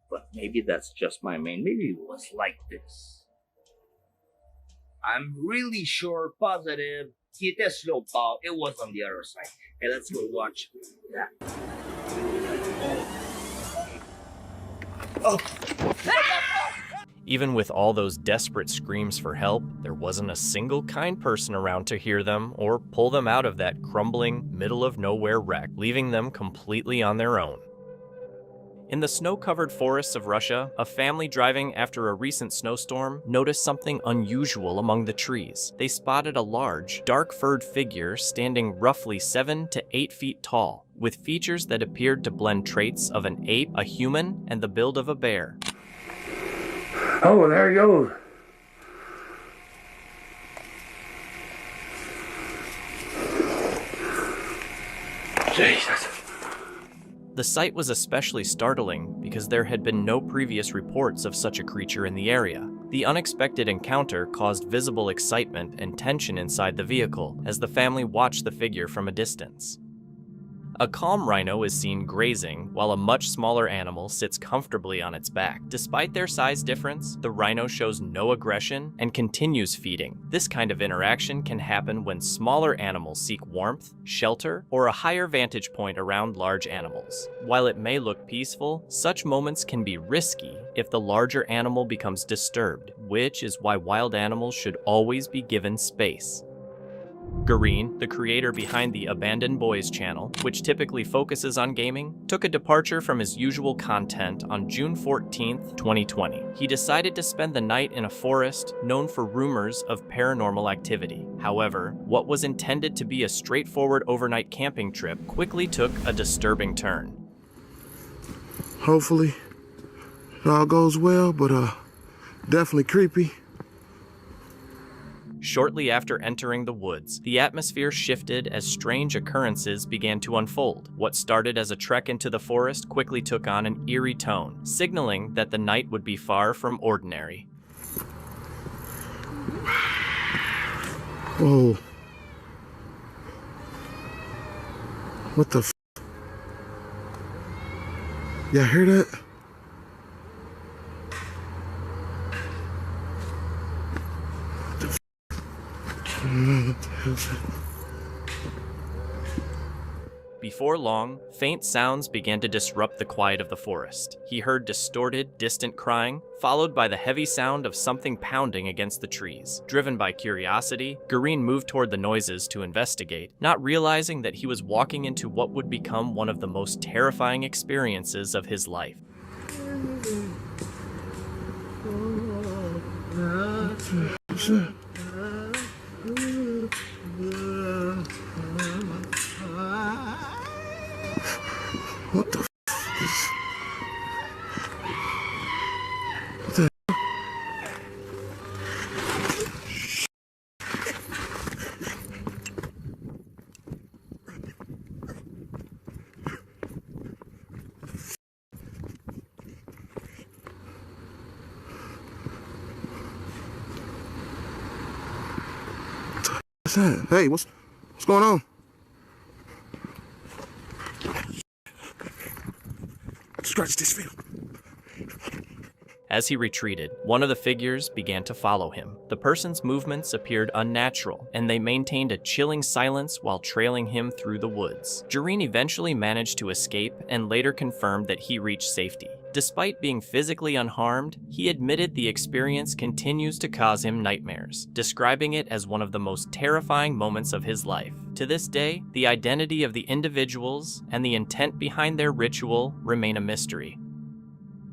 But maybe that's just my main. Maybe it was like this. I'm really sure, positive. Qui était sur l'autre bord. It was on the other side. Hey, let's go watch that. Oh. Even with all those desperate screams for help, there wasn't a single kind person around to hear them or pull them out of that crumbling, middle-of-nowhere wreck, leaving them completely on their own. In the snow-covered forests of Russia, a family driving after a recent snowstorm noticed something unusual among the trees. They spotted a large, dark-furred figure standing roughly 7 to 8 feet tall, with features that appeared to blend traits of an ape, a human, and the build of a bear. Oh, there he goes. Jesus. The sight was especially startling because there had been no previous reports of such a creature in the area. The unexpected encounter caused visible excitement and tension inside the vehicle as the family watched the figure from a distance. A calm rhino is seen grazing, while a much smaller animal sits comfortably on its back. Despite their size difference, the rhino shows no aggression and continues feeding. This kind of interaction can happen when smaller animals seek warmth, shelter, or a higher vantage point around large animals. While it may look peaceful, such moments can be risky if the larger animal becomes disturbed, which is why wild animals should always be given space. Gareen, the creator behind the Abandoned Boys channel, which typically focuses on gaming, took a departure from his usual content on June 14th, 2020. He decided to spend the night in a forest known for rumors of paranormal activity. However, what was intended to be a straightforward overnight camping trip quickly took a disturbing turn. Hopefully, it all goes well, but definitely creepy. Shortly after entering the woods, the atmosphere shifted as strange occurrences began to unfold. What started as a trek into the forest quickly took on an eerie tone, signaling that the night would be far from ordinary. Whoa. What the f? Y'all hear that? Before long, faint sounds began to disrupt the quiet of the forest. He heard distorted, distant crying, followed by the heavy sound of something pounding against the trees. Driven by curiosity, Gareen moved toward the noises to investigate, not realizing that he was walking into what would become one of the most terrifying experiences of his life. What the f is... What the What's that? Hey, what's going on? Scratch this field. As he retreated, one of the figures began to follow him. The person's movements appeared unnatural, and they maintained a chilling silence while trailing him through the woods. Jareen eventually managed to escape and later confirmed that he reached safety. Despite being physically unharmed, he admitted the experience continues to cause him nightmares, describing it as one of the most terrifying moments of his life. To this day, the identity of the individuals and the intent behind their ritual remain a mystery.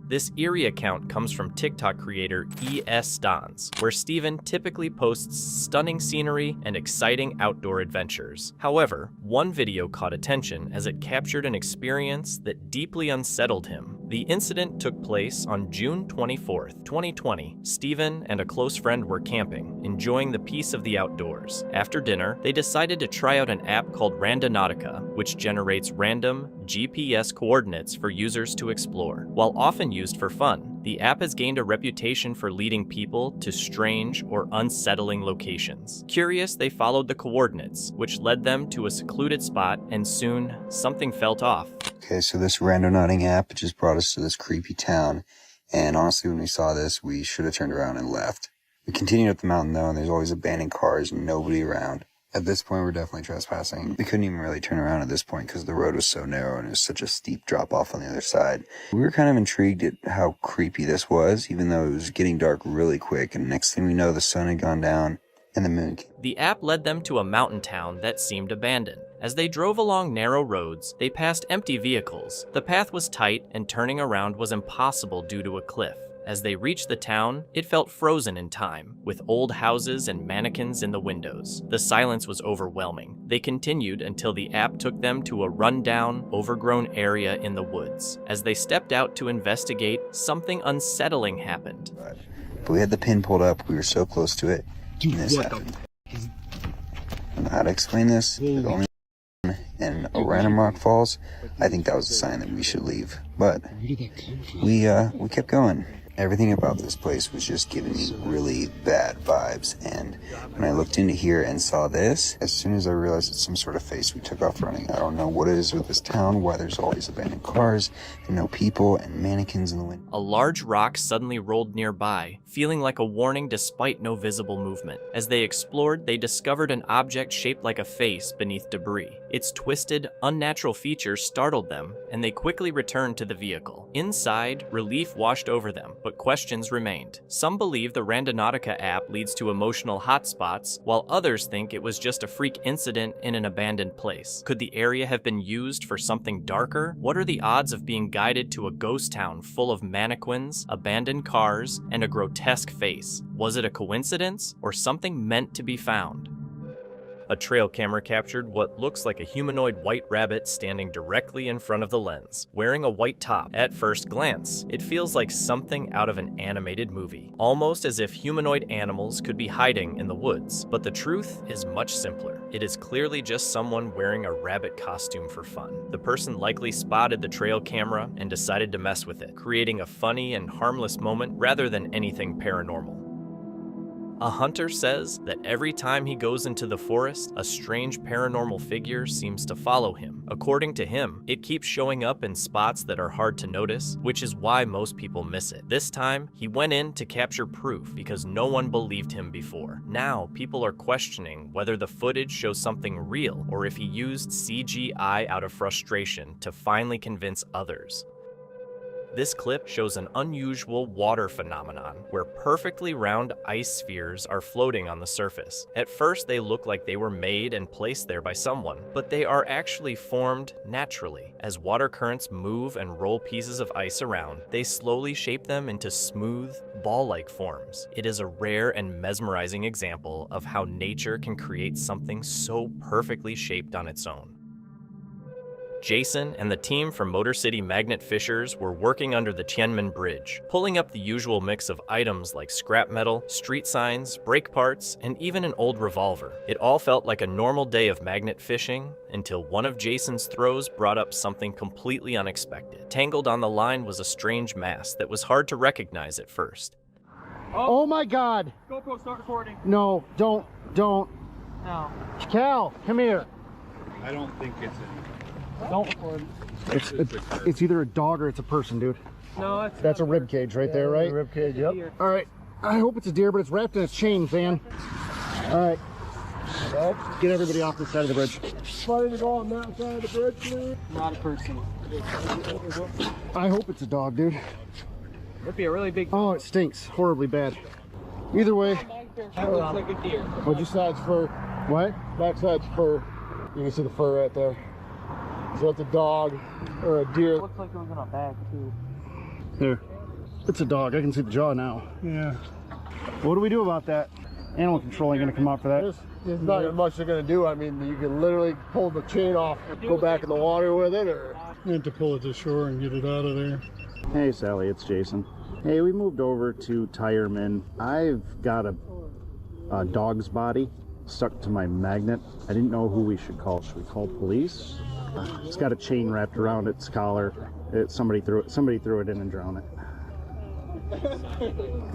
This eerie account comes from TikTok creator E.S. Dons, where Steven typically posts stunning scenery and exciting outdoor adventures. However, one video caught attention as it captured an experience that deeply unsettled him. The incident took place on June 24th, 2020. Steven and a close friend were camping, enjoying the peace of the outdoors. After dinner, they decided to try out an app called Randonautica, which generates random GPS coordinates for users to explore. While often used for fun, the app has gained a reputation for leading people to strange or unsettling locations. Curious, they followed the coordinates, which led them to a secluded spot, and soon, something felt off. Okay, so this randonauting app just brought us to this creepy town, and honestly, when we saw this, we should have turned around and left. We continued up the mountain though, and there's always abandoned cars and nobody around. At this point, we're definitely trespassing. We couldn't even really turn around at this point because the road was so narrow and it was such a steep drop off on the other side. We were kind of intrigued at how creepy this was, even though it was getting dark really quick, and next thing we know, the sun had gone down and the moon came. The app led them to a mountain town that seemed abandoned. As they drove along narrow roads, they passed empty vehicles. The path was tight and turning around was impossible due to a cliff. As they reached the town, it felt frozen in time, with old houses and mannequins in the windows. The silence was overwhelming. They continued until the app took them to a rundown, overgrown area in the woods. As they stepped out to investigate, something unsettling happened. But we had the pin pulled up, we were so close to it, and this happened. I don't know how to explain this. There's only and a random rock falls. I think that was a sign that we should leave. But we kept going. Everything about this place was just giving me really bad vibes, and when I looked into here and saw this, as soon as I realized it's some sort of face, we took off running. I don't know what it is with this town, why there's all these abandoned cars, and no people, and mannequins in the window. A large rock suddenly rolled nearby, feeling like a warning despite no visible movement. As they explored, they discovered an object shaped like a face beneath debris. Its twisted, unnatural features startled them, and they quickly returned to the vehicle. Inside, relief washed over them, but questions remained. Some believe the Randonautica app leads to emotional hotspots, while others think it was just a freak incident in an abandoned place. Could the area have been used for something darker? What are the odds of being guided to a ghost town full of mannequins, abandoned cars, and a grotesque face? Was it a coincidence, or something meant to be found? A trail camera captured what looks like a humanoid white rabbit standing directly in front of the lens, wearing a white top. At first glance, it feels like something out of an animated movie, almost as if humanoid animals could be hiding in the woods. But the truth is much simpler. It is clearly just someone wearing a rabbit costume for fun. The person likely spotted the trail camera and decided to mess with it, creating a funny and harmless moment rather than anything paranormal. A hunter says that every time he goes into the forest, a strange paranormal figure seems to follow him. According to him, it keeps showing up in spots that are hard to notice, which is why most people miss it. This time, he went in to capture proof because no one believed him before. Now, people are questioning whether the footage shows something real or if he used CGI out of frustration to finally convince others. This clip shows an unusual water phenomenon where perfectly round ice spheres are floating on the surface. At first, they look like they were made and placed there by someone, but they are actually formed naturally. As water currents move and roll pieces of ice around, they slowly shape them into smooth, ball-like forms. It is a rare and mesmerizing example of how nature can create something so perfectly shaped on its own. Jason and the team from Motor City Magnet Fishers were working under the Tianmen Bridge, pulling up the usual mix of items like scrap metal, street signs, brake parts, and even an old revolver. It all felt like a normal day of magnet fishing until one of Jason's throws brought up something completely unexpected. Tangled on the line was a strange mass that was hard to recognize at first. Oh my God! GoPro, start recording. No, don't. No. Cal, come here. I don't think it's in. Don't record. It's either a dog or it's a person, dude. No, that's a rib cage right there, right? Rib cage, yep. All right. I hope it's a deer, but it's wrapped in its chain, Van. All right. Get everybody off this side of the bridge. Somebody to go on that side of the bridge, please. Not a person. I hope it's a dog, dude. That'd be a really big. Oh, it stinks horribly bad. Either way. That looks like a deer. What'd you side's fur? What? Backside's fur. You can see the fur right there. So it's a dog or a deer. Looks like it was in a bag too. Here. It's a dog. I can see the jaw now. Yeah. What do we do about that? Animal control ain't gonna come out for that. There's not much they're gonna do. I mean, you can literally pull the chain off, go back in the water with it, or You have to pull it to shore and get it out of there. Hey Sally, it's Jason. Hey, we moved over to Tireman. I've got a dog's body stuck to my magnet. I didn't know who we should call. Should we call police? It's got a chain wrapped around its collar. Somebody threw it in and drowned it.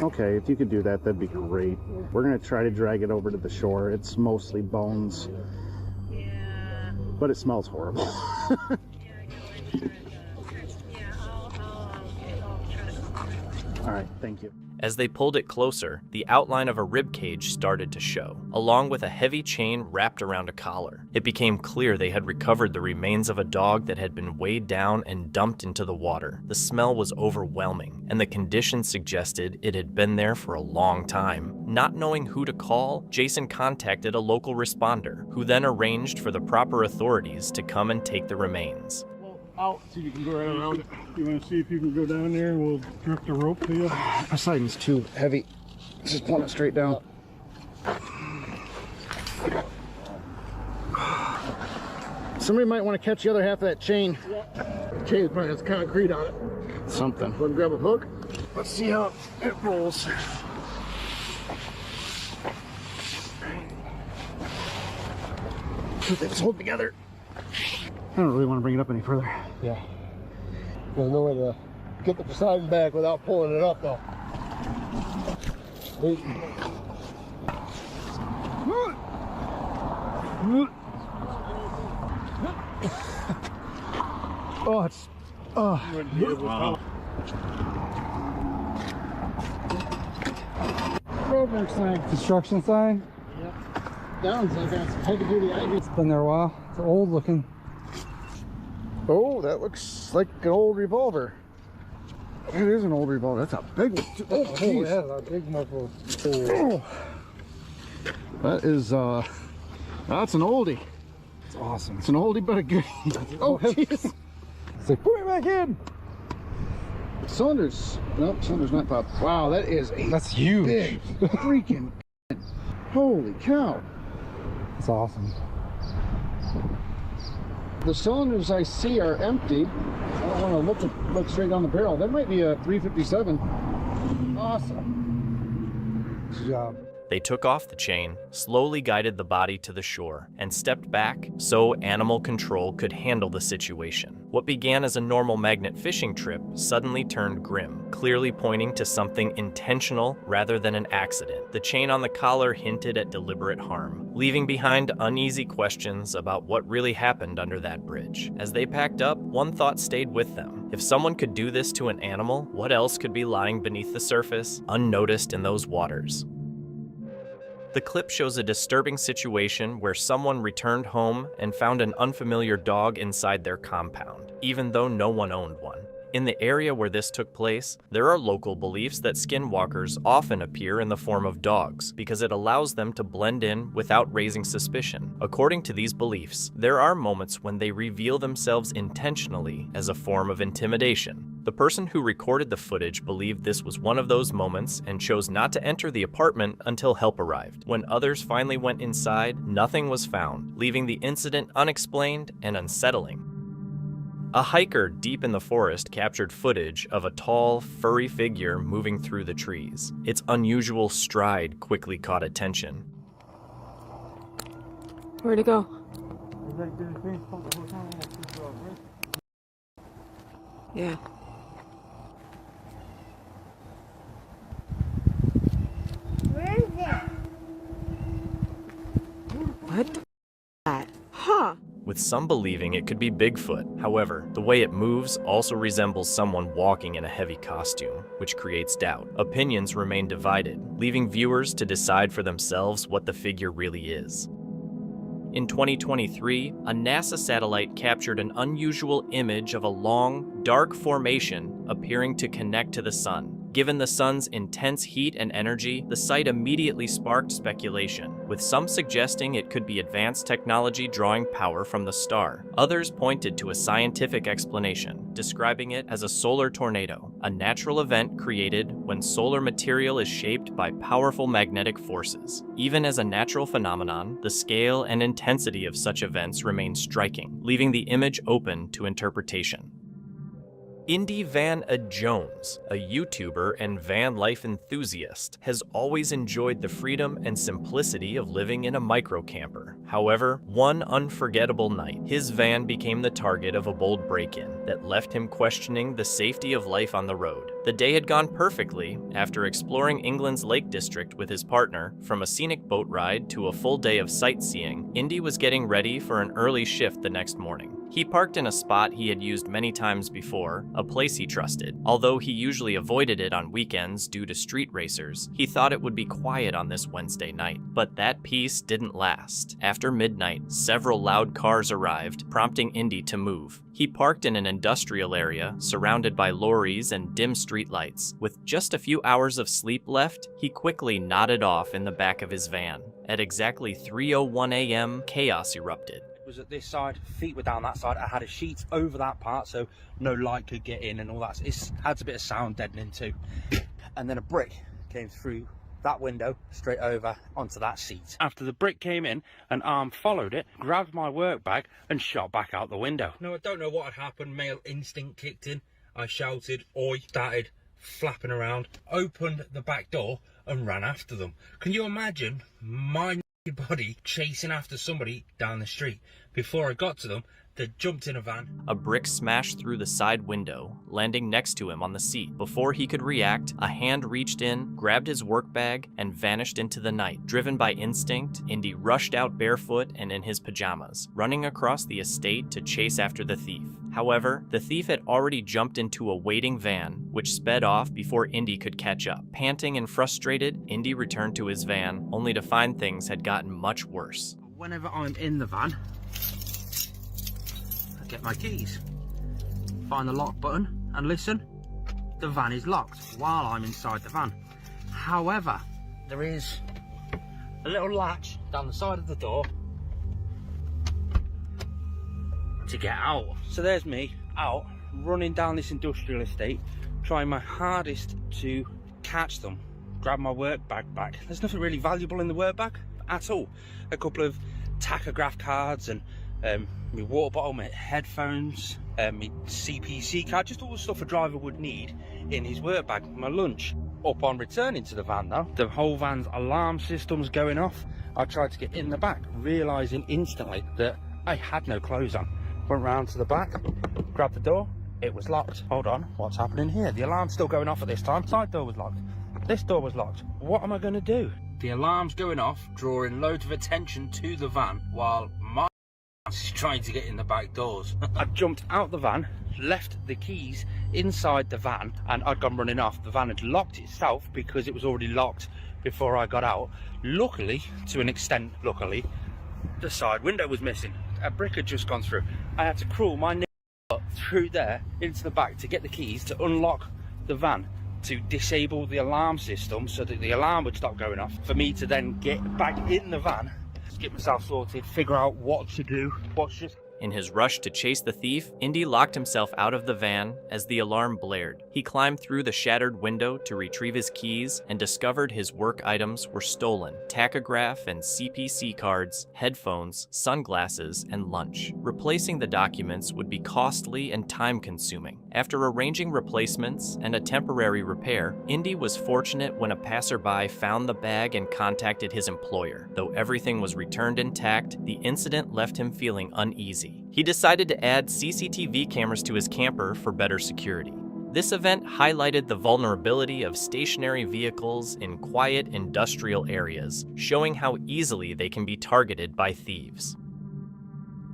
Okay, if you could do that, that'd be great. We're gonna try to drag it over to the shore. It's mostly bones, but it smells horrible. All right, thank you. As they pulled it closer, the outline of a rib cage started to show, along with a heavy chain wrapped around a collar. It became clear they had recovered the remains of a dog that had been weighed down and dumped into the water. The smell was overwhelming, and the condition suggested it had been there for a long time. Not knowing who to call, Jason contacted a local responder, who then arranged for the proper authorities to come and take the remains. Out so you can go right around it. You want to see if you can go down there and we'll drift a rope to you? My siding's too heavy. Just pull it straight down. Somebody might want to catch the other half of that chain. the chain probably has concrete on it. Something. Want to grab a hook? Let's see how it rolls. Let's hold together. I don't really want to bring it up any further. Yeah. There's no way to get the Poseidon back without pulling it up though. Oh, it's... Wow. Roadwork sign. Construction sign? Yep. Sounds like that's heavy duty ivy. It's been there a while. It's old looking. Oh, that looks like an old revolver. It is an old revolver. That's a big one. Oh, Oh, yeah, a big muffle. Oh. That is, that's an oldie. It's awesome. It's an oldie but a goodie. Oh, jeez. Say, put it back in. Cylinders. Nope, cylinder's not popped. Wow, that is a That's huge. big freaking holy cow. It's awesome. The cylinders I see are empty. I don't want to look straight down the barrel. That might be a 357. Awesome. Good job. They took off the chain, slowly guided the body to the shore, and stepped back so animal control could handle the situation. What began as a normal magnet fishing trip suddenly turned grim, clearly pointing to something intentional rather than an accident. The chain on the collar hinted at deliberate harm, leaving behind uneasy questions about what really happened under that bridge. As they packed up, one thought stayed with them. If someone could do this to an animal, what else could be lying beneath the surface, unnoticed in those waters? The clip shows a disturbing situation where someone returned home and found an unfamiliar dog inside their compound, even though no one owned one. In the area where this took place, there are local beliefs that skinwalkers often appear in the form of dogs because it allows them to blend in without raising suspicion. According to these beliefs, there are moments when they reveal themselves intentionally as a form of intimidation. The person who recorded the footage believed this was one of those moments and chose not to enter the apartment until help arrived. When others finally went inside, nothing was found, leaving the incident unexplained and unsettling. A hiker deep in the forest captured footage of a tall, furry figure moving through the trees. Its unusual stride quickly caught attention. Where'd it go? Yeah. Where is it? What the that? Huh? With some believing it could be Bigfoot. However, the way it moves also resembles someone walking in a heavy costume, which creates doubt. Opinions remain divided, leaving viewers to decide for themselves what the figure really is. In 2023, a NASA satellite captured an unusual image of a long, dark formation appearing to connect to the sun. Given the sun's intense heat and energy, the sight immediately sparked speculation, with some suggesting it could be advanced technology drawing power from the star. Others pointed to a scientific explanation, describing it as a solar tornado, a natural event created when solar material is shaped by powerful magnetic forces. Even as a natural phenomenon, the scale and intensity of such events remain striking, leaving the image open to interpretation. Indy Van Jones, a YouTuber and van life enthusiast, has always enjoyed the freedom and simplicity of living in a microcamper. However, one unforgettable night, his van became the target of a bold break-in that left him questioning the safety of life on the road. The day had gone perfectly. After exploring England's Lake District with his partner, from a scenic boat ride to a full day of sightseeing, Indy was getting ready for an early shift the next morning. He parked in a spot he had used many times before, a place he trusted. Although he usually avoided it on weekends due to street racers, he thought it would be quiet on this Wednesday night. But that peace didn't last. After midnight, several loud cars arrived, prompting Indy to move. He parked in an industrial area, surrounded by lorries and dim street lights. With just a few hours of sleep left, he quickly nodded off in the back of his van. At exactly 3:01 a.m., chaos erupted. Was at this side, feet were down that side. I had a sheet over that part so no light could get in and all that. It adds a bit of sound deadening too. And then a brick came through that window straight over onto that seat. After the brick came in, an arm followed it, grabbed my work bag and shot back out the window. No, I don't know what had happened. Male instinct kicked in. I shouted, oi, started flapping around, opened the back door and ran after them. Can you imagine my body chasing after somebody down the street? Before I got to them, They jumped in a van. A brick smashed through the side window, landing next to him on the seat. Before he could react, a hand reached in, grabbed his work bag, and vanished into the night. Driven by instinct, Indy rushed out barefoot and in his pajamas, running across the estate to chase after the thief. However, the thief had already jumped into a waiting van, which sped off before Indy could catch up. Panting and frustrated, Indy returned to his van, only to find things had gotten much worse. Whenever I'm in the van, I get my keys, find the lock button, and listen, the van is locked while I'm inside the van. However, there is a little latch down the side of the door to get out. So there's me out, running down this industrial estate, trying my hardest to catch them, grab my work bag back. There's nothing really valuable in the work bag at all. A couple of tachograph cards and my water bottle, my headphones, my CPC card, just all the stuff a driver would need in his work bag. My lunch. Upon returning to the van though, the whole van's alarm system's going off. I tried to get in the back, realising instantly that I had no clothes on. Went round to the back, grabbed the door, it was locked. Hold on, what's happening here? The alarm's still going off at this time. Side door was locked. This door was locked. What am I going to do? The alarm's going off, drawing loads of attention to the van, while my is trying to get in the back doors. I jumped out the van, left the keys inside the van, and I'd gone running off. The van had locked itself because it was already locked before I got out. Luckily, to an extent, luckily, the side window was missing. A brick had just gone through. I had to crawl my butt through there into the back to get the keys to unlock the van, to disable the alarm system so that the alarm would stop going off, for me to then get back in the van, get myself sorted, figure out what to do, what's just... In his rush to chase the thief, Indy locked himself out of the van as the alarm blared. He climbed through the shattered window to retrieve his keys and discovered his work items were stolen: tachograph and CPC cards, headphones, sunglasses, and lunch. Replacing the documents would be costly and time-consuming. After arranging replacements and a temporary repair, Indy was fortunate when a passerby found the bag and contacted his employer. Though everything was returned intact, the incident left him feeling uneasy. He decided to add CCTV cameras to his camper for better security. This event highlighted the vulnerability of stationary vehicles in quiet industrial areas, showing how easily they can be targeted by thieves.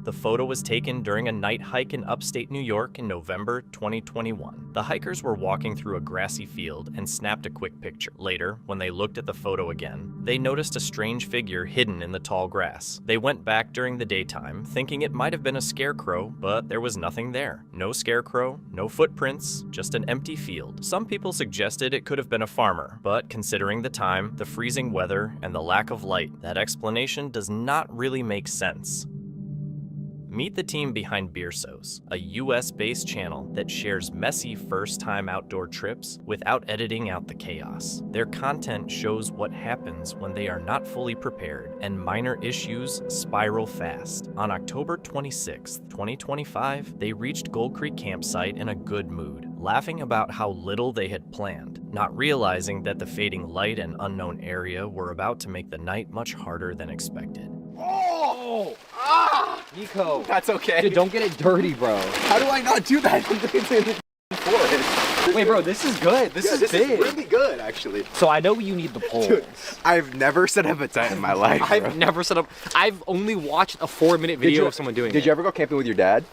The photo was taken during a night hike in upstate New York in November 2021. The hikers were walking through a grassy field and snapped a quick picture. Later, when they looked at the photo again, they noticed a strange figure hidden in the tall grass. They went back during the daytime, thinking it might have been a scarecrow, but there was nothing there. No scarecrow, no footprints, just an empty field. Some people suggested it could have been a farmer, but considering the time, the freezing weather, and the lack of light, that explanation does not really make sense. Meet the team behind Beersos, a US-based channel that shares messy first-time outdoor trips without editing out the chaos. Their content shows what happens when they are not fully prepared, and minor issues spiral fast. On October 26, 2025, they reached Gold Creek campsite in a good mood, laughing about how little they had planned, not realizing that the fading light and unknown area were about to make the night much harder than expected. Oh! Ah! Nico. That's okay. Dude, don't get it dirty, bro. How do I not do that? It's in the forest. Wait, bro, this is good. This is big. Is really good, actually. So I know you need the poles. Dude, I've never set up a tent in my life, bro. I've never set up... I've only watched a 4-minute video of someone doing it. Did you ever go camping with your dad?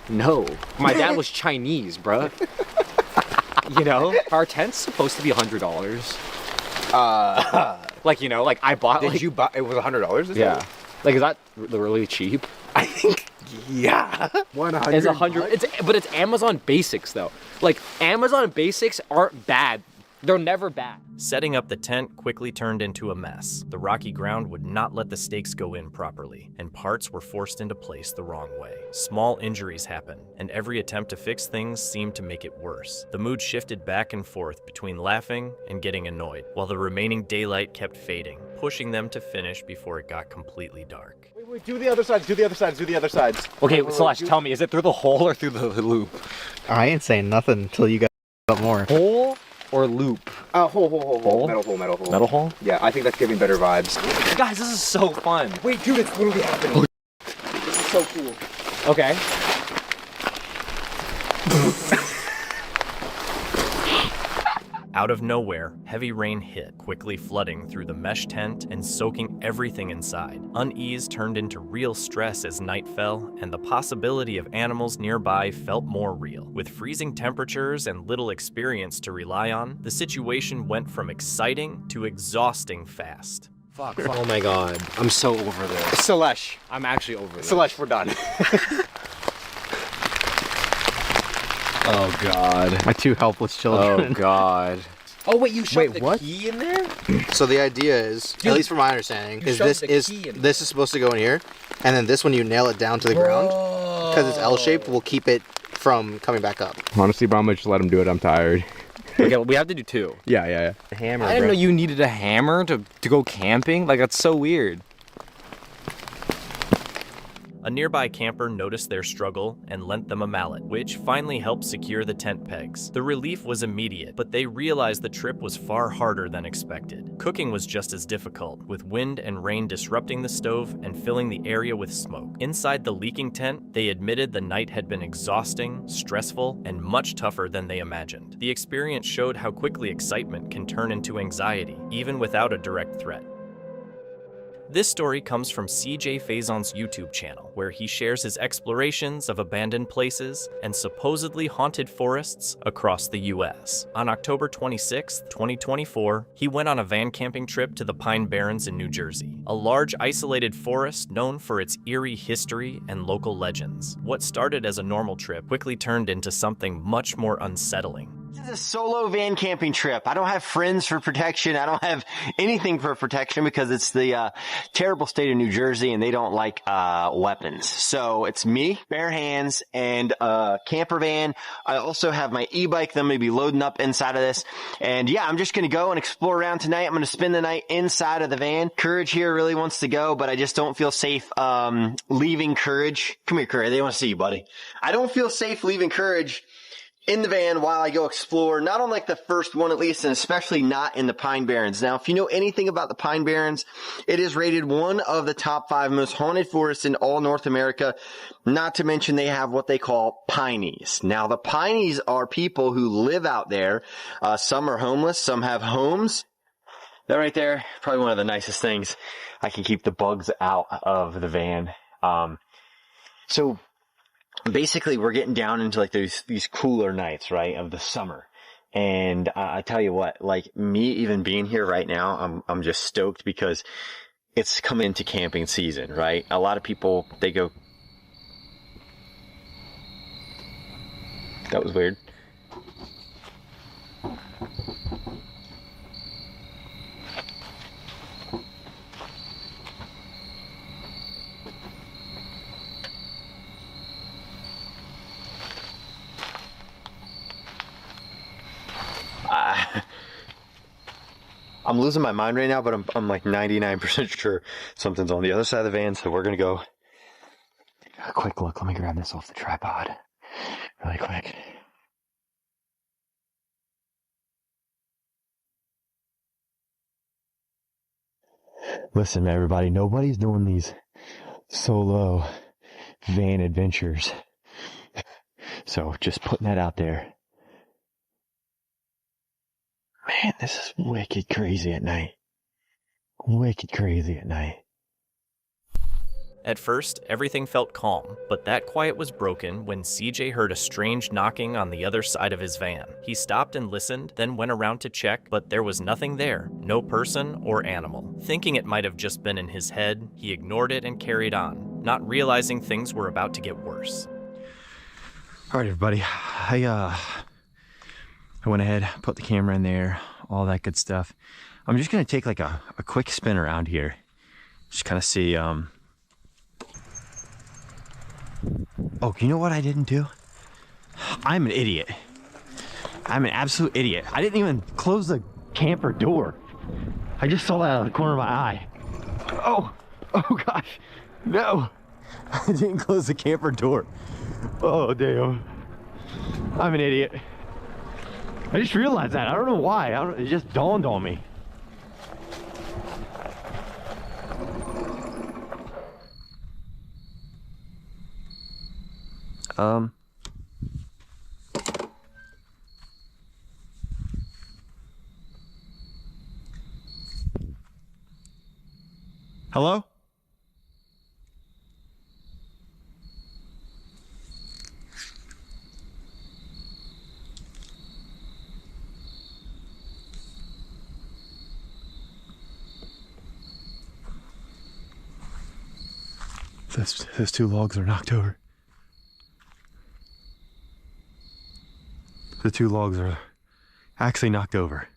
No. My dad was Chinese, bro. You know? Our tent's supposed to be $100. Like, you know, like I bought... Did you buy... It was $100? Yeah. Like, is that really cheap? I think, yeah. 100. It's 100. But it's Amazon Basics though. Like, Amazon Basics aren't bad. They're never bad. Setting up the tent quickly turned into a mess. The rocky ground would not let the stakes go in properly, and parts were forced into place the wrong way. Small injuries happened, and every attempt to fix things seemed to make it worse. The mood shifted back and forth between laughing and getting annoyed, while the remaining daylight kept fading, pushing them to finish before it got completely dark. Wait, do the other sides, do the other sides, do the other sides. Okay, Slash, tell me, is it through the hole or through the loop? I ain't saying nothing until you guys up more. Hole or loop? Hole. Metal hole. Metal hole? Yeah, I think that's giving better vibes. Guys, this is so fun. Wait, dude, it's literally happening. This is so cool. Okay. Out of nowhere, heavy rain hit, quickly flooding through the mesh tent and soaking everything inside. Unease turned into real stress as night fell, and the possibility of animals nearby felt more real. With freezing temperatures and little experience to rely on, the situation went from exciting to exhausting fast. Fuck. Oh my god. I'm so over this. Selesh. I'm actually over this. Selesh, we're done. Oh god. My two helpless children. Oh god. Oh wait, you shoved the what? key in there? So the idea is, Dude, at least from my understanding, you is shoved this the is key in this is supposed to go in here, and then this one you nail it down to the ground because it's L-shaped will keep it from coming back up. Honestly, bro, I'm gonna just let him do it. I'm tired. Okay, well, we have to do two. Yeah. The hammer. I didn't know you needed a hammer to go camping. Like, that's so weird. A nearby camper noticed their struggle and lent them a mallet, which finally helped secure the tent pegs. The relief was immediate, but they realized the trip was far harder than expected. Cooking was just as difficult, with wind and rain disrupting the stove and filling the area with smoke. Inside the leaking tent, they admitted the night had been exhausting, stressful, and much tougher than they imagined. The experience showed how quickly excitement can turn into anxiety, even without a direct threat. This story comes from CJ Faison's YouTube channel, where he shares his explorations of abandoned places and supposedly haunted forests across the US. On October 26, 2024, he went on a van camping trip to the Pine Barrens in New Jersey, a large isolated forest known for its eerie history and local legends. What started as a normal trip quickly turned into something much more unsettling. This is a solo van camping trip. I don't have friends for protection. I don't have anything for protection because it's the terrible state of New Jersey and they don't like weapons. So it's me, bare hands, and a camper van. I also have my e-bike that I'm going to be loading up inside of this. And yeah, I'm just going to go and explore around tonight. I'm going to spend the night inside of the van. Courage here really wants to go, but I just don't feel safe leaving Courage. Come here, Courage. They want to see you, buddy. I don't feel safe leaving Courage in the van while I go explore, not on like the first one at least, and especially not in the Pine Barrens. Now, if you know anything about the Pine Barrens, it is rated one of the top 5 most haunted forests in all North America, not to mention they have what they call pineys. Now, the pineys are people who live out there. Some are homeless, some have homes. That right there, probably one of the nicest things. I can keep the bugs out of the van. So basically, we're getting down into like these cooler nights, right, of the summer. And I tell you what, like me even being here right now, I'm just stoked because it's coming into camping season, right? A lot of people, they go, that was weird. I'm losing my mind right now, but I'm like 99% sure something's on the other side of the van, so we're gonna go take a quick look. Let me grab this off the tripod really quick. Listen, everybody, nobody's doing these solo van adventures. So just putting that out there. Man, this is wicked crazy at night. Wicked crazy at night. At first, everything felt calm, but that quiet was broken when CJ heard a strange knocking on the other side of his van. He stopped and listened, then went around to check, but there was nothing there, no person or animal. Thinking it might have just been in his head, he ignored it and carried on, not realizing things were about to get worse. All right, everybody, I went ahead, put the camera in there, all that good stuff. I'm just gonna take like a quick spin around here. Just kind of see, oh, you know what I didn't do? I'm an idiot. I'm an absolute idiot. I didn't even close the camper door. I just saw that out of the corner of my eye. Oh gosh, no. I didn't close the camper door. Oh, damn. I'm an idiot. I just realized that. I don't know why. It just dawned on me. Hello? Those two logs are knocked over. The two logs are actually knocked over.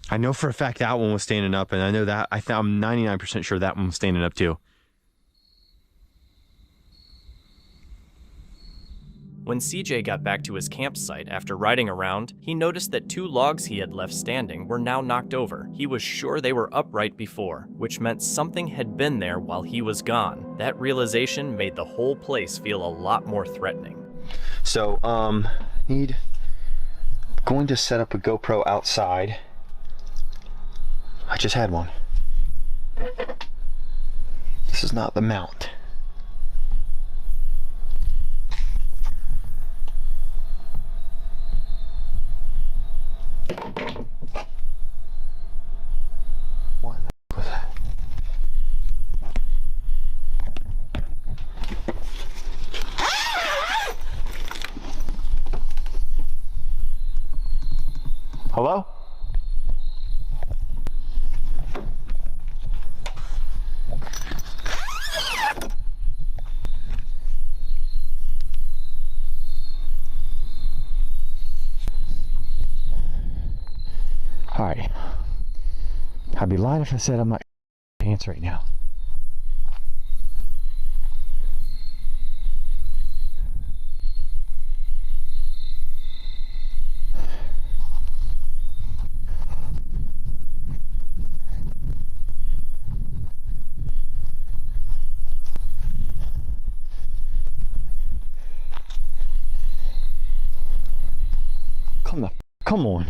I know for a fact that one was standing up, and I know that I'm 99% sure that one was standing up too. When CJ got back to his campsite after riding around, he noticed that 2 logs he had left standing were now knocked over. He was sure they were upright before, which meant something had been there while he was gone. That realization made the whole place feel a lot more threatening. So, going to set up a GoPro outside. I just had one. This is not the mount. What was that? Hello? Alright. I'd be lying if I said I'm not pants right now. Come on.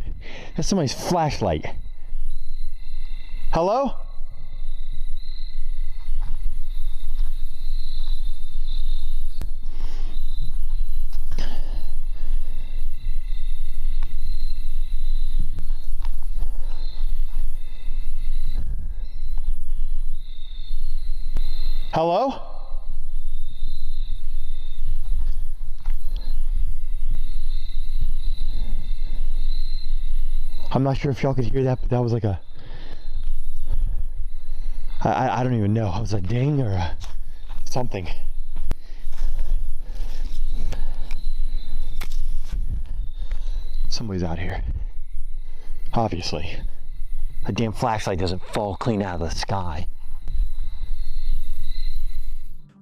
That's somebody's flashlight. Hello? Hello? I'm not sure if y'all could hear that, but that was like a... I don't even know. It was a ding or a something. Somebody's out here. Obviously. A damn flashlight doesn't fall clean out of the sky.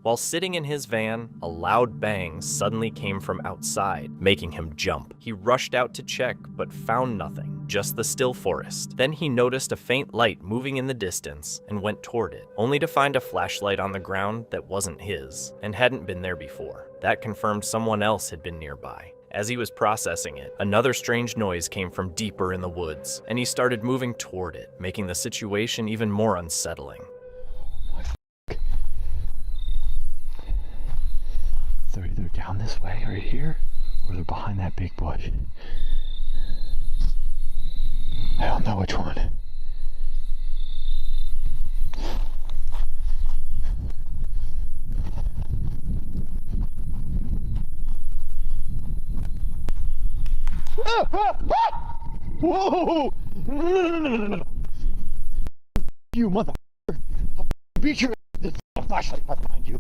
While sitting in his van, a loud bang suddenly came from outside, making him jump. He rushed out to check, but found nothing, just the still forest. Then he noticed a faint light moving in the distance and went toward it, only to find a flashlight on the ground that wasn't his, and hadn't been there before. That confirmed someone else had been nearby. As he was processing it, another strange noise came from deeper in the woods, and he started moving toward it, making the situation even more unsettling. They're either down this way right here, or they're behind that big bush. I don't know which one. Whoa! No. You motherfucker! I'll beat your ass with a flashlight if I find you.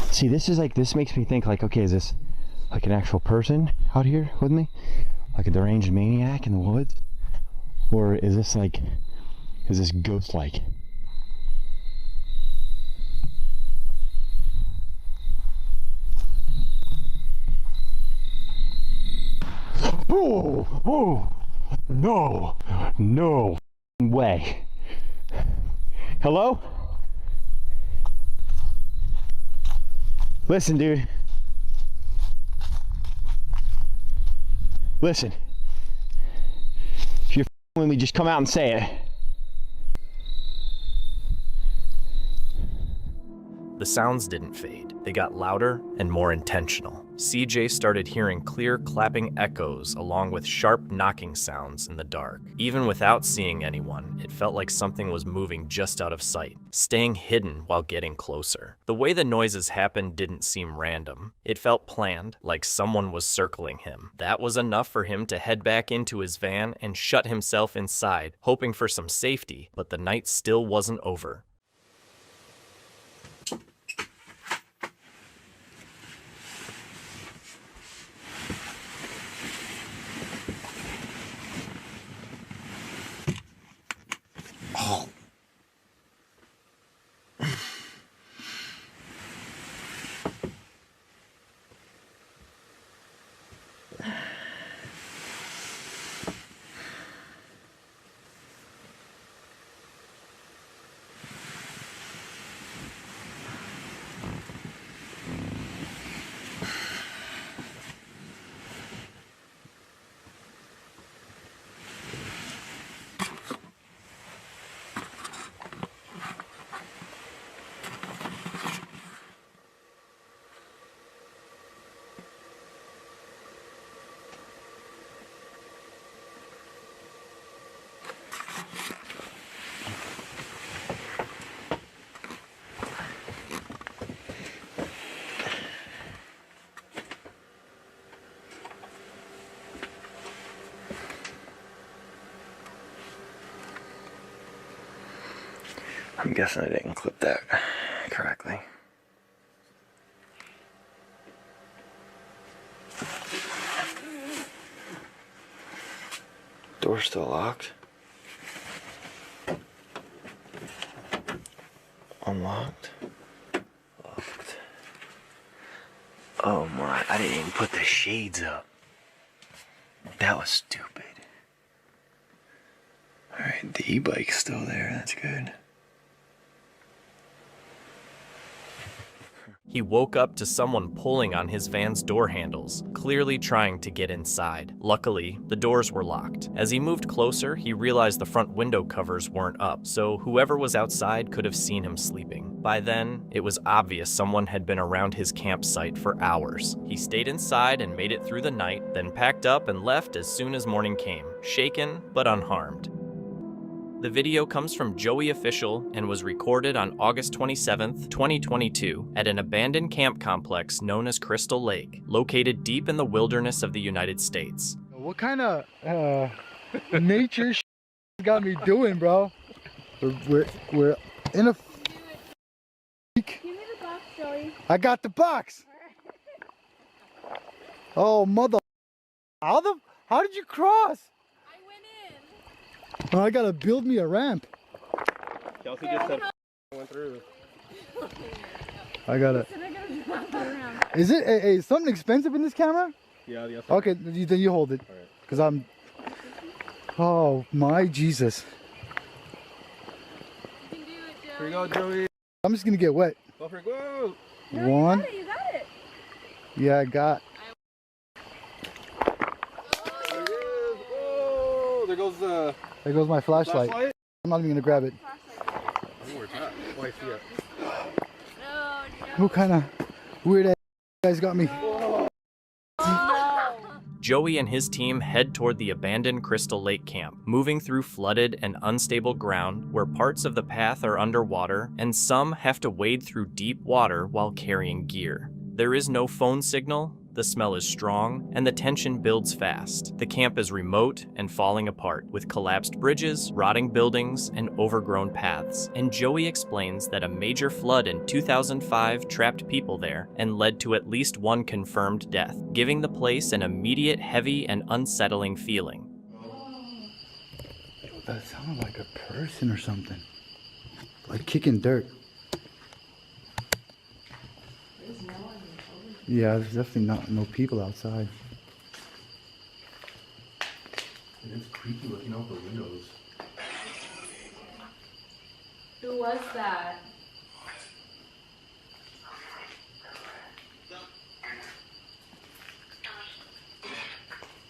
See, this makes me think like, okay, is this like an actual person out here with me? Like a deranged maniac in the woods? Or is this ghost-like? Oh! No. No way. Hello? Listen, dude. Listen. If you're with me, just come out and say it. The sounds didn't fade. They got louder and more intentional. CJ started hearing clear clapping echoes along with sharp knocking sounds in the dark. Even without seeing anyone, it felt like something was moving just out of sight, staying hidden while getting closer. The way the noises happened didn't seem random. It felt planned, like someone was circling him. That was enough for him to head back into his van and shut himself inside, hoping for some safety, but the night still wasn't over. Oh. I'm guessing I didn't clip that correctly. Door's still locked. Unlocked. Locked. Oh my, I didn't even put the shades up. That was stupid. Alright, the e-bike's still there, that's good. He woke up to someone pulling on his van's door handles, clearly trying to get inside. Luckily, the doors were locked. As he moved closer, he realized the front window covers weren't up, so whoever was outside could have seen him sleeping. By then, it was obvious someone had been around his campsite for hours. He stayed inside and made it through the night, then packed up and left as soon as morning came, shaken but unharmed. The video comes from Joey Official and was recorded on August 27, 2022 at an abandoned camp complex known as Crystal Lake, located deep in the wilderness of the United States. What kind of nature got me doing, bro? We're in a... Give me the box, Joey. I got the box. Oh, mother... How did you cross? Oh, I gotta build me a ramp. Kelsey just said went through. I gotta. Is it is something expensive in this camera? Yeah, yes. Okay, then you hold it, because I'm. Oh my Jesus! Here you go, Joey. I'm just gonna get wet. Go for it, go. One. You got it. Yeah, I got. Oh, there goes the. There goes my flashlight. I'm not even gonna grab it. Where's that? Oh, I see it. What kind of weird ass guys got me? Joey and his team head toward the abandoned Crystal Lake camp, moving through flooded and unstable ground where parts of the path are underwater and some have to wade through deep water while carrying gear. There is no phone signal, the smell is strong, and the tension builds fast. The camp is remote and falling apart, with collapsed bridges, rotting buildings, and overgrown paths. And Joey explains that a major flood in 2005 trapped people there and led to at least one confirmed death, giving the place an immediate heavy and unsettling feeling. That sounded like a person or something. Like kicking dirt. Yeah, there's definitely no people outside. It's creepy looking out the windows. Who was that?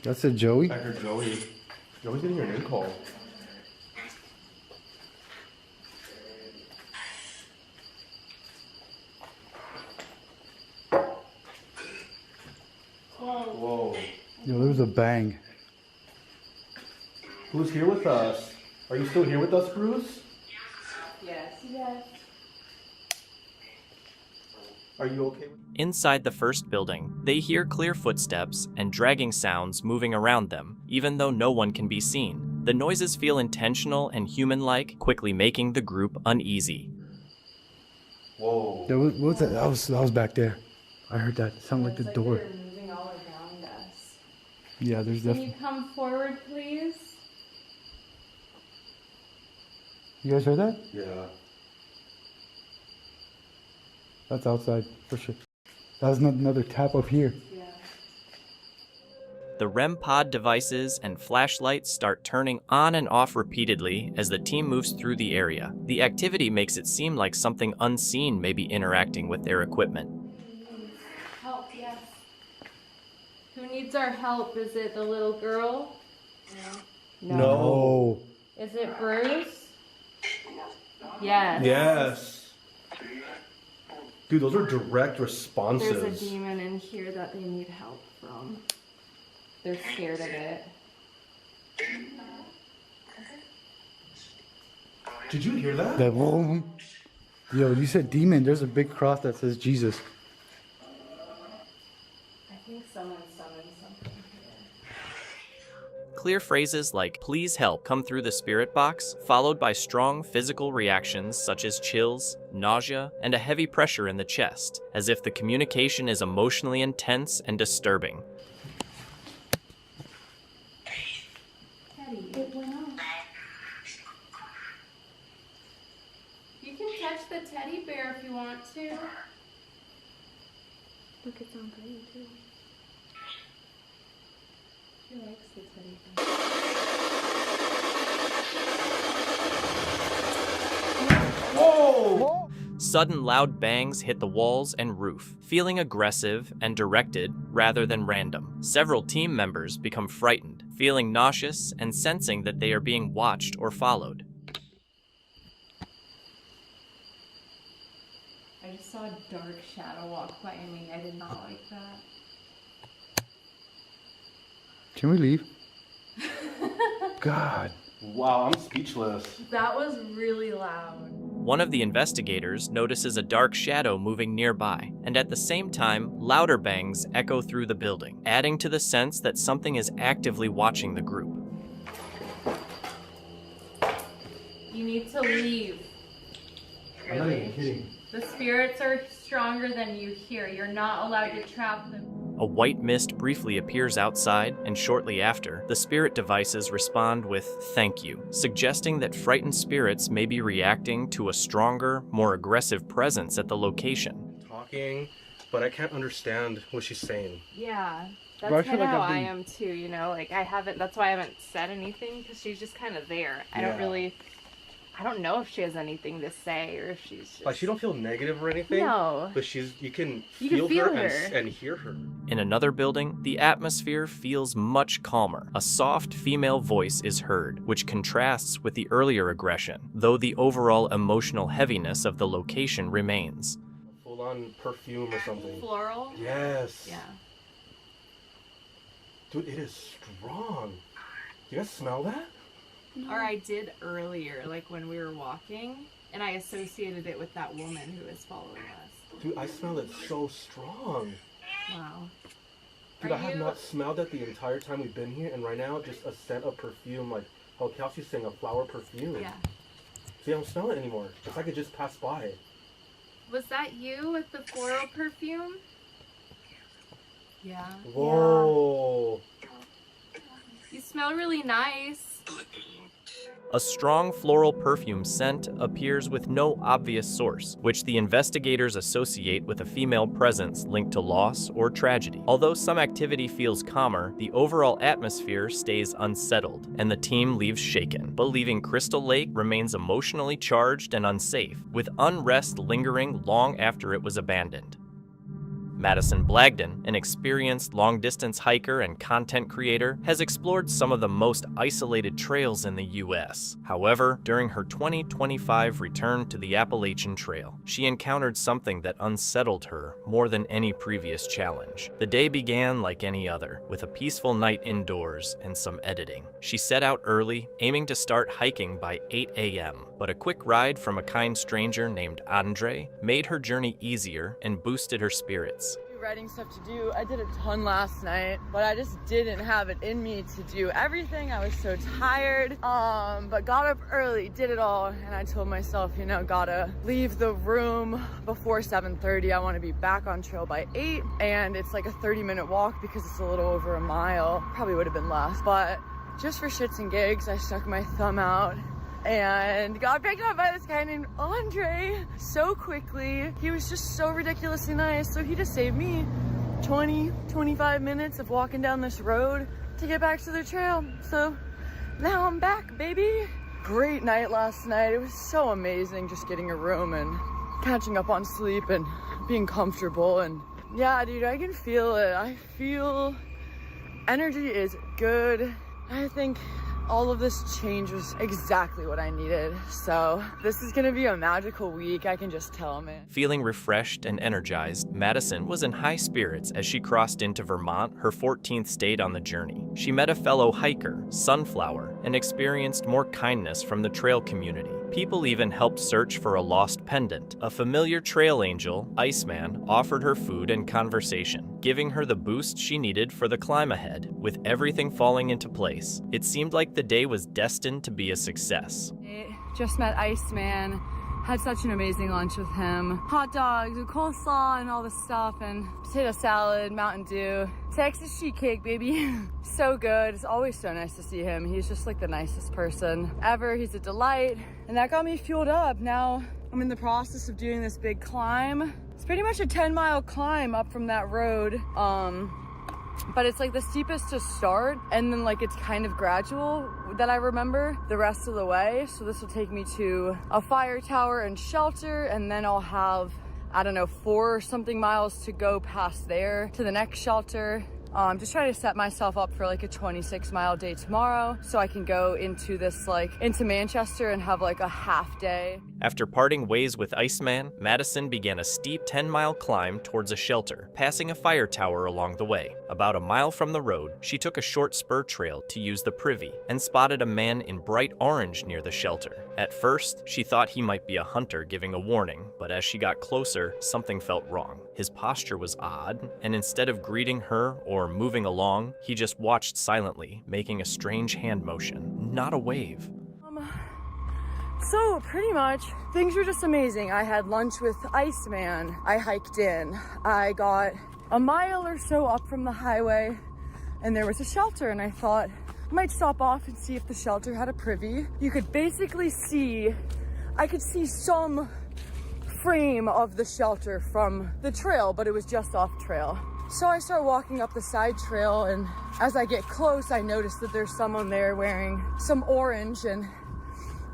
That's a Joey? I heard Joey. Joey's getting your name called. Whoa. Yo, there was a bang. Who's here with us? Are you still here with us, Bruce? Yes. Yes. Are you okay? Inside the first building, they hear clear footsteps and dragging sounds moving around them, even though no one can be seen. The noises feel intentional and human-like, quickly making the group uneasy. Whoa. What was that? That was back there. I heard that. It sounded like the door. They're moving all around us. Yeah, there's Can definitely. you come forward, please? You guys heard that? Yeah. That's outside for sure. That was another tap up here. The REM pod devices and flashlights start turning on and off repeatedly as the team moves through the area. The activity makes it seem like something unseen may be interacting with their equipment. Help, yes. Who needs our help? Is it the little girl? No. Is it Bruce? Yes. Yes. Dude, those are direct responses. There's a demon in here that they need help from. They're scared of it. Did you hear that? That whoa. Yo, you said demon. There's a big cross that says Jesus. I think someone summoned something here. Clear phrases like "please help" come through the spirit box, followed by strong physical reactions such as chills, nausea, and a heavy pressure in the chest, as if the communication is emotionally intense and disturbing. Teddy, it went off. You can touch the teddy bear if you want to. Look, it's on green too. She likes the teddy bear. Whoa! Sudden loud bangs hit the walls and roof, feeling aggressive and directed rather than random. Several team members become frightened, feeling nauseous and sensing that they are being watched or followed. I just saw a dark shadow walk by me. I did not like that. Can we leave? God. Wow, I'm speechless. That was really loud. One of the investigators notices a dark shadow moving nearby, and at the same time, louder bangs echo through the building, adding to the sense that something is actively watching the group. You need to leave. I'm not even kidding. The spirits are stronger than you here. You're not allowed to trap them. A white mist briefly appears outside, and shortly after, the spirit devices respond with "thank you," suggesting that frightened spirits may be reacting to a stronger, more aggressive presence at the location. Talking, but I can't understand what she's saying. Yeah, Bro, I that's feel kind of like how I've I been- am too, you know? Like, that's why I haven't said anything, because she's just kind of there. I don't know if she has anything to say, or if she's just... Like, she don't feel negative or anything. No. But you can You can feel feel her, her. and hear her. In another building, the atmosphere feels much calmer. A soft female voice is heard, which contrasts with the earlier aggression, though the overall emotional heaviness of the location remains. Full-on perfume or something. Floral? Yes. Yeah. Dude, it is strong. You guys smell that? Or I did earlier, like when we were walking, and I associated it with that woman who was following us. Dude, I smell it so strong. Wow. Dude, I have not smelled that the entire time we've been here, and right now, just a scent of perfume, like how Kelsey's saying, a flower perfume. Yeah. See, I don't smell it anymore. It's like it just passed by. Was that you with the floral perfume? Yeah. Whoa. You smell really nice. A strong floral perfume scent appears with no obvious source, which the investigators associate with a female presence linked to loss or tragedy. Although some activity feels calmer, the overall atmosphere stays unsettled, and the team leaves shaken, believing Crystal Lake remains emotionally charged and unsafe, with unrest lingering long after it was abandoned. Madison Blagden, an experienced long-distance hiker and content creator, has explored some of the most isolated trails in the U.S. However, during her 2025 return to the Appalachian Trail, she encountered something that unsettled her more than any previous challenge. The day began like any other, with a peaceful night indoors and some editing. She set out early, aiming to start hiking by 8 a.m., but a quick ride from a kind stranger named Andre made her journey easier and boosted her spirits. Writing stuff to do. I did a ton last night, but I just didn't have it in me to do everything. I was so tired, but got up early, did it all, and I told myself, you know, gotta leave the room before 7:30. I want to be back on trail by 8, and it's like a 30-minute walk because it's a little over a mile. Probably would have been less, but just for shits and gigs, I stuck my thumb out and got picked up by this guy named Andre so quickly. He was just so ridiculously nice. So he just saved me 20-25 minutes of walking down this road to get back to the trail. So now I'm back, baby. Great night last night. It was so amazing just getting a room and catching up on sleep and being comfortable. And yeah, dude, I can feel it. I feel energy is good. I think all of this change was exactly what I needed. So this is gonna be a magical week, I can just tell, man. Feeling refreshed and energized, Madison was in high spirits as she crossed into Vermont, her 14th state on the journey. She met a fellow hiker, Sunflower, and experienced more kindness from the trail community. People even helped search for a lost pendant. A familiar trail angel, Iceman, offered her food and conversation, giving her the boost she needed for the climb ahead. With everything falling into place, it seemed like the day was destined to be a success. Just met Iceman, had such an amazing lunch with him. Hot dogs with coleslaw and all this stuff, and potato salad, Mountain Dew. Texas sheet cake, baby. So good. It's always so nice to see him. He's just like the nicest person ever. He's a delight. And that got me fueled up. Now I'm in the process of doing this big climb. It's pretty much a 10-mile climb up from that road. But it's like the steepest to start, and then like it's kind of gradual that I remember the rest of the way. So this will take me to a fire tower and shelter, and then I'll have, I don't know, 4 or something miles to go past there to the next shelter. Just trying to set myself up for like a 26-mile day tomorrow so I can go into this into Manchester and have like a half day. After parting ways with Iceman, Madison began a steep 10-mile climb towards a shelter, passing a fire tower along the way. About a mile from the road, she took a short spur trail to use the privy and spotted a man in bright orange near the shelter. At first, she thought he might be a hunter giving a warning, but as she got closer, something felt wrong. His posture was odd, and instead of greeting her or moving along, he just watched silently, making a strange hand motion, not a wave. So pretty much, things were just amazing. I had lunch with Iceman. I hiked in. I got a mile or so up from the highway, and there was a shelter, and I thought I might stop off and see if the shelter had a privy. You could basically see, I could see some frame of the shelter from the trail, but it was just off trail. So I start walking up the side trail, and as I get close, I notice that there's someone there wearing some orange, and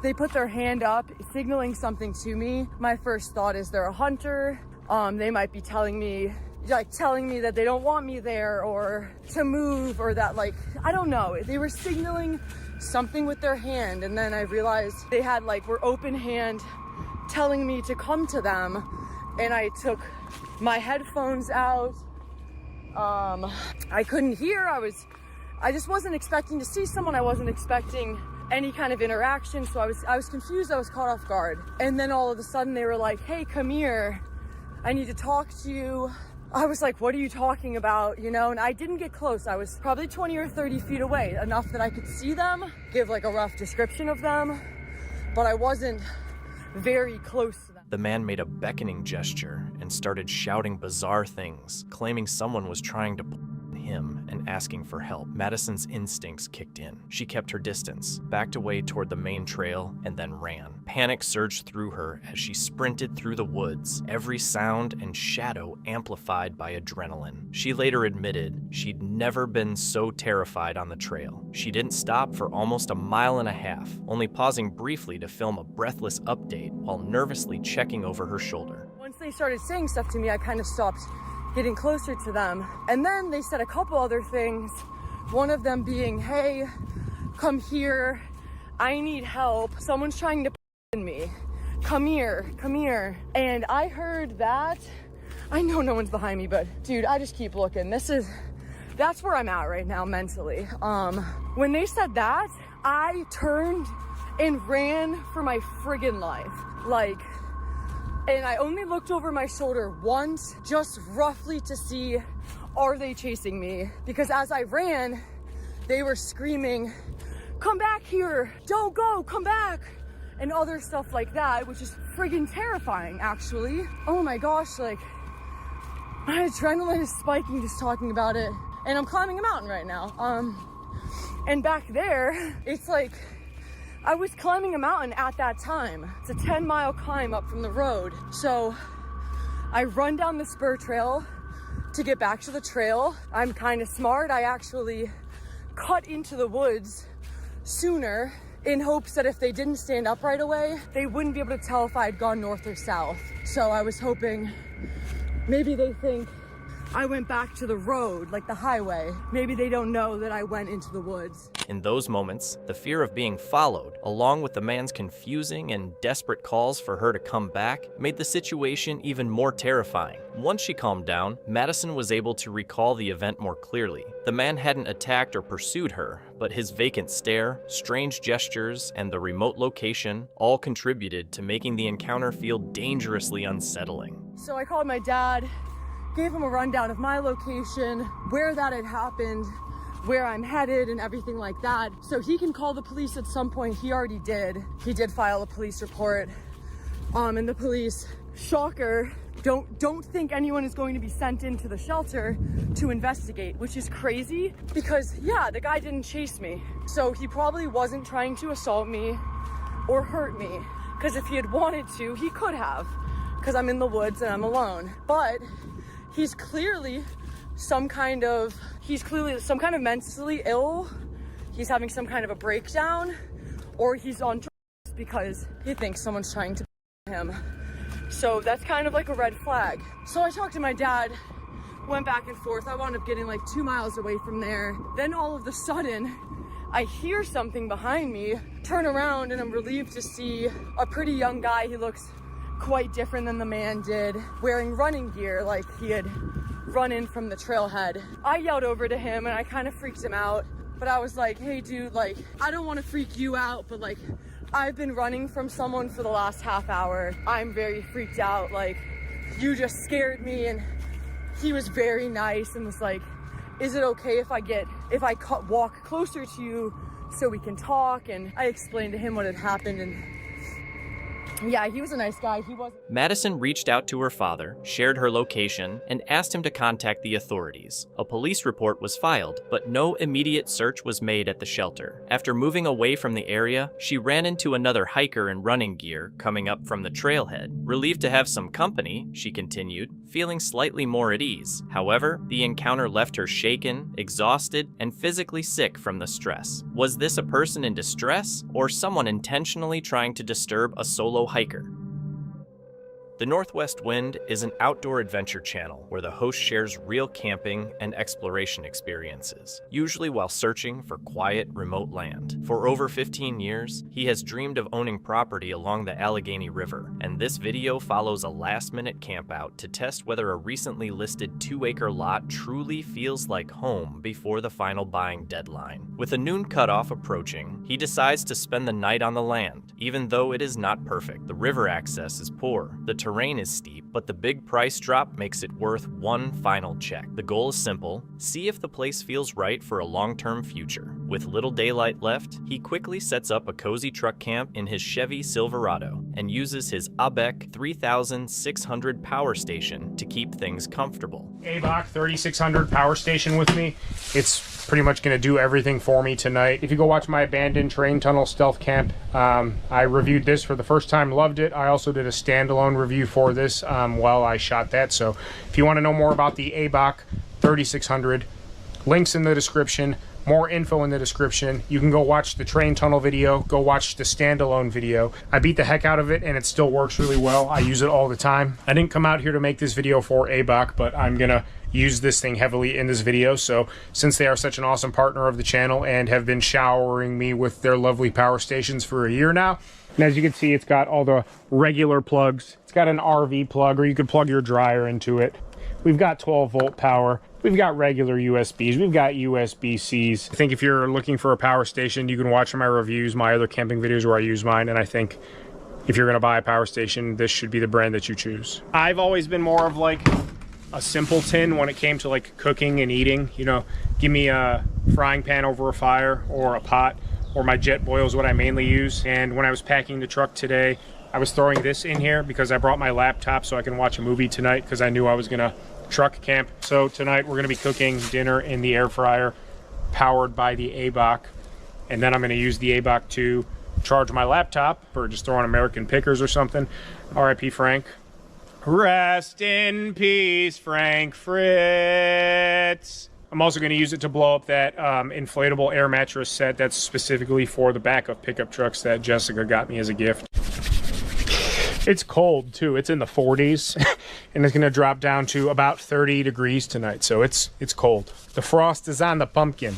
they put their hand up, signaling something to me. My first thought is they're a hunter. They might be telling me that they don't want me there or to move, or that I don't know. They were signaling something with their hand, and then I realized they had were open hand telling me to come to them, and I took my headphones out. I couldn't hear. I just wasn't expecting to see someone. I wasn't expecting any kind of interaction, so I was confused. I was caught off guard, and then all of a sudden they were like, "Hey, come here, I need to talk to you." I was like, "What are you talking about?" You know, and I didn't get close. I was probably 20 or 30 feet away, enough that I could see them, give a rough description of them, but I wasn't very close to them. The man made a beckoning gesture and started shouting bizarre things, claiming someone was trying to him and asking for help, Madison's instincts kicked in. She kept her distance, backed away toward the main trail, and then ran. Panic surged through her as she sprinted through the woods, every sound and shadow amplified by adrenaline. She later admitted she'd never been so terrified on the trail. She didn't stop for almost a mile and a half, only pausing briefly to film a breathless update while nervously checking over her shoulder. Once they started saying stuff to me, I kind of stopped getting closer to them. And then they said a couple other things, one of them being, hey, come here, I need help, someone's trying to me, come here, come here. And I heard that. I know no one's behind me, but dude, I just keep looking. That's where I'm at right now mentally. When they said that, I turned and ran for my friggin' life. And I only looked over my shoulder once, just roughly to see, are they chasing me? Because as I ran, they were screaming, come back here, don't go, come back, and other stuff like that, which is friggin' terrifying, actually. Oh my gosh, like, my adrenaline is spiking just talking about it. And I'm climbing a mountain right now. And back there, it's like, I was climbing a mountain at that time. It's a 10-mile climb up from the road. So I run down the spur trail to get back to the trail. I'm kind of smart. I actually cut into the woods sooner in hopes that if they didn't stand up right away, they wouldn't be able to tell if I had gone north or south. So I was hoping maybe they think I went back to the road, like the highway. Maybe they don't know that I went into the woods. In those moments, the fear of being followed, along with the man's confusing and desperate calls for her to come back, made the situation even more terrifying. Once she calmed down, Madison was able to recall the event more clearly. The man hadn't attacked or pursued her, but his vacant stare, strange gestures, and the remote location all contributed to making the encounter feel dangerously unsettling. So I called my dad, gave him a rundown of my location, where that had happened, where I'm headed, and everything like that. So he can call the police at some point. He already did. He did file a police report. And the police, shocker, don't think anyone is going to be sent into the shelter to investigate, which is crazy because, yeah, the guy didn't chase me. So he probably wasn't trying to assault me or hurt me, because if he had wanted to, he could have, because I'm in the woods and I'm alone. But he's clearly some kind of mentally ill. He's having some kind of a breakdown, or he's on drugs because he thinks someone's trying to him. So that's kind of like a red flag. So I talked to my dad, went back and forth. I wound up getting like 2 miles away from there. Then all of a sudden, I hear something behind me, turn around, and I'm relieved to see a pretty young guy. He looks quite different than the man did, wearing running gear like he had run in from the trailhead. I yelled over to him and I kind of freaked him out, but I was like, hey dude, like, I don't want to freak you out, but like, I've been running from someone for the last half hour. I'm very freaked out, like, you just scared me. And he was very nice and was like, is it okay if I walk closer to you so we can talk? And I explained to him what had happened, and yeah, he was a nice guy. He wasn't. Madison reached out to her father, shared her location, and asked him to contact the authorities. A police report was filed, but no immediate search was made at the shelter. After moving away from the area, she ran into another hiker in running gear coming up from the trailhead. Relieved to have some company, she continued, feeling slightly more at ease. However, the encounter left her shaken, exhausted, and physically sick from the stress. Was this a person in distress, or someone intentionally trying to disturb a solo hiker? The Northwest Wind is an outdoor adventure channel where the host shares real camping and exploration experiences, usually while searching for quiet, remote land. For over 15 years, he has dreamed of owning property along the Allegheny River, and this video follows a last-minute campout to test whether a recently listed 2-acre lot truly feels like home before the final buying deadline. With a noon cutoff approaching, he decides to spend the night on the land, even though it is not perfect. The river access is poor, the terrain is steep, but the big price drop makes it worth one final check. The goal is simple: see if the place feels right for a long-term future. With little daylight left, he quickly sets up a cozy truck camp in his Chevy Silverado and uses his ABEC 3600 power station to keep things comfortable. ABEC 3600 power station with me. It's pretty much going to do everything for me tonight. If you go watch my abandoned train tunnel stealth camp, I reviewed this for the first time, loved it. I also did a standalone review for this while I shot that. So if you want to know more about the ABEC 3600, links in the description. More info in the description. You can go watch the train tunnel video, go watch the standalone video. I beat the heck out of it and it still works really well. I use it all the time. I didn't come out here to make this video for ABEC, but I'm gonna use this thing heavily in this video. So since they are such an awesome partner of the channel and have been showering me with their lovely power stations for a year now, and as you can see, it's got all the regular plugs. It's got an RV plug, or you could plug your dryer into it. We've got 12-volt power. We've got regular USBs. We've got USB-Cs. I think if you're looking for a power station, you can watch my reviews, my other camping videos where I use mine, and I think if you're gonna buy a power station, this should be the brand that you choose. I've always been more of like a simpleton when it came to like cooking and eating. You know, give me a frying pan over a fire or a pot, or my jet boil is what I mainly use. And when I was packing the truck today, I was throwing this in here because I brought my laptop so I can watch a movie tonight because I knew I was gonna truck camp. So tonight we're gonna be cooking dinner in the air fryer powered by the ABEC, and then I'm gonna use the ABEC to charge my laptop or just throw on American Pickers or something. RIP Frank. Rest in peace, Frank Fritz. I'm also gonna use it to blow up that inflatable air mattress set that's specifically for the back of pickup trucks that Jessica got me as a gift. It's cold too. It's in the 40s and it's gonna drop down to about 30 degrees tonight. So it's cold. The frost is on the pumpkin.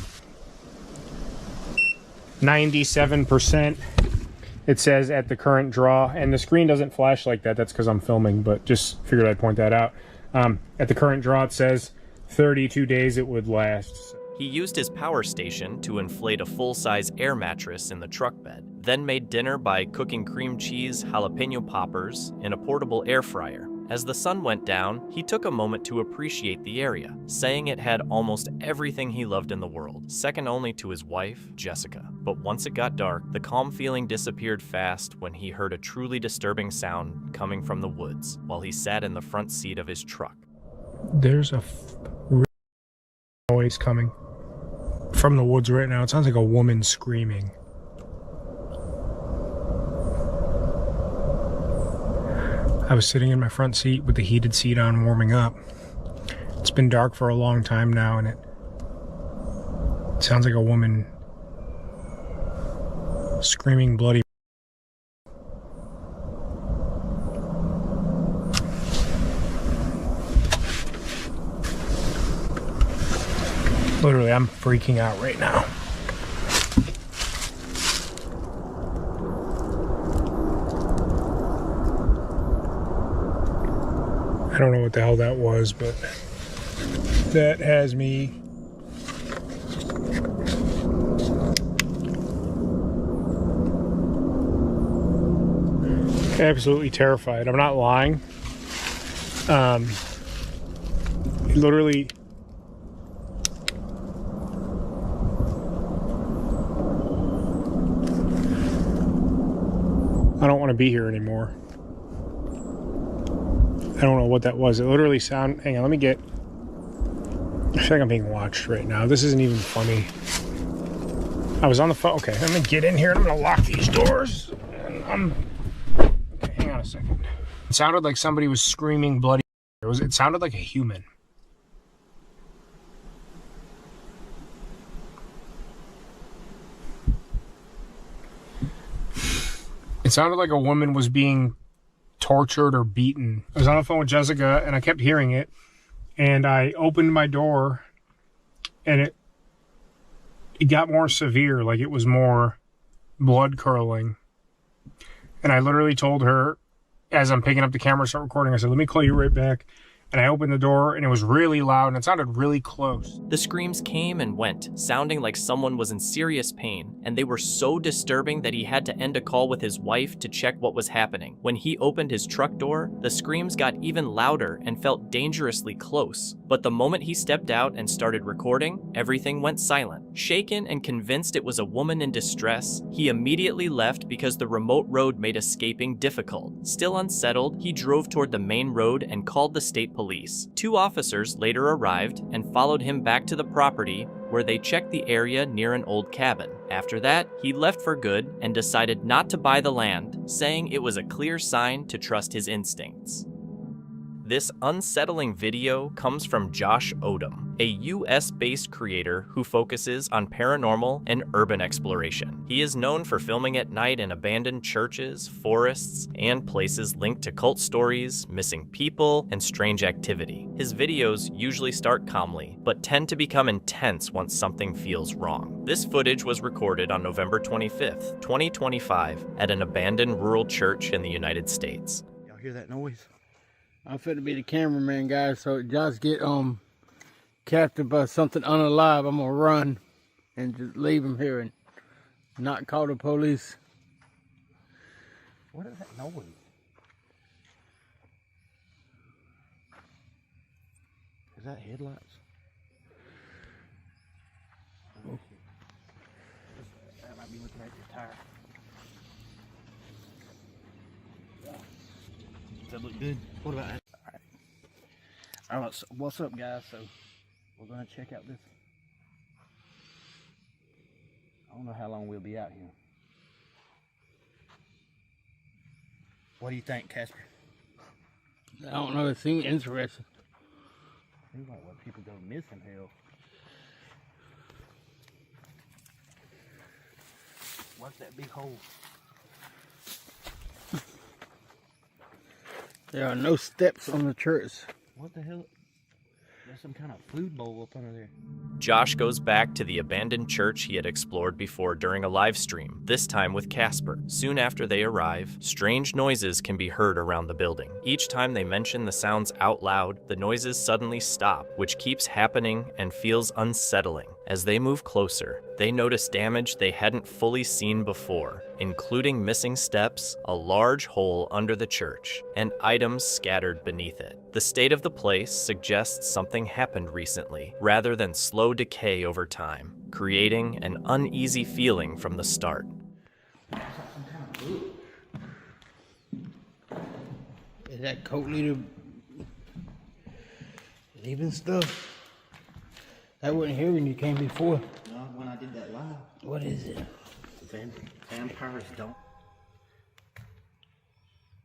97% it says at the current draw, and the screen doesn't flash like that. That's because I'm filming, but just figured I'd point that out. At the current draw it says 32 days it would last. He used his power station to inflate a full-size air mattress in the truck bed, then made dinner by cooking cream cheese jalapeno poppers in a portable air fryer. As the sun went down, he took a moment to appreciate the area, saying it had almost everything he loved in the world, second only to his wife, Jessica. But once it got dark, the calm feeling disappeared fast when he heard a truly disturbing sound coming from the woods while he sat in the front seat of his truck. There's a noise coming from the woods right now. It sounds like a woman screaming. I was sitting in my front seat with the heated seat on, warming up. It's been dark for a long time now, and it sounds like a woman screaming bloody. Literally, I'm freaking out right now. I don't know what the hell that was, but that has me absolutely terrified. I'm not lying. Literally, I don't want to be here anymore. I don't know what that was. It literally sounded... Hang on, let me get... I feel like I'm being watched right now. This isn't even funny. I was on the phone. Okay, I'm going to get in here and I'm going to lock these doors. And okay, hang on a second. It sounded like somebody was screaming bloody... It sounded like a human. It sounded like a woman was being tortured or beaten. I was on the phone with Jessica and I kept hearing it, and I opened my door and it got more severe, like it was more blood curdling. And I literally told her, as I'm picking up the camera to start recording, I said, let me call you right back. and I opened the door and it was really loud and it sounded really close. The screams came and went, sounding like someone was in serious pain, and they were so disturbing that he had to end a call with his wife to check what was happening. When he opened his truck door, the screams got even louder and felt dangerously close. But the moment he stepped out and started recording, everything went silent. Shaken and convinced it was a woman in distress, he immediately left because the remote road made escaping difficult. Still unsettled, he drove toward the main road and called the state police. 2 officers later arrived and followed him back to the property, where they checked the area near an old cabin. After that, he left for good and decided not to buy the land, saying it was a clear sign to trust his instincts. This unsettling video comes from Josh Odom, a US-based creator who focuses on paranormal and urban exploration. He is known for filming at night in abandoned churches, forests, and places linked to cult stories, missing people, and strange activity. His videos usually start calmly, but tend to become intense once something feels wrong. This footage was recorded on November 25th, 2025, at an abandoned rural church in the United States. Y'all hear that noise? I'm fit to be the cameraman, guys, so just get captured by something unalive. I'm gonna run and just leave him here and not call the police. What is that noise? Is that headlights? That might be looking at your tire. Does that look good? What about that? All right, so what's up, guys? So we're gonna check out this. I don't know how long we'll be out here. What do you think, Casper? I don't know. It seems interesting. Seems like what people go missing, hell. What's that big hole? There are no steps on the church. What the hell? There's some kind of food bowl up under there. Josh goes back to the abandoned church he had explored before during a live stream, this time with Casper. Soon after they arrive, strange noises can be heard around the building. Each time they mention the sounds out loud, the noises suddenly stop, which keeps happening and feels unsettling. As they move closer, they notice damage they hadn't fully seen before, including missing steps, a large hole under the church, and items scattered beneath it. The state of the place suggests something happened recently, rather than slow decay over time, creating an uneasy feeling from the start. Is that coat leader leaving stuff? That wasn't here when you came before. No, when I did that live. What is it? Vampires don't. What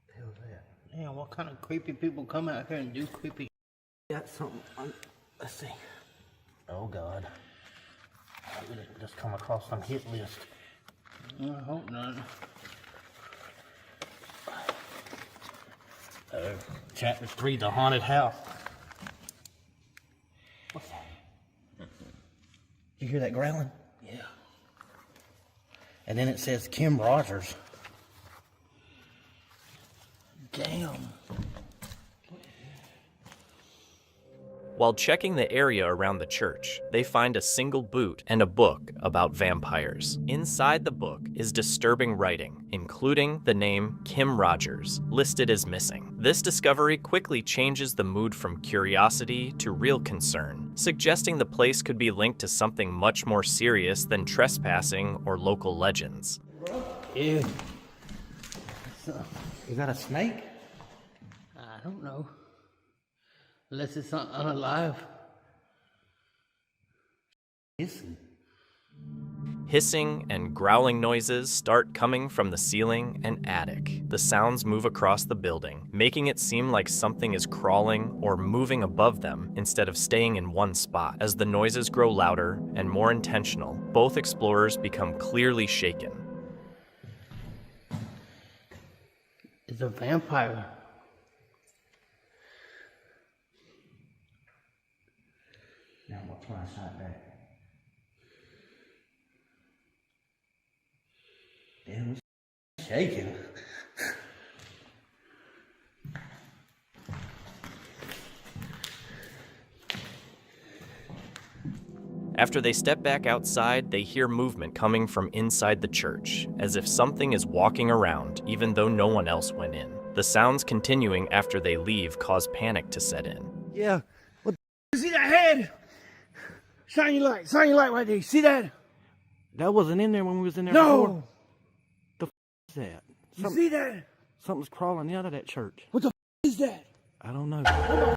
the hell is that? Damn, what kind of creepy people come out here and do creepy? Got something on. Let's see. Oh God. I would have just come across some hit list. I hope not. Chapter 3, The Haunted House. What's that? You hear that growling? Yeah. And then it says Kim Rogers. Damn. While checking the area around the church, they find a single boot and a book about vampires. Inside the book is disturbing writing, including the name Kim Rogers, listed as missing. This discovery quickly changes the mood from curiosity to real concern, suggesting the place could be linked to something much more serious than trespassing or local legends. Yeah. Is that a snake? I don't know. Unless it's something unalive. Hissing and growling noises start coming from the ceiling and attic. The sounds move across the building, making it seem like something is crawling or moving above them instead of staying in one spot. As the noises grow louder and more intentional, both explorers become clearly shaken. It's a vampire. Now what's when I shot back? Damn, it's shaking. After they step back outside, they hear movement coming from inside the church, as if something is walking around, even though no one else went in. The sounds continuing after they leave cause panic to set in. Yeah. What the see that head? Shine your light right there. See that? That wasn't in there when we was in there No. before. The is that? You see that? Something's crawling out of that church. What the is that? I don't know.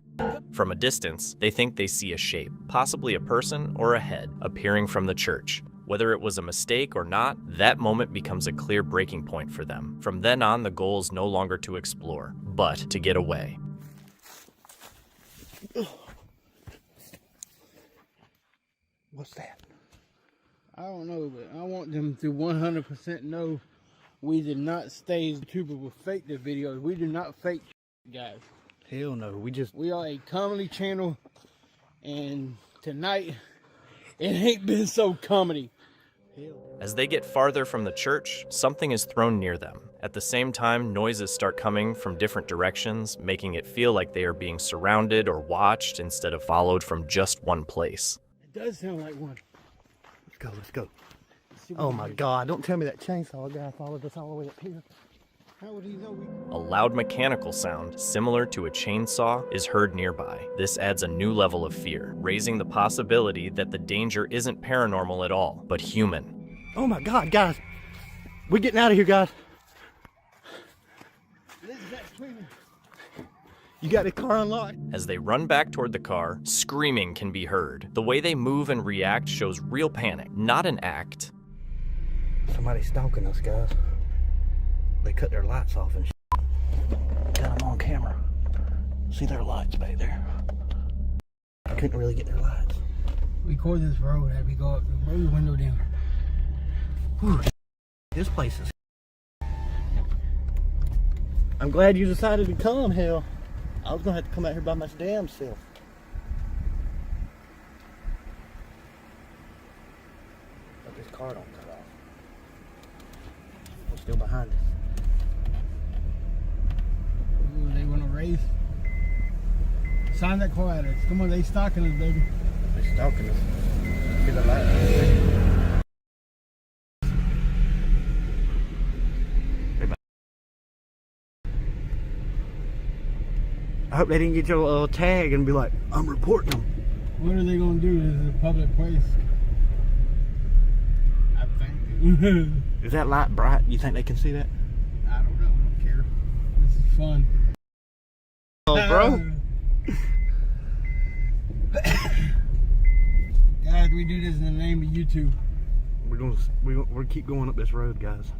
From a distance, they think they see a shape, possibly a person or a head, appearing from the church. Whether it was a mistake or not, that moment becomes a clear breaking point for them. From then on, the goal is no longer to explore, but to get away. What's that? I don't know, but I want them to 100% know we did not stay YouTuber with fake the videos. We do not fake guys. Hell no, we are a comedy channel, and tonight it ain't been so comedy. As they get farther from the church, something is thrown near them. At the same time, noises start coming from different directions, making it feel like they are being surrounded or watched instead of followed from just one place. It does sound like one. Let's go. Oh my God, don't tell me that chainsaw guy followed us all the way up here. How would he know A loud mechanical sound, similar to a chainsaw, is heard nearby. This adds a new level of fear, raising the possibility that the danger isn't paranormal at all, but human. Oh my God, guys. We're getting out of here, guys. You got the car unlocked? As they run back toward the car, screaming can be heard. The way they move and react shows real panic, not an act. Somebody's stalking us, guys. They cut their lights off and got them on camera. See their lights back there. I couldn't really get their lights. We call this road as we go up. Roll the window down. Whew, this place is... I'm glad you decided to come, hell. I was gonna have to come out here by my damn self. Hope this car don't cut off. We're still behind us. Ooh, they want to race. Sign that car at us. Come on, they stalking us, baby. They stalking us. Get the light. I hope they didn't get your little tag and be like, I'm reporting them. What are they going to do? This is a public place. I think. Is that light bright? You think they can see that? I don't know. I don't care. This is fun. Oh, bro. Guys, we do this in the name of YouTube. We're gonna keep going up this road, guys.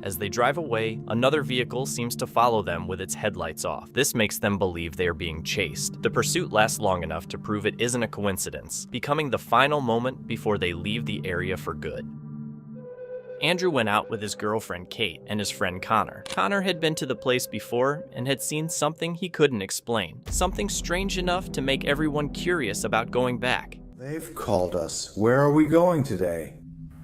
As they drive away, another vehicle seems to follow them with its headlights off. This makes them believe they are being chased. The pursuit lasts long enough to prove it isn't a coincidence, becoming the final moment before they leave the area for good. Andrew went out with his girlfriend Kate and his friend Connor. Connor had been to the place before and had seen something he couldn't explain. Something strange enough to make everyone curious about going back. They've called us. Where are we going today?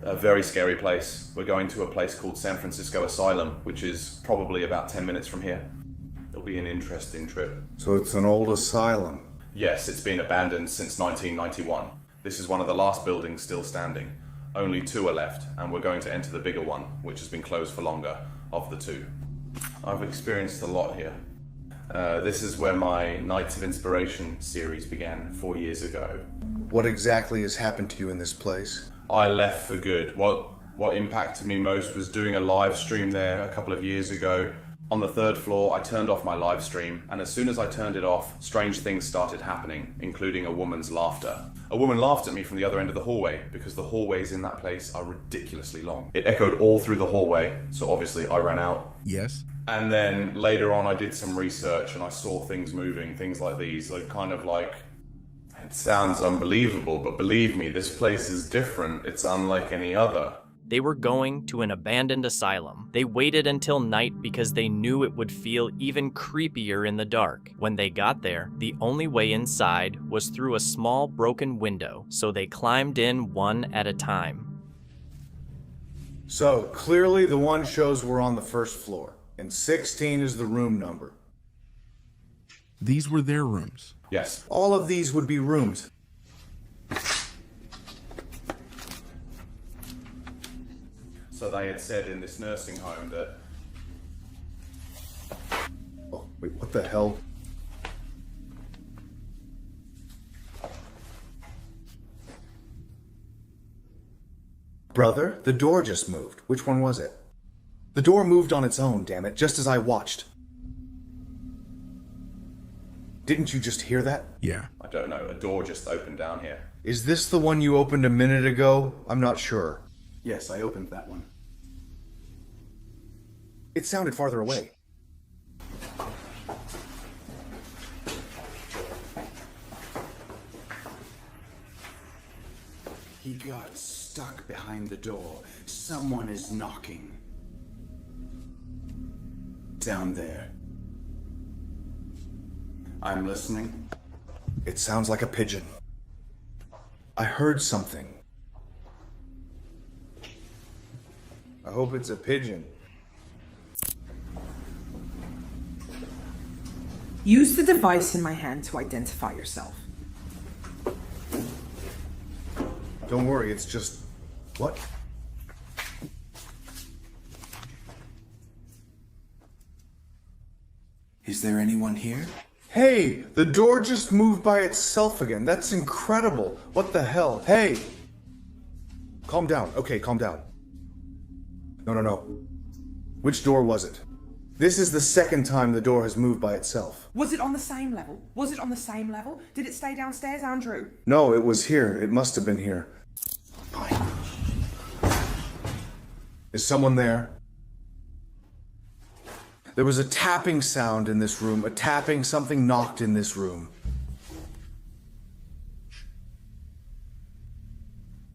A very scary place. We're going to a place called San Francisco Asylum, which is probably about 10 minutes from here. It'll be an interesting trip. So it's an old asylum. Yes, it's been abandoned since 1991. This is one of the last buildings still standing. Only 2 are left, and we're going to enter the bigger one, which has been closed for longer, of the 2. I've experienced a lot here. This is where my Nights of Inspiration series began 4 years ago. What exactly has happened to you in this place? I left for good. What impacted me most was doing a live stream there a couple of years ago. On the 3rd floor, I turned off my live stream, and as soon as I turned it off, strange things started happening, including a woman's laughter. A woman laughed at me from the other end of the hallway, because the hallways in that place are ridiculously long. It echoed all through the hallway, so obviously I ran out. Yes. And then later on I did some research and I saw things moving, things like these, like kind of like... It sounds unbelievable, but believe me, this place is different. It's unlike any other. They were going to an abandoned asylum. They waited until night because they knew it would feel even creepier in the dark. When they got there, the only way inside was through a small broken window, so they climbed in one at a time. So, clearly the one shows we're on the 1st floor, and 16 is the room number. These were their rooms. Yes. All of these would be rooms. So they had said in this nursing home that... Oh, wait, what the hell? Brother, the door just moved. Which one was it? The door moved on its own, damn it, just as I watched. Didn't you just hear that? Yeah. I don't know, a door just opened down here. Is this the one you opened a minute ago? I'm not sure. Yes, I opened that one. It sounded farther away. He got stuck behind the door. Someone is knocking. Down there. I'm listening. It sounds like a pigeon. I heard something. I hope it's a pigeon. Use the device in my hand to identify yourself. Don't worry, it's just... What? Is there anyone here? Hey, the door just moved by itself again. That's incredible. What the hell? Hey! Calm down. Okay, calm down. No. Which door was it? This is the second time the door has moved by itself. Was it on the same level? Was it on the same level? Did it stay downstairs, Andrew? No, it was here. It must have been here. Fine. Is someone there? There was a tapping sound in this room. A tapping, something knocked in this room.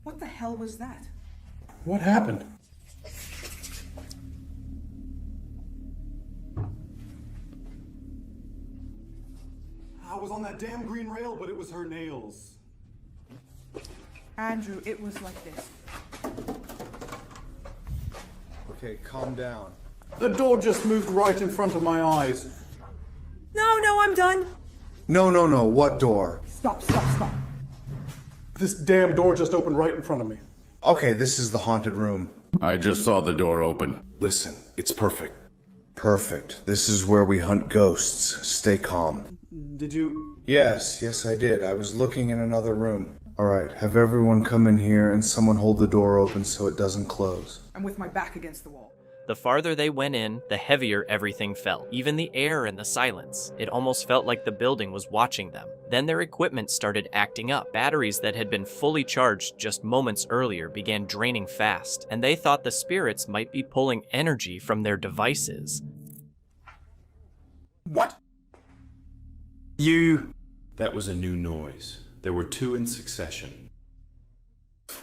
What the hell was that? What happened? I was on that damn green rail, but it was her nails. Andrew, it was like this. Okay, calm down. The door just moved right in front of my eyes. No, I'm done. No. What door? Stop. This damn door just opened right in front of me. Okay, this is the haunted room. I just saw the door open. Listen, it's perfect. Perfect. This is where we hunt ghosts. Stay calm. Did you... Yes, I did. I was looking in another room. Alright, have everyone come in here and someone hold the door open so it doesn't close. I'm with my back against the wall. The farther they went in, the heavier everything felt, even the air and the silence. It almost felt like the building was watching them. Then their equipment started acting up. Batteries that had been fully charged just moments earlier began draining fast, and they thought the spirits might be pulling energy from their devices. What? That was a new noise. There were two in succession.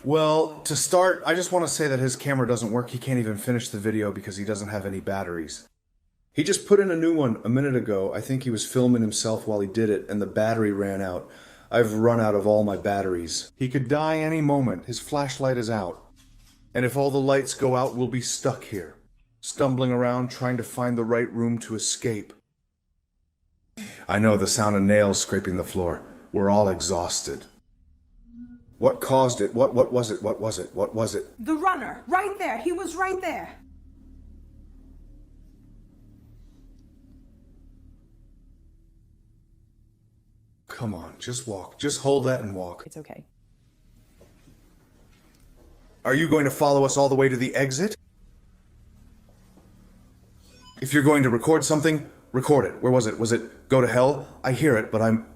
Well, to start, I just want to say that his camera doesn't work. He can't even finish the video because he doesn't have any batteries. He just put in a new one a minute ago. I think he was filming himself while he did it, and the battery ran out. I've run out of all my batteries. He could die any moment. His flashlight is out. And if all the lights go out, we'll be stuck here, stumbling around trying to find the right room to escape. I know the sound of nails scraping the floor. We're all exhausted. What caused it? What was it? What was it? What was it? The runner, right there. He was right there. Come on, just walk. Just hold that and walk. It's okay. Are you going to follow us all the way to the exit? If you're going to record something, record it. Where was it? Was it go to hell? I hear it, but I'm...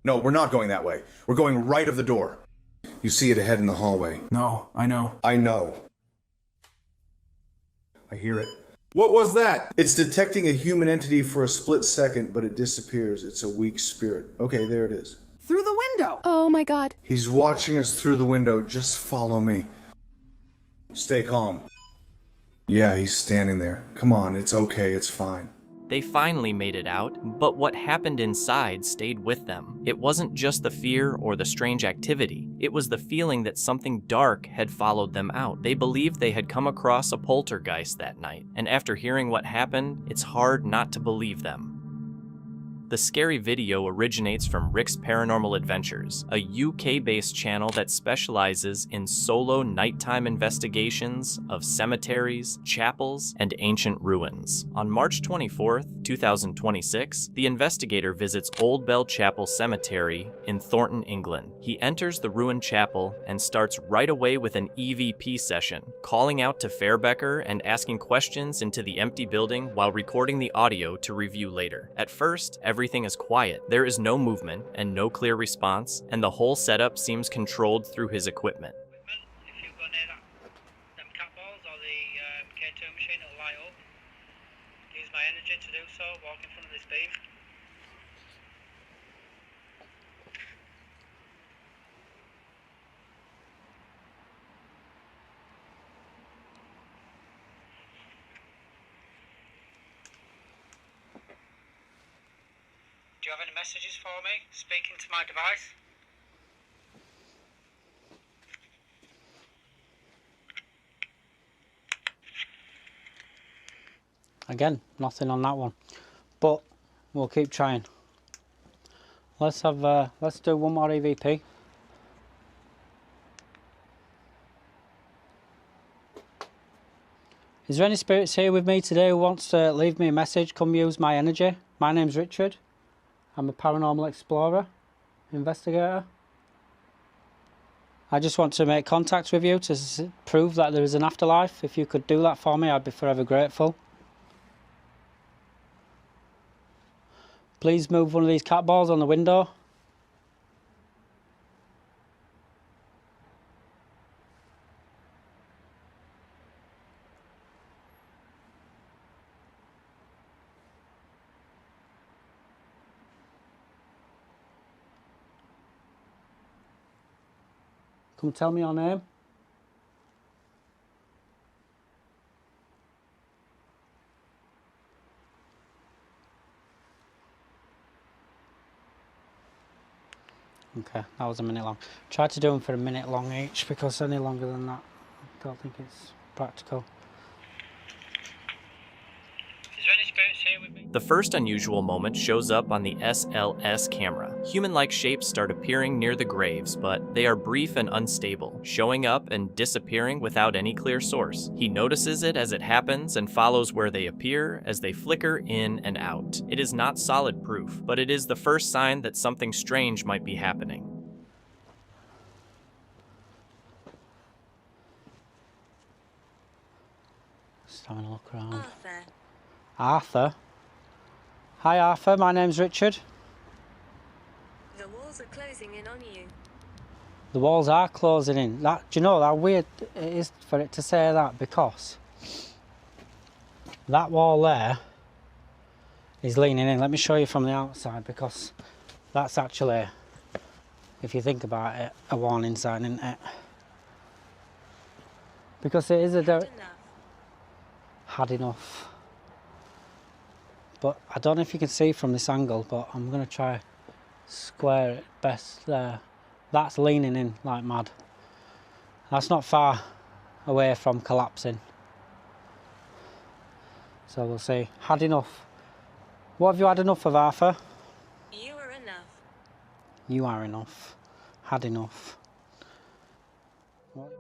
No, we're not going that way. We're going right of the door. You see it ahead in the hallway. No, I know. I know. I hear it. What was that? It's detecting a human entity for a split second, but it disappears. It's a weak spirit. Okay, there it is. Through the window. Oh my god. He's watching us through the window. Just follow me. Stay calm. Yeah, he's standing there. Come on, it's okay, it's fine. They finally made it out, but what happened inside stayed with them. It wasn't just the fear or the strange activity. It was the feeling that something dark had followed them out. They believed they had come across a poltergeist that night, and after hearing what happened, it's hard not to believe them. The scary video originates from Rick's Paranormal Adventures, a UK-based channel that specializes in solo nighttime investigations of cemeteries, chapels, and ancient ruins. On March 24th, 2026, the investigator visits Old Bell Chapel Cemetery in Thornton, England. He enters the ruined chapel and starts right away with an EVP session, calling out to Fairbecker and asking questions into the empty building while recording the audio to review later. At first, everything is quiet. There is no movement and no clear response, and the whole setup seems controlled through his equipment. If you go near them cat balls or the K2 machine, it'll light up. Use my energy to do so, walk in front of this beam. Do you have any messages for me? Speaking to my device? Again, nothing on that one, but we'll keep trying. Let's do one more EVP. Is there any spirits here with me today who wants to leave me a message? Come use my energy. My name's Richard. I'm a paranormal explorer, investigator. I just want to make contact with you to prove that there is an afterlife. If you could do that for me, I'd be forever grateful. Please move one of these cat balls on the window. Come tell me your name. Okay, that was a minute long. Try to do them for a minute long each, because any longer than that, I don't think it's practical. Is there any spirits here with me? The first unusual moment shows up on the SLS camera. Human-like shapes start appearing near the graves, but they are brief and unstable, showing up and disappearing without any clear source. He notices it as it happens and follows where they appear as they flicker in and out. It is not solid proof, but it is the first sign that something strange might be happening. Just having a look around. Arthur? Hi Arthur, my name's Richard. The walls are closing in on you. The walls are closing in. Do you know how weird it is for it to say that? Because that wall there is leaning in. Let me show you from the outside, because that's actually, if you think about it, a warning sign, isn't it? Because it is a... Had enough. But I don't know if you can see from this angle, but I'm going to try square it best there. That's leaning in like mad. That's not far away from collapsing. So we'll see. Had enough. What have you had enough of, Arthur? You are enough. You are enough. Had enough.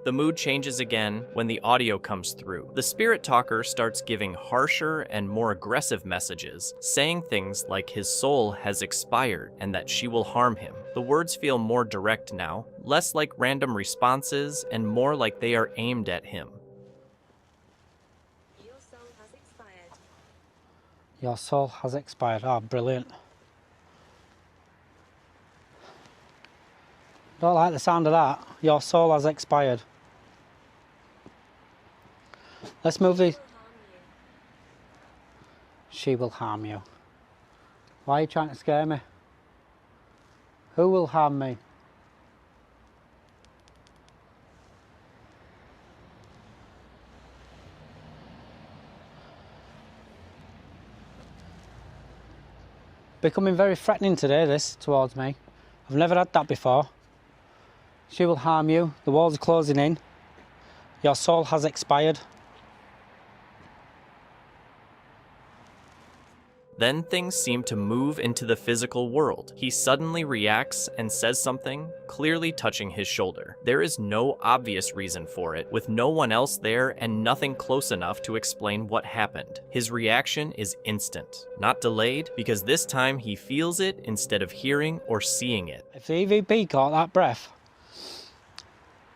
The mood changes again when the audio comes through. The spirit talker starts giving harsher and more aggressive messages, saying things like his soul has expired and that she will harm him. The words feel more direct now, less like random responses and more like they are aimed at him. Your soul has expired. Your soul has expired. Oh, brilliant. Don't like the sound of that. Your soul has expired. Let's move the... She will harm you. Why are you trying to scare me? Who will harm me? Becoming very threatening today, this, towards me. I've never had that before. She will harm you. The walls are closing in. Your soul has expired. Then things seem to move into the physical world. He suddenly reacts and says something, clearly touching his shoulder. There is no obvious reason for it, with no one else there and nothing close enough to explain what happened. His reaction is instant, not delayed, because this time he feels it instead of hearing or seeing it. If the EVP caught that breath,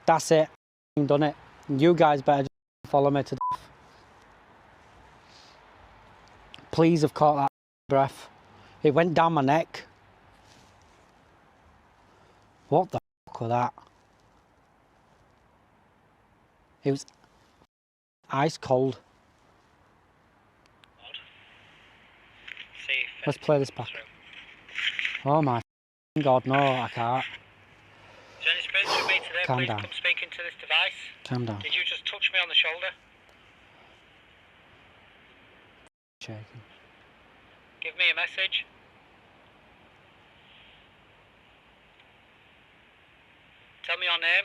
that's it. I've done it. You guys better just follow me to death. Please have caught that breath. It went down my neck. What the fuck was that? It was ice cold. Let's play this back. Oh my God, no, I can't. Is there any spirits with me today? Calm Please down. come speak into this device. Calm down. Did you just touch me on the shoulder? Shaking. Give me a message. Tell me your name.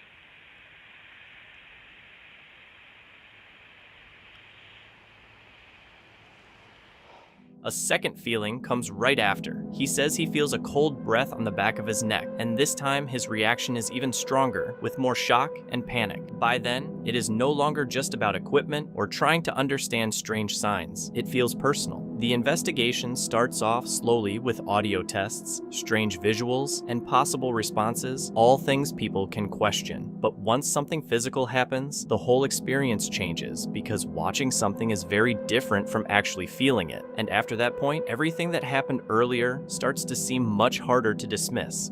A second feeling comes right after. He says he feels a cold breath on the back of his neck, and this time his reaction is even stronger, with more shock and panic. By then, it is no longer just about equipment or trying to understand strange signs. It feels personal. The investigation starts off slowly with audio tests, strange visuals, and possible responses, all things people can question. But once something physical happens, the whole experience changes, because watching something is very different from actually feeling it. And after that point, everything that happened earlier starts to seem much harder to dismiss.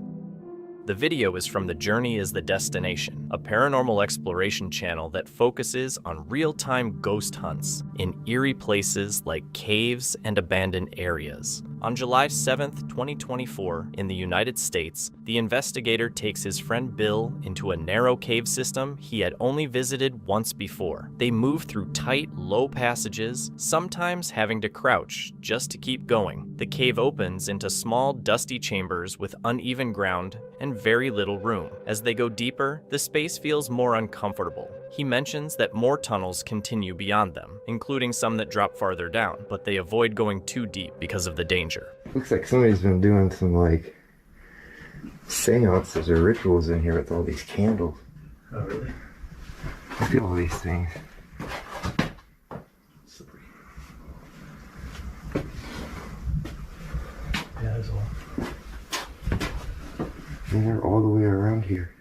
The video is from The Journey is the Destination, a paranormal exploration channel that focuses on real-time ghost hunts in eerie places like caves and abandoned areas. On July 7th, 2024, in the United States, the investigator takes his friend Bill into a narrow cave system he had only visited once before. They move through tight, low passages, sometimes having to crouch just to keep going. The cave opens into small, dusty chambers with uneven ground and very little room. As they go deeper, the space feels more uncomfortable. He mentions that more tunnels continue beyond them, including some that drop farther down, but they avoid going too deep because of the danger. Looks like somebody's been doing some, like, seances or rituals in here with all these candles. Oh, really? Look at all these things. Yeah, there's one. And they're all the way around here.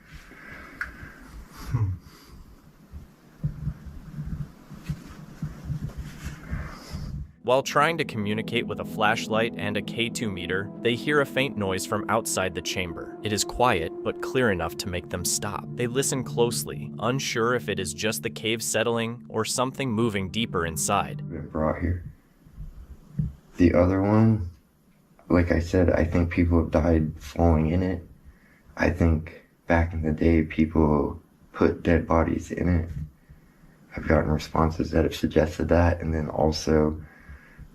While trying to communicate with a flashlight and a K2 meter, they hear a faint noise from outside the chamber. It is quiet, but clear enough to make them stop. They listen closely, unsure if it is just the cave settling or something moving deeper inside. Been brought here. The other one, like I said, I think people have died falling in it. I think back in the day, people put dead bodies in it. I've gotten responses that have suggested that, and then also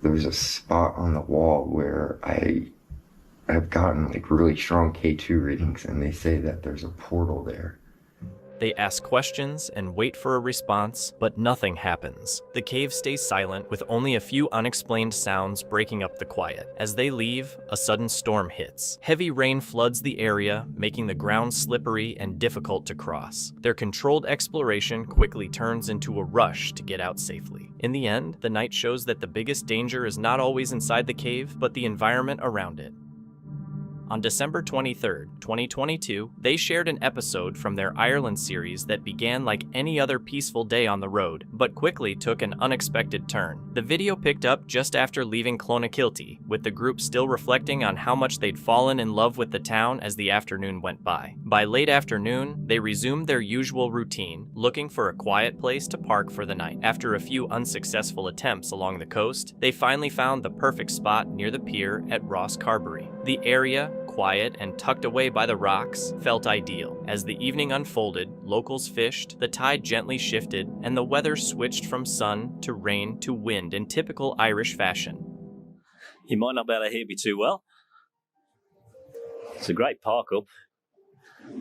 there's a spot on the wall where I've gotten like really strong K2 readings, and they say that there's a portal there. They ask questions and wait for a response, but nothing happens. The cave stays silent, with only a few unexplained sounds breaking up the quiet. As they leave, a sudden storm hits. Heavy rain floods the area, making the ground slippery and difficult to cross. Their controlled exploration quickly turns into a rush to get out safely. In the end, the night shows that the biggest danger is not always inside the cave, but the environment around it. On December 23rd, 2022, they shared an episode from their Ireland series that began like any other peaceful day on the road, but quickly took an unexpected turn. The video picked up just after leaving Clonakilty, with the group still reflecting on how much they'd fallen in love with the town as the afternoon went by. By late afternoon, they resumed their usual routine, looking for a quiet place to park for the night. After a few unsuccessful attempts along the coast, they finally found the perfect spot near the pier at Ross Carbery. The area, quiet and tucked away by the rocks, felt ideal. As the evening unfolded, locals fished, the tide gently shifted, and the weather switched from sun to rain to wind in typical Irish fashion. You might not be able to hear me too well. It's a great park up.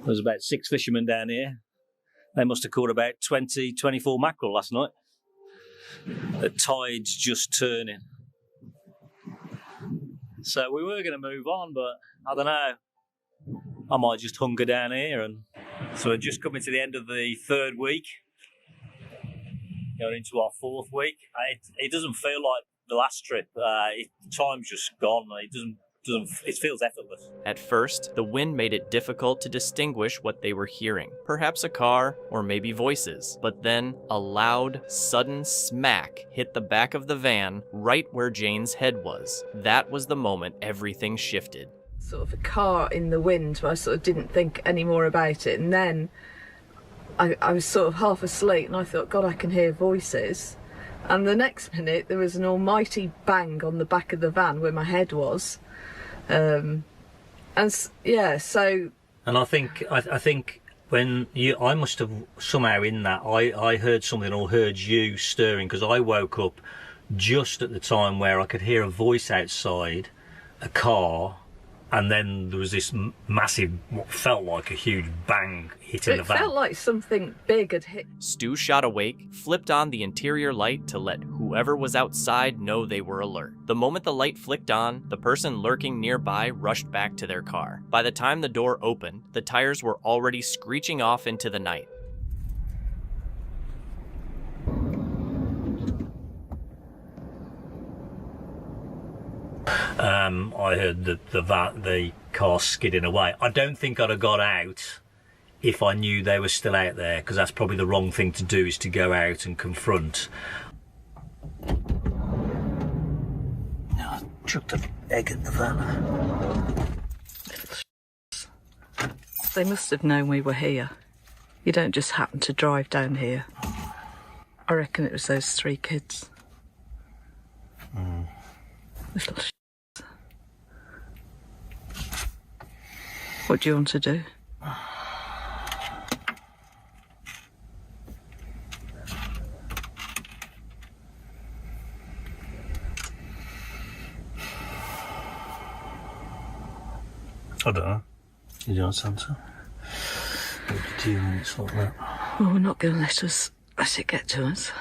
There's about 6 fishermen down here. They must have caught about 20, 24 mackerel last night. The tide's just turning. So we were going to move on, but I don't know. I might just hunker down here. And so we're just coming to the end of the 3rd week, going into our 4th week. It doesn't feel like the last trip. Time's just gone. It feels effortless. At first, the wind made it difficult to distinguish what they were hearing. Perhaps a car, or maybe voices. But then, a loud, sudden smack hit the back of the van right where Jane's head was. That was the moment everything shifted. Sort of a car in the wind where I sort of didn't think any more about it. And then I was sort of half asleep and I thought, God, I can hear voices. And the next minute, there was an almighty bang on the back of the van where my head was. And I think when I must have somehow in that I heard something or heard you stirring, because I woke up just at the time where I could hear a voice outside, a car, and then there was this massive, what felt like a huge bang hitting the van. It felt like something big had hit. Stu shot awake, flipped on the interior light to let whoever was outside know they were alert. The moment the light flicked on, the person lurking nearby rushed back to their car. By the time the door opened, the tires were already screeching off into the night. I heard the car skidding away. I don't think I'd have got out if I knew they were still out there, because that's probably the wrong thing to do, is to go out and confront. I chucked an egg in the van. They must have known we were here. You don't just happen to drive down here. I reckon it was those 3 kids. Little shit. What do you want to do? I don't know. You don't answer. What do you do when it's like that? Well, we're not going to let it get to us.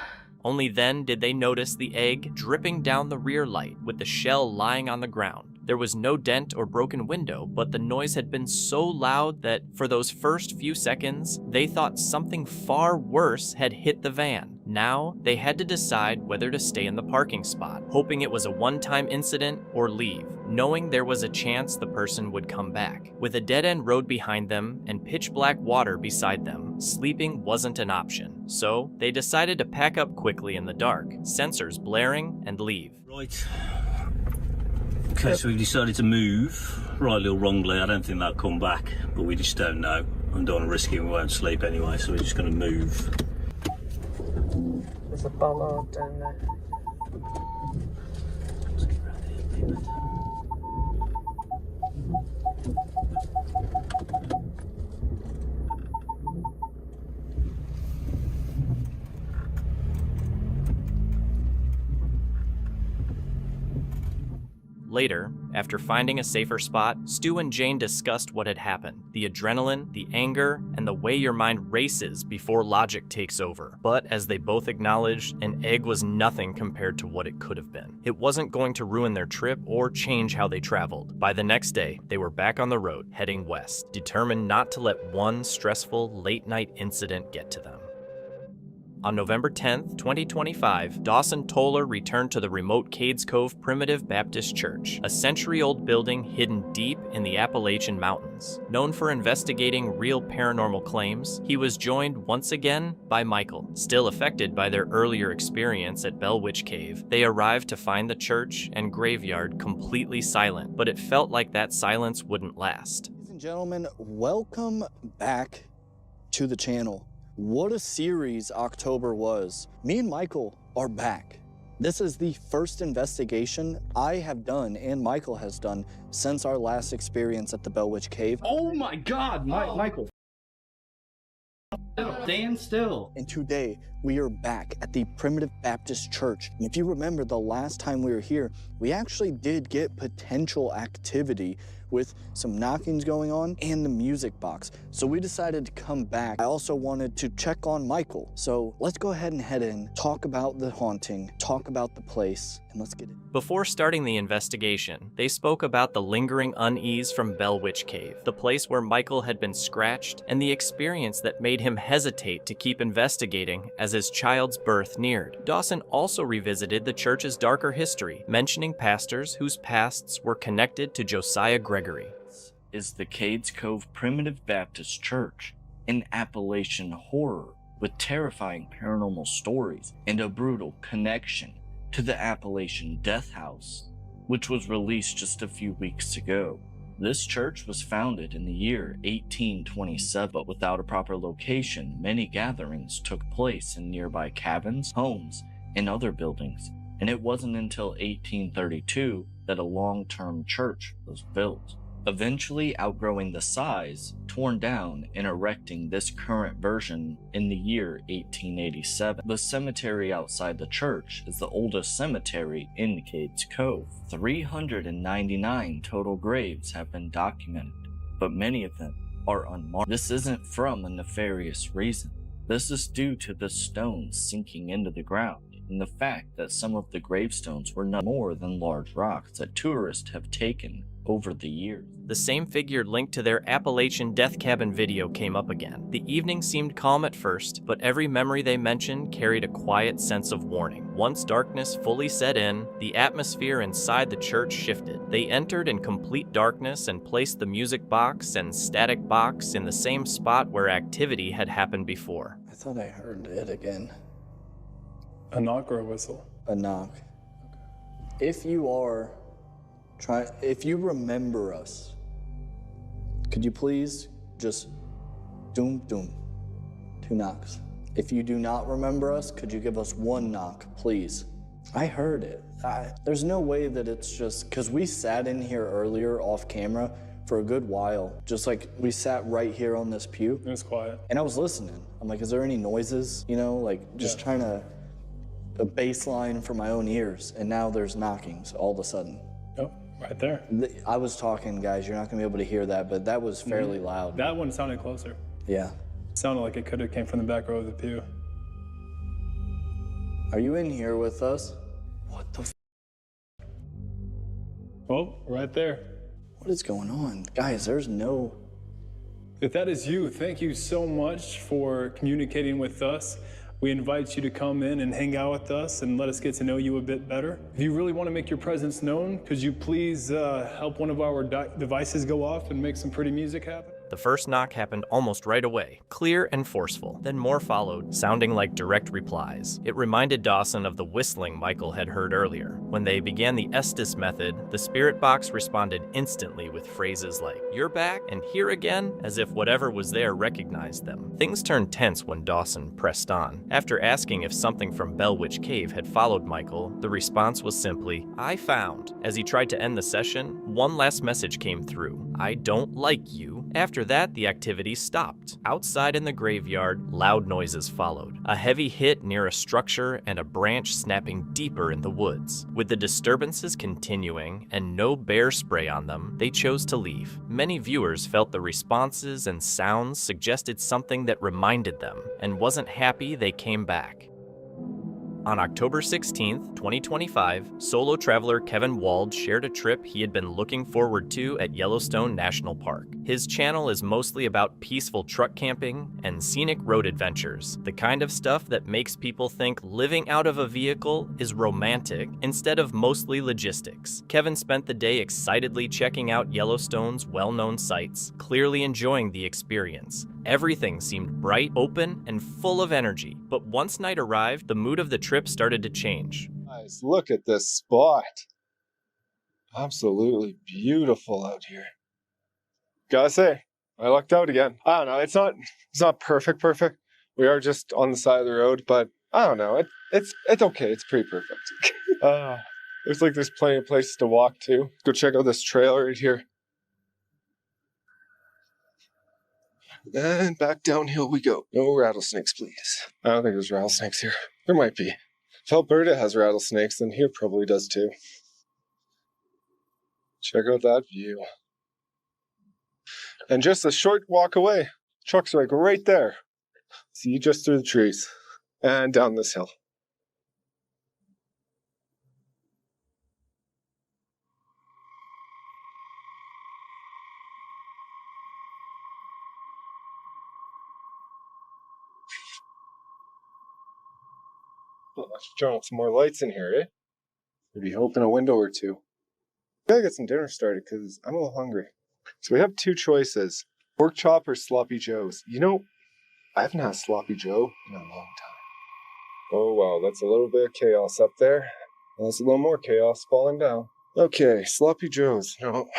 Only then did they notice the egg dripping down the rear light with the shell lying on the ground. There was no dent or broken window, but the noise had been so loud that for those first few seconds, they thought something far worse had hit the van. Now, they had to decide whether to stay in the parking spot, hoping it was a one-time incident or leave, knowing there was a chance the person would come back. With a dead-end road behind them and pitch-black water beside them, sleeping wasn't an option. So, they decided to pack up quickly in the dark, sensors blaring, and leave. Right. Okay, so we've decided to move, rightly or wrongly. I don't think they'll come back, but we just don't know. I don't want to risk it, we won't sleep anyway, so we're just going to move. There's a bollard down there. Later, after finding a safer spot, Stu and Jane discussed what had happened. The adrenaline, the anger, and the way your mind races before logic takes over. But as they both acknowledged, an egg was nothing compared to what it could have been. It wasn't going to ruin their trip or change how they traveled. By the next day, they were back on the road, heading west, determined not to let one stressful late-night incident get to them. On November 10th, 2025, Dawson Toller returned to the remote Cades Cove Primitive Baptist Church, a century-old building hidden deep in the Appalachian Mountains. Known for investigating real paranormal claims, he was joined once again by Michael. Still affected by their earlier experience at Bell Witch Cave, they arrived to find the church and graveyard completely silent, but it felt like that silence wouldn't last. Ladies and gentlemen, welcome back to the channel. What a series October was. Me and Michael are back. This is the first investigation I have done and Michael has done since our last experience at the Bell Witch Cave. Oh my God, Michael. Stand still. And today, we are back at the Primitive Baptist Church. And if you remember the last time we were here, we actually did get potential activity with some knockings going on and the music box. So we decided to come back. I also wanted to check on Michael. So let's go ahead and head in, talk about the haunting, talk about the place, and let's get it. Before starting the investigation, they spoke about the lingering unease from Bell Witch Cave, the place where Michael had been scratched, and the experience that made him hesitate to keep investigating as his child's birth neared. Dawson also revisited the church's darker history, mentioning pastors whose pasts were connected to Josiah Gregory. Is the Cades Cove Primitive Baptist Church, an Appalachian horror with terrifying paranormal stories and a brutal connection to the Appalachian Death House, which was released just a few weeks ago. This church was founded in the year 1827, but without a proper location, many gatherings took place in nearby cabins, homes, and other buildings, and it wasn't until 1832 that a long-term church was built. Eventually outgrowing the size, torn down, and erecting this current version in the year 1887. The cemetery outside the church is the oldest cemetery in Cades Cove. 399 total graves have been documented, but many of them are unmarked. This isn't from a nefarious reason. This is due to the stones sinking into the ground, and the fact that some of the gravestones were none more than large rocks that tourists have taken over the years. The same figure linked to their Appalachian Death Cabin video came up again. The evening seemed calm at first, but every memory they mentioned carried a quiet sense of warning. Once darkness fully set in, the atmosphere inside the church shifted. They entered in complete darkness and placed the music box and static box in the same spot where activity had happened before. I thought I heard it again. A knock or a whistle? A knock. If you remember us, could you please just doom, doom, 2 knocks. If you do not remember us, could you give us 1 knock, please? I heard it. There's no way that it's just, because we sat in here earlier off camera for a good while, just like we sat right here on this pew. It was quiet. And I was listening. I'm like, is there any noises? You know, like just trying to, a baseline for my own ears. And now there's knockings all of a sudden. Oh. Right there. I was talking, guys. You're not going to be able to hear that, but that was fairly loud. That one sounded closer. Yeah. It sounded like it could have came from the back row of the pew. Are you in here with us? What the f? Oh, right there. What is going on? Guys, there's no... If that is you, thank you so much for communicating with us. We invite you to come in and hang out with us and let us get to know you a bit better. If you really want to make your presence known, could you please help one of our devices go off and make some pretty music happen? The first knock happened almost right away, clear and forceful. Then more followed, sounding like direct replies. It reminded Dawson of the whistling Michael had heard earlier. When they began the Estes method, the spirit box responded instantly with phrases like, "You're back," and "Here again," as if whatever was there recognized them. Things turned tense when Dawson pressed on. After asking if something from Bell Witch Cave had followed Michael, the response was simply, "I found." As he tried to end the session, one last message came through, "I don't like you." After that, the activity stopped. Outside in the graveyard, loud noises followed. A heavy hit near a structure and a branch snapping deeper in the woods. With the disturbances continuing and no bear spray on them, they chose to leave. Many viewers felt the responses and sounds suggested something that reminded them and wasn't happy they came back. On October 16th, 2025, solo traveler Kevin Wald shared a trip he had been looking forward to at Yellowstone National Park. His channel is mostly about peaceful truck camping and scenic road adventures, the kind of stuff that makes people think living out of a vehicle is romantic instead of mostly logistics. Kevin spent the day excitedly checking out Yellowstone's well-known sights, clearly enjoying the experience. Everything seemed bright, open, and full of energy. But once night arrived, the mood of the trip started to change. Guys, look at this spot. Absolutely beautiful out here. Gotta say, I lucked out again. I don't know, it's not perfect. We are just on the side of the road, but I don't know, it's okay, it's pretty perfect. Looks like there's plenty of places to walk too. Go check out this trail right here. And back downhill we go. No rattlesnakes, please. I don't think there's rattlesnakes here. There might be. If Alberta has rattlesnakes, then here probably does too. Check out that view. And just a short walk away. Truck's like right there. See you just through the trees. And down this hill. Well, I should turn on some more lights in here, eh? Maybe open a window or two. I gotta get some dinner started because I'm a little hungry. So we have two choices. Pork chop or sloppy joes. You know, I haven't had sloppy joe in a long time. Oh wow, that's a little bit of chaos up there. That's a little more chaos falling down. Okay, sloppy joes. No,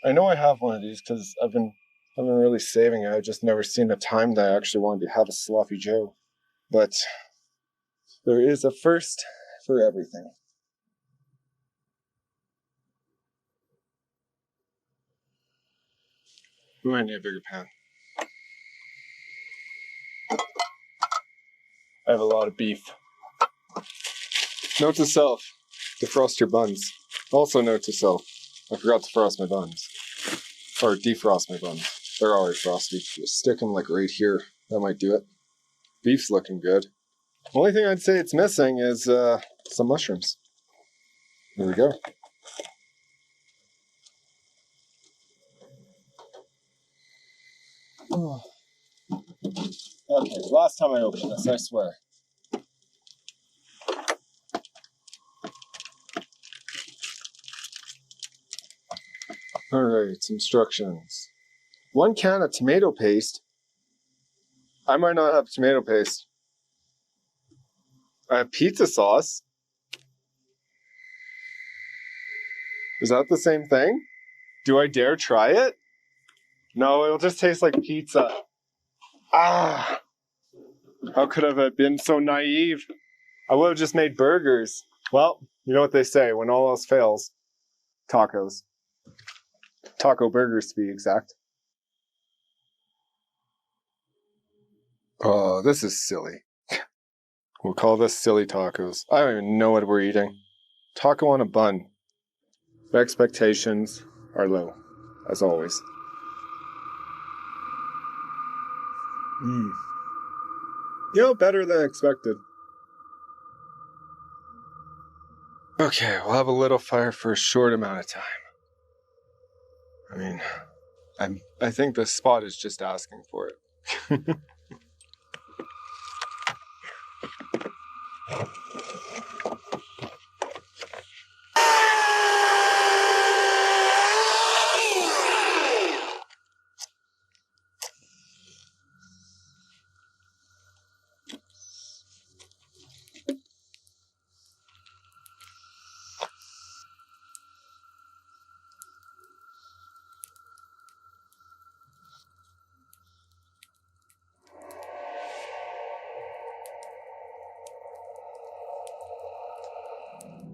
I know I have one of these because I've been really saving it. I've just never seen a time that I actually wanted to have a sloppy joe. But there is a first for everything. We might need a bigger pan. I have a lot of beef. Note to self, defrost your buns. Also note to self, I forgot to frost my buns. Or defrost my buns. They're already frosty. Just stick them like right here. That might do it. Beef's looking good. Only thing I'd say it's missing is some mushrooms. There we go. Oh. Okay, last time I opened this, I swear. Alright, instructions. 1 can of tomato paste. I might not have tomato paste. I have pizza sauce. Is that the same thing? Do I dare try it? No, it'll just taste like pizza. Ah! How could I have been so naive? I would have just made burgers. Well, you know what they say, when all else fails, tacos. Taco burgers to be exact. Oh, this is silly. We'll call this silly tacos. I don't even know what we're eating. Taco on a bun. My expectations are low, as always. You know, better than expected. Okay, we'll have a little fire for a short amount of time. I mean, I think this spot is just asking for it.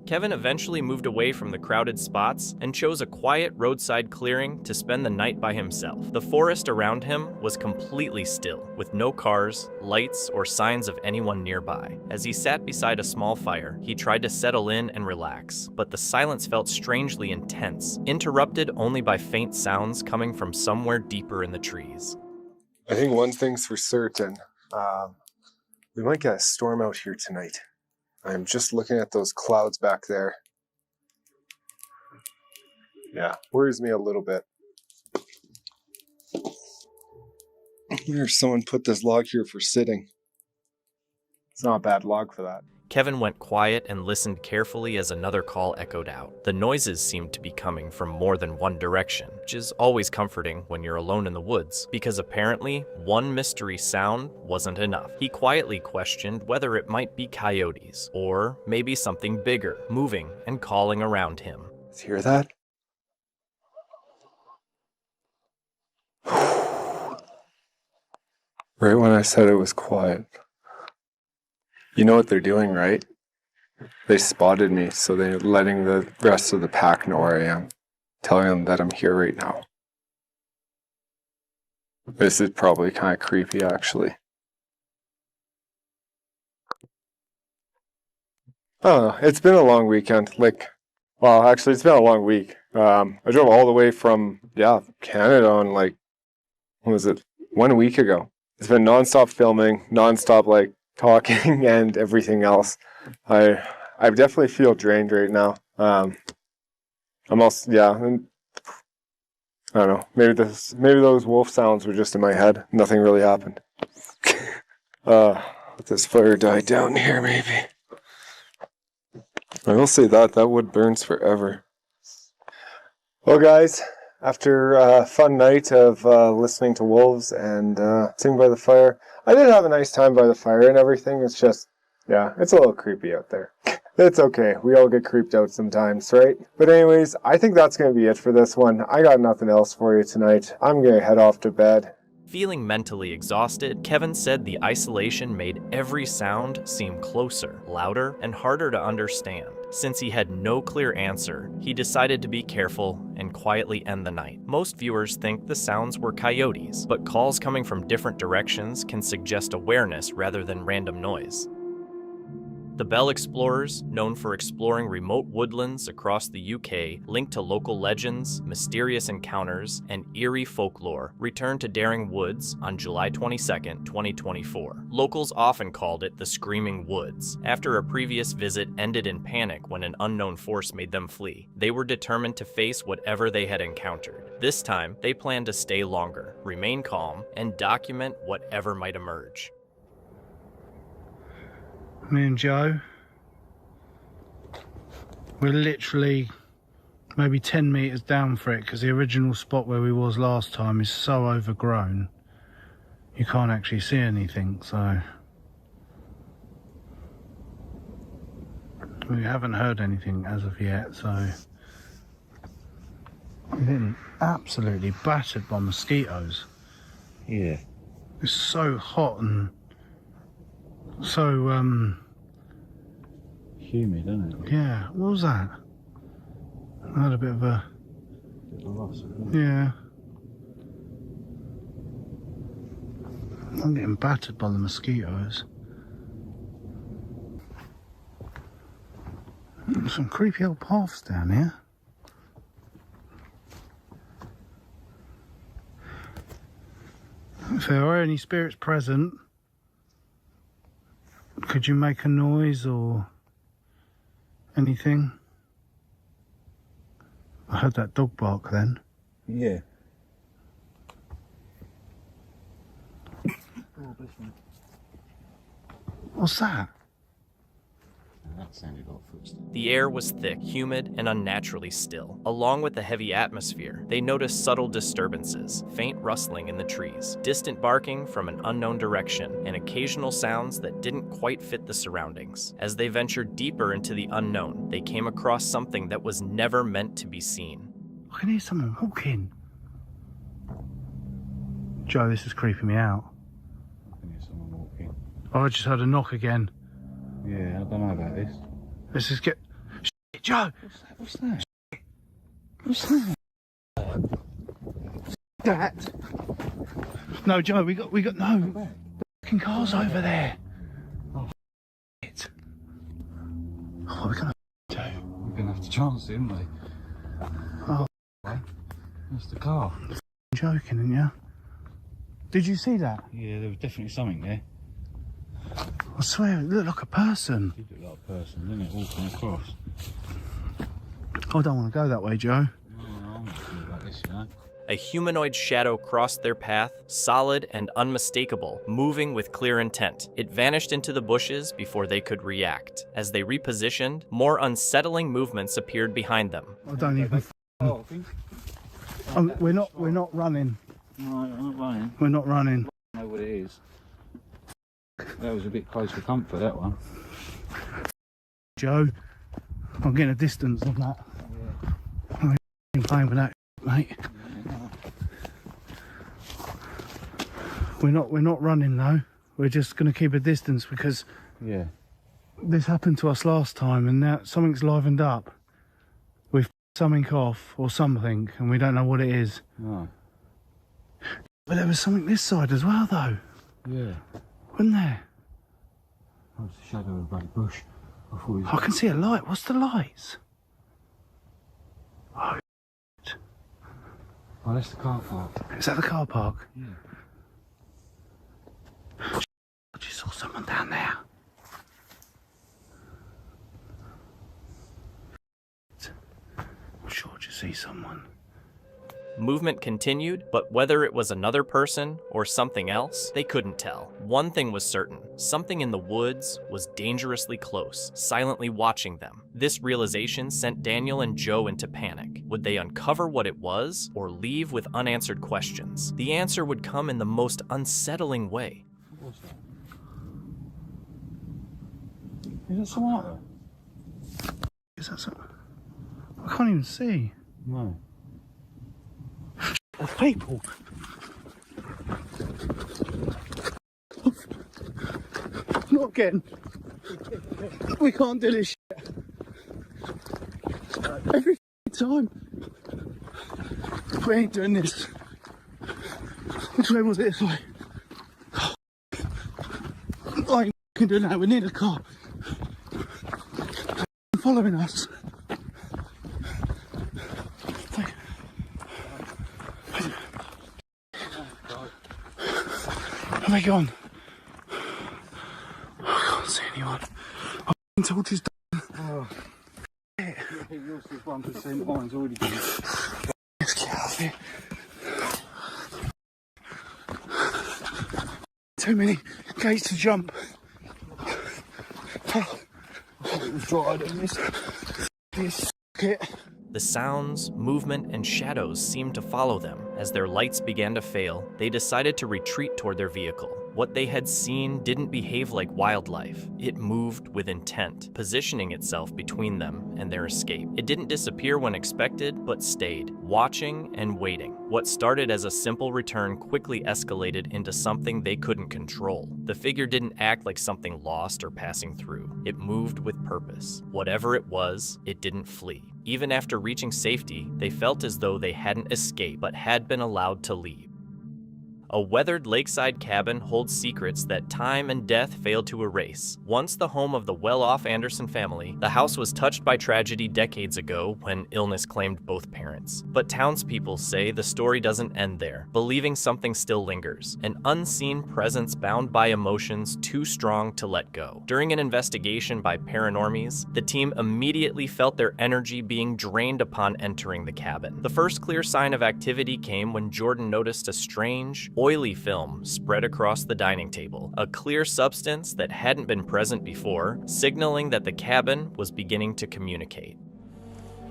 Kevin eventually moved away from the crowded spots and chose a quiet roadside clearing to spend the night by himself. The forest around him was completely still, with no cars, lights, or signs of anyone nearby. As he sat beside a small fire, he tried to settle in and relax, but the silence felt strangely intense, interrupted only by faint sounds coming from somewhere deeper in the trees. I think one thing's for certain. We might get a storm out here tonight. I'm just looking at those clouds back there. Yeah, worries me a little bit. I wonder if someone put this log here for sitting. It's not a bad log for that. Kevin went quiet and listened carefully as another call echoed out. The noises seemed to be coming from more than one direction, which is always comforting when you're alone in the woods, because apparently one mystery sound wasn't enough. He quietly questioned whether it might be coyotes, or maybe something bigger, moving and calling around him. Did you hear that? Right when I said it was quiet. You know what they're doing, right? They spotted me, so they're letting the rest of the pack know where I am. Telling them that I'm here right now. This is probably kind of creepy, actually. I don't know. It's been a long weekend. Like, well, actually, it's been a long week. I drove all the way from, Canada on, like, what was it, 1 week ago. It's been nonstop filming, nonstop, like, talking and everything else. I definitely feel drained right now. I'm also, I don't know. Maybe those wolf sounds were just in my head. Nothing really happened. Let this fire die down here, maybe. I will say that wood burns forever. Well, guys, after a fun night of listening to wolves and sitting by the fire, I did have a nice time by the fire and everything. It's just, it's a little creepy out there. It's okay. We all get creeped out sometimes, right? But anyways, I think that's going to be it for this one. I got nothing else for you tonight. I'm going to head off to bed. Feeling mentally exhausted, Kevin said the isolation made every sound seem closer, louder, and harder to understand. Since he had no clear answer, he decided to be careful and quietly end the night. Most viewers think the sounds were coyotes, but calls coming from different directions can suggest awareness rather than random noise. The Bell Explorers, known for exploring remote woodlands across the UK, linked to local legends, mysterious encounters, and eerie folklore, returned to Daring Woods on July 22, 2024. Locals often called it the Screaming Woods. After a previous visit ended in panic when an unknown force made them flee, they were determined to face whatever they had encountered. This time, they planned to stay longer, remain calm, and document whatever might emerge. Me and Joe, we're literally maybe 10 metres down for it because the original spot where we was last time is so overgrown you can't actually see anything, so we haven't heard anything as of yet. So we're getting absolutely battered by mosquitoes. Yeah. It's so hot and so humid, isn't it? Yeah, what was that? I had a bit of a loss. Yeah. I'm getting battered by the mosquitoes. Some creepy old paths down here. If there are any spirits present, could you make a noise or anything? I heard that dog bark then. Yeah. What's that? That sounded like footsteps. The air was thick, humid, and unnaturally still. Along with the heavy atmosphere, they noticed subtle disturbances, faint rustling in the trees, distant barking from an unknown direction, and occasional sounds that didn't quite fit the surroundings. As they ventured deeper into the unknown, they came across something that was never meant to be seen. I can hear someone walking. Joe, this is creeping me out. I can hear someone walking. Oh, I just heard a knock again. Yeah, I don't know about this. Let's just get... Shit, Joe! What's that? What's that? That? No, Joe, we got no. The fucking car's over there. Oh, shit. Oh, we're gonna Joe. We're gonna have to chance it, aren't we? Oh, that's the car. You're joking, aren't you? Did you see that? Yeah, there was definitely something there. I swear, it looked like a person. It looked like a person, didn't it? Walking across. I don't want to go that way, Joe. No, I'm not sure about this, you know. A humanoid shadow crossed their path, solid and unmistakable, moving with clear intent. It vanished into the bushes before they could react. As they repositioned, more unsettling movements appeared behind them. I don't even. We're not running. No, I'm not running. We're not running. I know what it is. That was a bit close for comfort, that one. Joe, I'm getting a distance on that. Yeah. I'm not playing with that, mate. Yeah. We're not running though. We're just going to keep a distance because this happened to us last time, and now something's livened up. We've something off or something, and we don't know what it is. No. But there was something this side as well, though. Yeah. Wasn't there? Oh, it's the shadow of a bloody bush. I can see a light. What's the lights? Oh, oh, that's the car park. Is that the car park? Yeah. I just saw someone down there. I'm sure you see someone. Movement continued, but whether it was another person or something else, they couldn't tell. One thing was certain: something in the woods was dangerously close, silently watching them. This realization sent Daniel and Joe into panic. Would they uncover what it was, or leave with unanswered questions? The answer would come in the most unsettling way. What's that? Is that someone out there? Is that something? I can't even see. No. There's people. Not again. We can't do this shit. Every time. We ain't doing this. Which way was it? This way. I ain't doing that. We need a car. Following us. Where are they gone? I can't see anyone. I told you. Oh. Yours is 1%, mine's already gone. Let's get out of here. Too many gates to jump. It was dry, this kit. The sounds, movement, and shadows seemed to follow them. As their lights began to fail, they decided to retreat toward their vehicle. What they had seen didn't behave like wildlife. It moved with intent, positioning itself between them and their escape. It didn't disappear when expected, but stayed, watching and waiting. What started as a simple return quickly escalated into something they couldn't control. The figure didn't act like something lost or passing through. It moved with purpose. Whatever it was, it didn't flee. Even after reaching safety, they felt as though they hadn't escaped, but had been allowed to leave. A weathered lakeside cabin holds secrets that time and death failed to erase. Once the home of the well-off Anderson family, the house was touched by tragedy decades ago when illness claimed both parents. But townspeople say the story doesn't end there, believing something still lingers, an unseen presence bound by emotions too strong to let go. During an investigation by paranormies, the team immediately felt their energy being drained upon entering the cabin. The first clear sign of activity came when Jordan noticed a strange, oily film spread across the dining table, a clear substance that hadn't been present before, signaling that the cabin was beginning to communicate.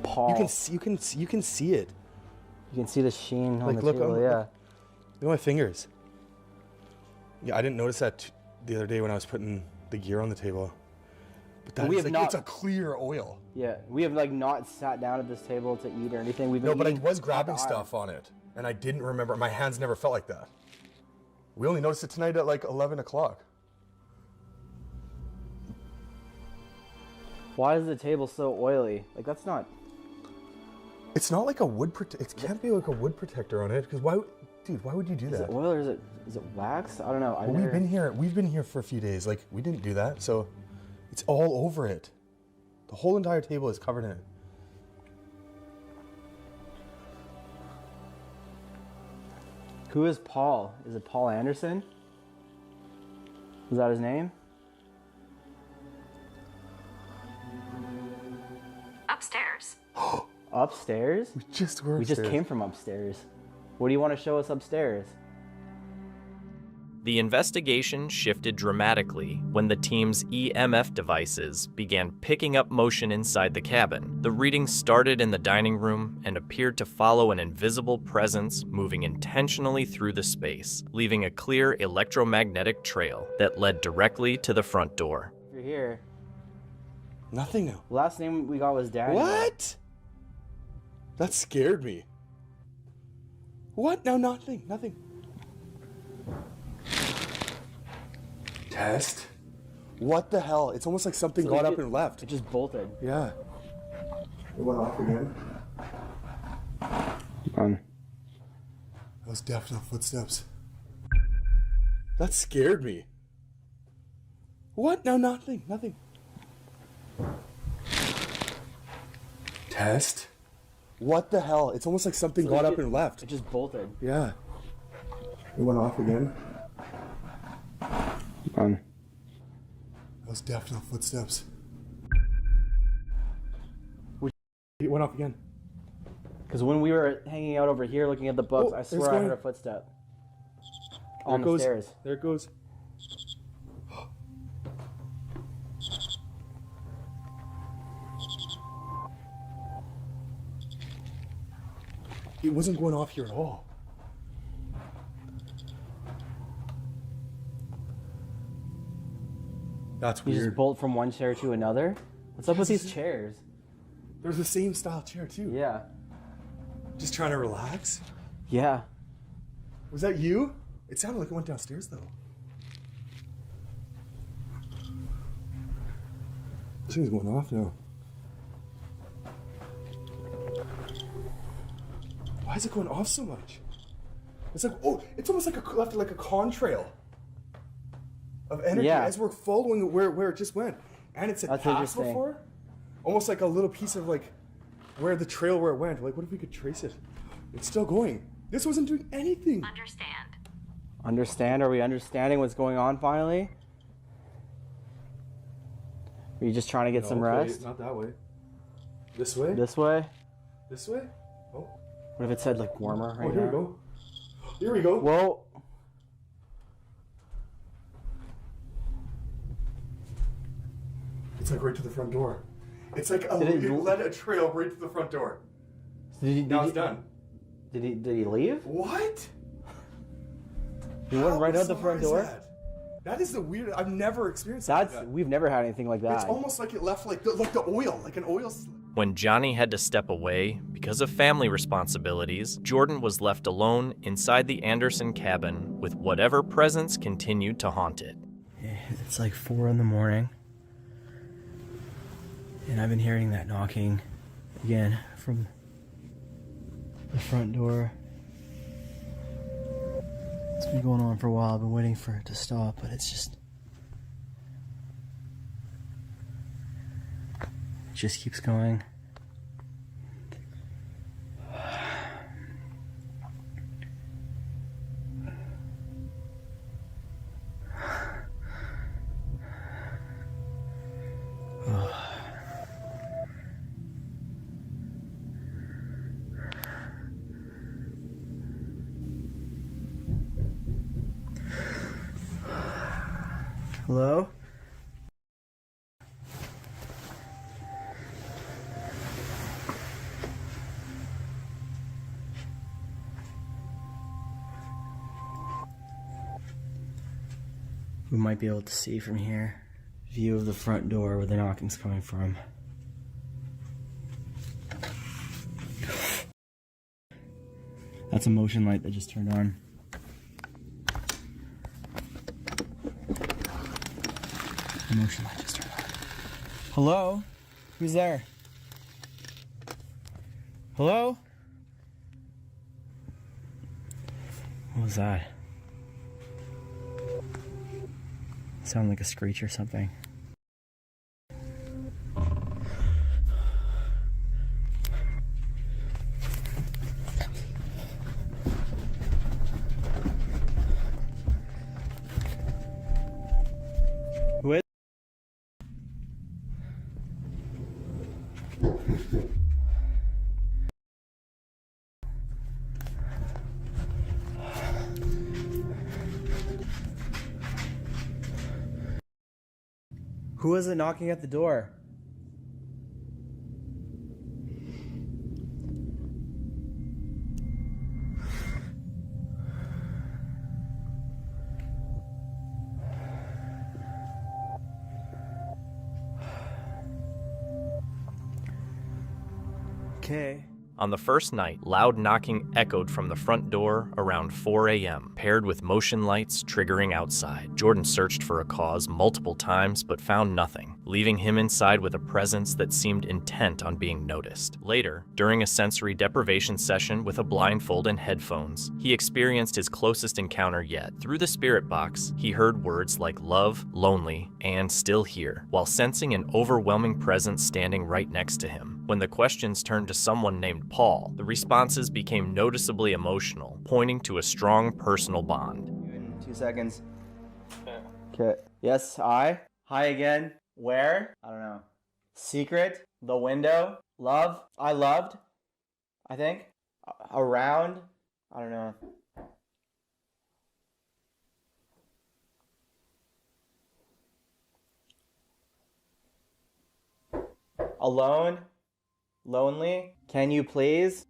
Paul. You can see it. You can see the sheen on the look, table, yeah. Look at my fingers. Yeah, I didn't notice that the other day when I was putting the gear on the table. But that is it's a clear oil. Yeah, we have not sat down at this table to eat or anything. We've been No, but I eating was grabbing stuff on it, and I didn't remember. My hands never felt like that. We only noticed it tonight at 11 o'clock. Why is the table so oily? That's not... It's not like a wood it can't be like a wood protector on it, because why would you do that? Is it oil or is it wax? I don't know. Well, we've been here for a few days. We didn't do that, so it's all over it. The whole entire table is covered in it. Who is Paul? Is it Paul Anderson? Is that his name? Upstairs. Upstairs? We just were upstairs. We just came from upstairs. What do you want to show us upstairs? The investigation shifted dramatically when the team's EMF devices began picking up motion inside the cabin. The readings started in the dining room and appeared to follow an invisible presence moving intentionally through the space, leaving a clear electromagnetic trail that led directly to the front door. If you're here. Nothing. Last name we got was Daniel. What? That scared me. What? No, nothing. Test? What the hell? It's almost like something got up and left. It just bolted. Yeah. It went off again. On. Those definite footsteps. That scared me. What? No, nothing. Nothing. Test? What the hell? It's almost like something got up and left. It just bolted. Yeah. It went off again. Those definite footsteps. It went off again. Because when we were hanging out over here looking at the books, I swear I heard a footstep. On the stairs. There it goes. It wasn't going off here at all. That's You weird. just bolt from one chair to another? What's up with these chairs? There's the same style chair too. Yeah. Just trying to relax? Yeah. Was that you? It sounded like it went downstairs though. This thing's going off now. Why is it going off so much? It's like, oh, it's almost like left like a contrail of energy as we're following it where it just went. And it said pass before. Almost like a little piece of like where the trail where it went. Like, what if we could trace it? It's still going. This wasn't doing anything. Understand? Are we understanding what's going on finally? Are you just trying to get some rest? Not that way. This way? This way? This way? Oh. What if it said like warmer right here now? we go. Here we go. Whoa. It's like right to the front door. It's like it led a trail right to the front door. Now it's done. Did he leave? What? He went right out the front door? That is the weird. I've never experienced that. We've never had anything like that. It's almost like it left like the oil, like an oil. When Johnny had to step away because of family responsibilities, Jordan was left alone inside the Anderson cabin with whatever presence continued to haunt it. It's like 4 in the morning. And I've been hearing that knocking again from the front door. It's been going on for a while. I've been waiting for it to stop, but it just keeps going. Hello? We might be able to see from here. View of the front door where the knocking's coming from. That's a motion light that just turned on. The motion light just turned on. Hello? Who's there? Hello? What was that? Sound like a screech or something. Who is? Who is it knocking at the door? Okay. On the first night, loud knocking echoed from the front door around 4 a.m., paired with motion lights triggering outside. Jordan searched for a cause multiple times but found nothing, leaving him inside with a presence that seemed intent on being noticed. Later, during a sensory deprivation session with a blindfold and headphones, he experienced his closest encounter yet. Through the spirit box, he heard words like love, lonely, and still here, while sensing an overwhelming presence standing right next to him. When the questions turned to someone named Paul, the responses became noticeably emotional, pointing to a strong personal bond. In 2 seconds. Okay. Yes, I. Hi again. Where? I don't know. Secret. The window. Love. I loved. I think. Around. I don't know. Alone. Lonely. Can you please?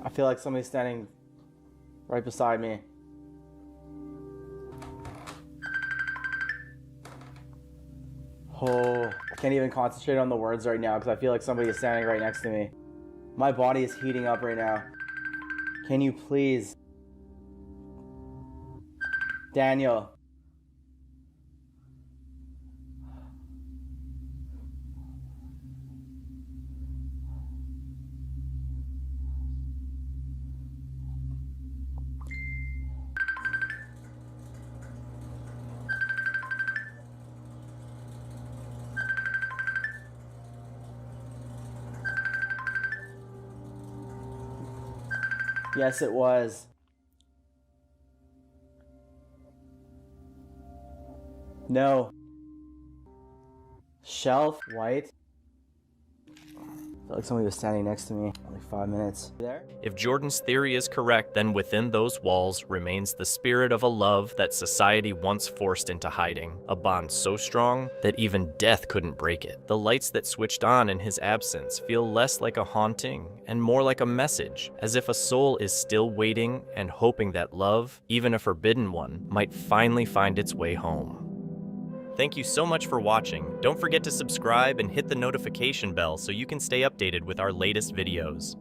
I feel like somebody's standing right beside me. Oh, I can't even concentrate on the words right now because I feel like somebody is standing right next to me. My body is heating up right now. Can you please? Daniel. Yes, it was. No. Shelf, white. I feel like somebody was standing next to me. Only 5 minutes. There? If Jordan's theory is correct, then within those walls remains the spirit of a love that society once forced into hiding, a bond so strong that even death couldn't break it. The lights that switched on in his absence feel less like a haunting and more like a message, as if a soul is still waiting and hoping that love, even a forbidden one, might finally find its way home. Thank you so much for watching. Don't forget to subscribe and hit the notification bell so you can stay updated with our latest videos.